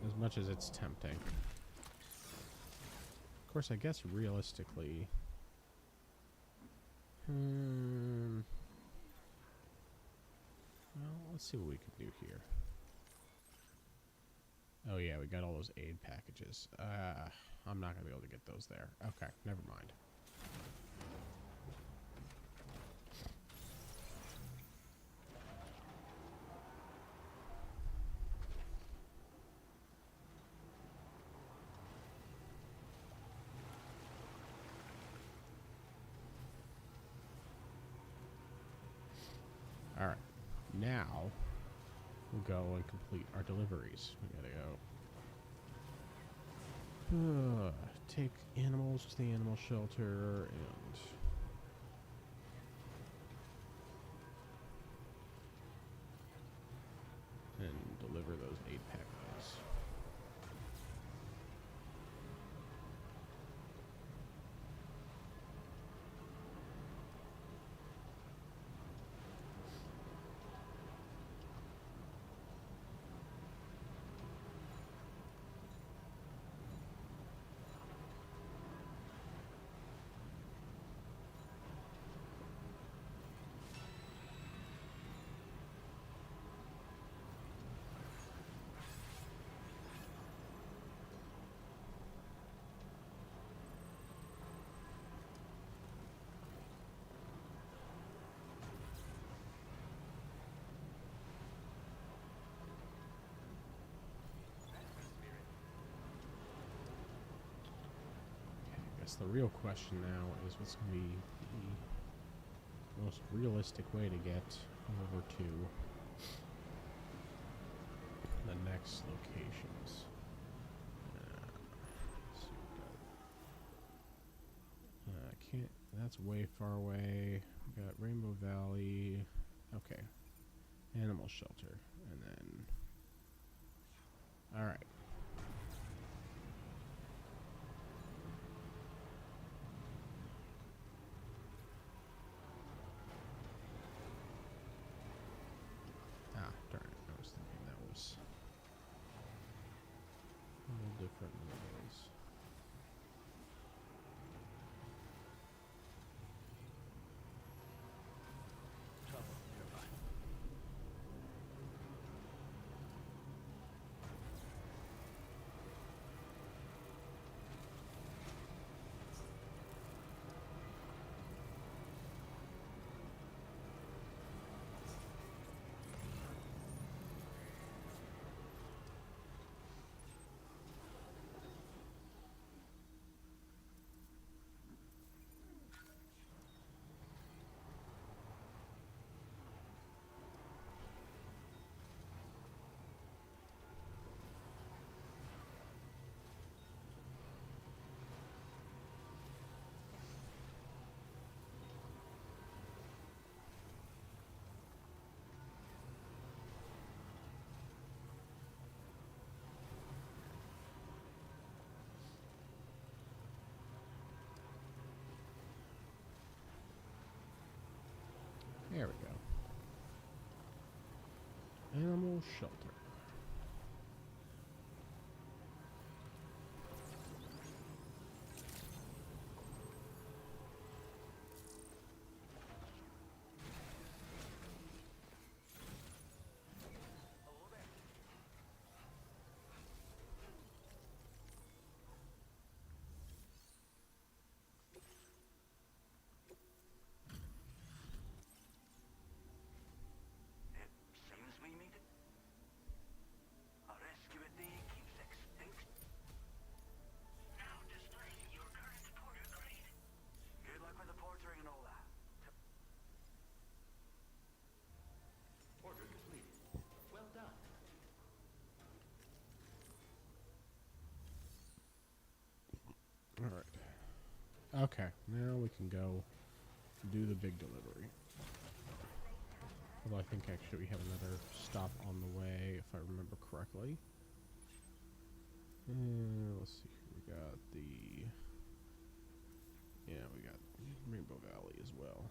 As much as it's tempting. Of course, I guess realistically... well, let's see what we can do here. Oh yeah, we got all those aid packages. I'm not going to be able to get those there. Okay, never mind. Alright, now we'll go and complete our deliveries. We gotta go. Take animals to the animal shelter and deliver those aid packages. guess the real question now is what's going to be the most realistic way to get over to the next locations. So we got, can't. That's way far away. We got Rainbow Valley. Okay. Animal shelter, and then. All right. Darn it. I was thinking that was a little different than it was. There we go. Animal shelter. Seems we meet. A rescue at thee keeps extinct. Now display your current porter grade. Good luck with the portering and all that. Order completed. Well done. All right. Okay, now we can go do the big delivery. Although I think actually we have another stop on the way, if I remember correctly. Let's see. We got the. Yeah, we got Rainbow Valley as well.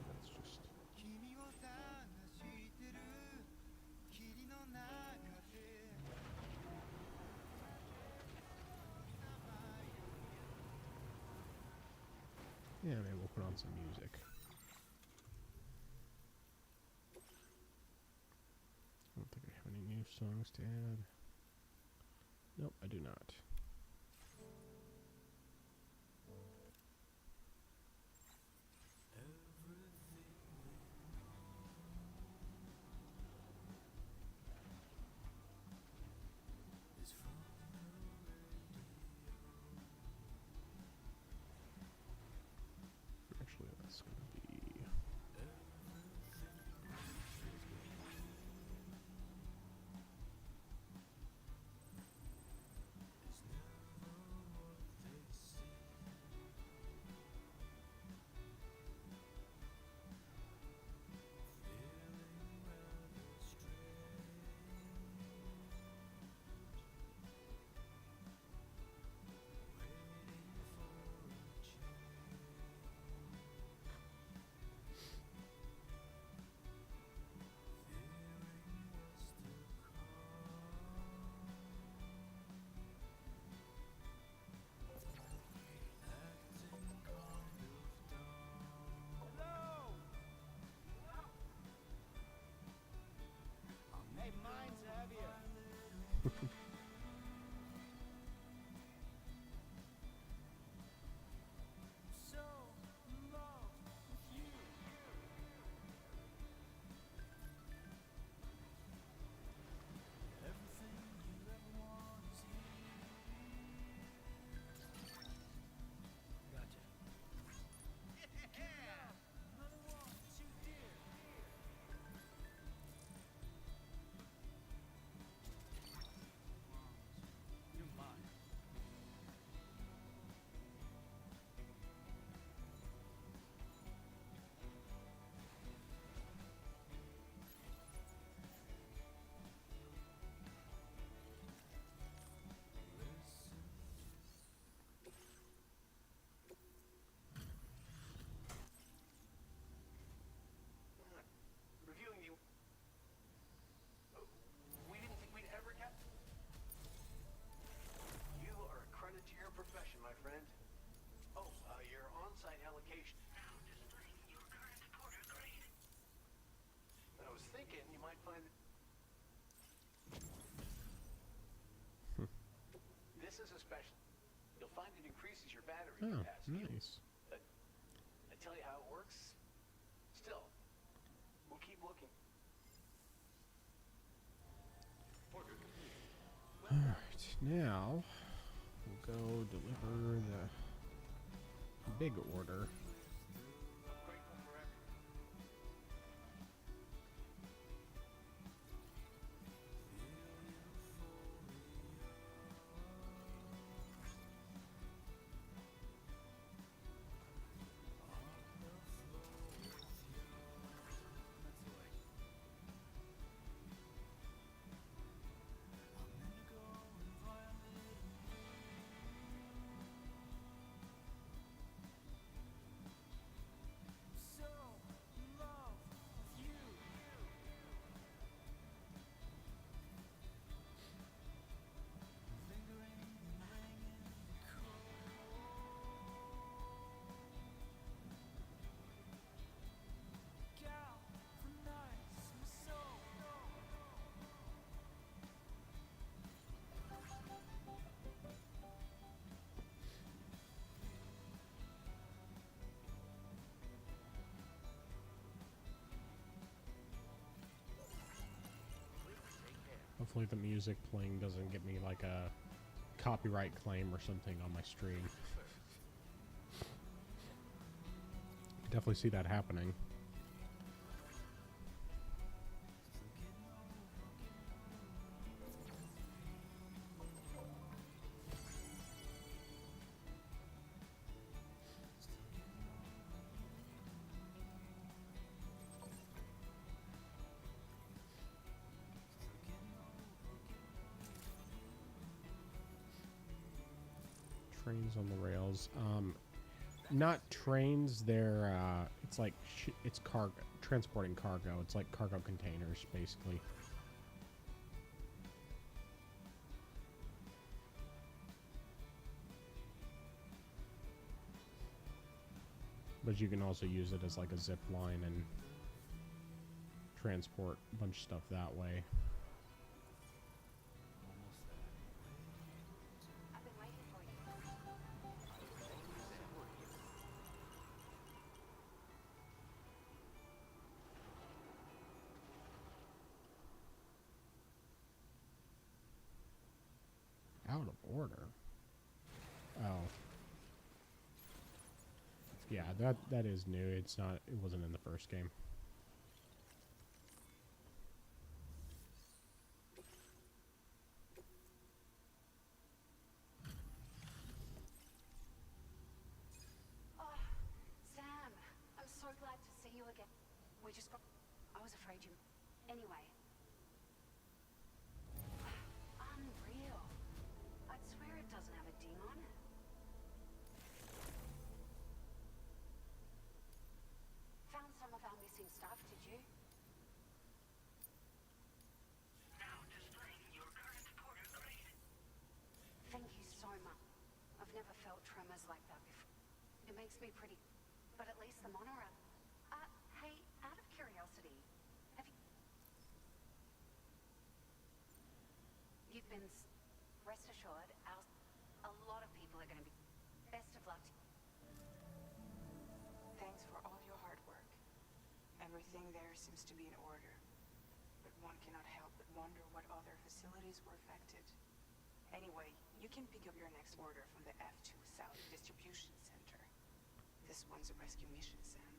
That's just. Yeah, maybe we'll put on some music. I don't think I have any new songs to add. Nope, I do not. Actually, that's going to be. battery Oh, capacity. nice. But I tell you how it works. Still, we'll keep looking. Alright, now we'll go deliver the big order. Grateful for everything. Hopefully the music playing doesn't get me like a copyright claim or something on my stream. Definitely see that happening. Trains on the rails. Not trains. They're it's like it's cargo, transporting cargo. It's like cargo containers, basically. But you can also use it as like a zip line and transport a bunch of stuff that way. Out of order. Oh. Yeah, that is new. It's not. It wasn't in the first game. Sam, I'm so glad to see you again. We just got... I was afraid you... Anyway. Unreal. I'd swear it doesn't have a ding on it. Found some of our missing stuff, did you? Now displaying your current porter grade. Thank you so much. I've never felt tremors like that before. It makes me pretty... But at least the monorail... hey, out of curiosity, have you... You've been... Rest assured, a lot of people are going to be... Best of luck. Thanks for all your hard work. Everything there seems to be in order. But one cannot help but wonder what other facilities were affected. Anyway, you can pick up your next order from the F2 South Distribution Center. This one's a rescue mission, Sam.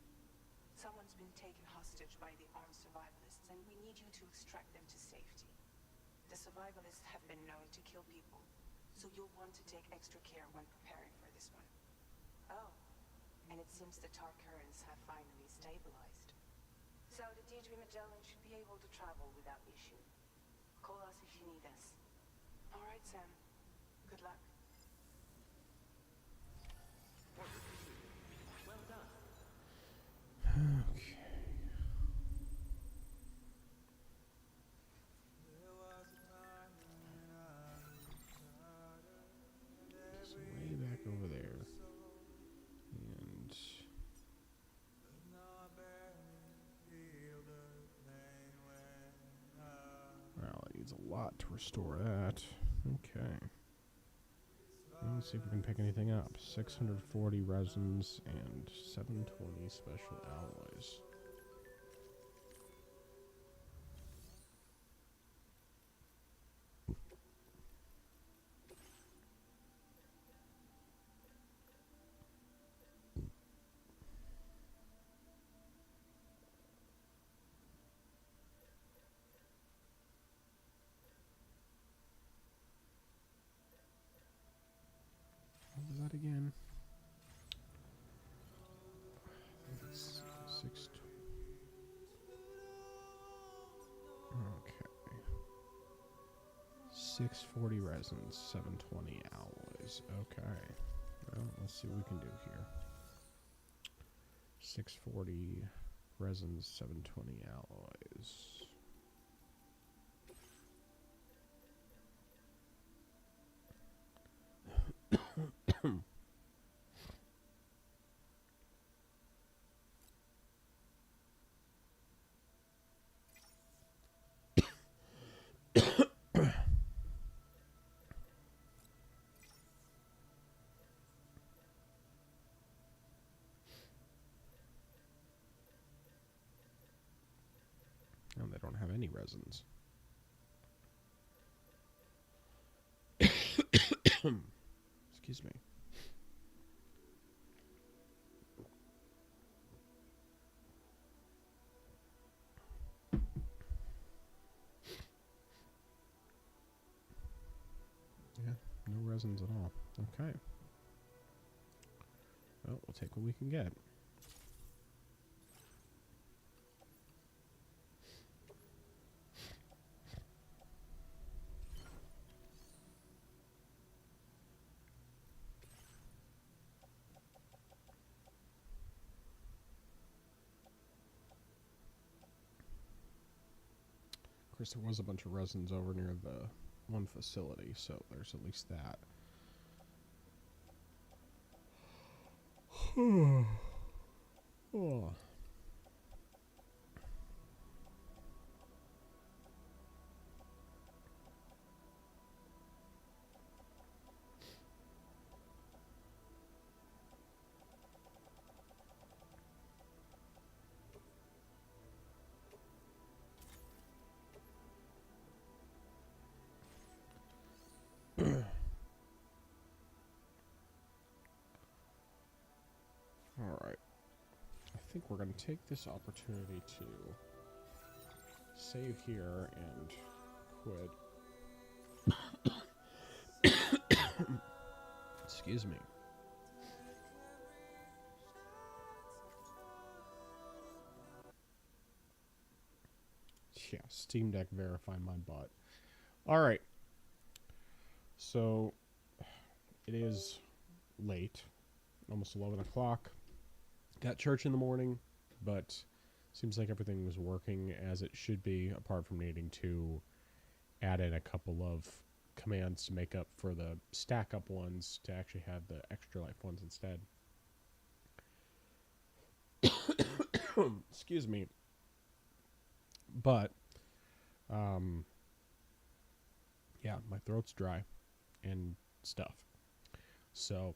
Someone's been taken hostage by the armed survivalists, and we need you to extract them to safety. The survivalists have been known to kill people, so you'll want to take extra care when preparing for this one. Oh, and it seems the tar currents have finally stabilized. So the Deirdre Magellan should be able to travel without issue. Call us if you need us. All right, Sam. Good luck. Okay. So way back over there. And well, it needs a lot to restore that. Okay. Let's see if we can pick anything up. 640 resins and 720 special alloys. What was that again? It's 6. Okay. 640 resins, 720 alloys. Okay. Well, let's see what we can do here. 640 resins, 720 alloys. And they don't have any resins. Excuse me. Yeah, no resins at all. Okay. Well, we'll take what we can get. Of course, there was a bunch of resins over near the one facility, so there's at least that. Oh. Alright. I think we're going to take this opportunity to save here and quit. Excuse me. Yeah, Steam Deck verify my butt. Alright. So, it is late. Almost 11 o'clock. Got church in the morning, but seems like everything was working as it should be, apart from needing to add in a couple of commands to make up for the stack up ones to actually have the extra life ones instead. Excuse me. But, yeah, my throat's dry and stuff. So,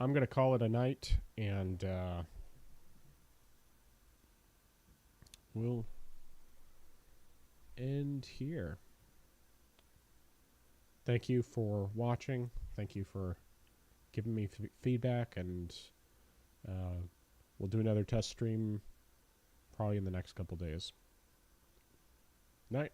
I'm going to call it a night, and we'll end here. Thank you for watching. Thank you for giving me feedback, and we'll do another test stream probably in the next couple days. Night.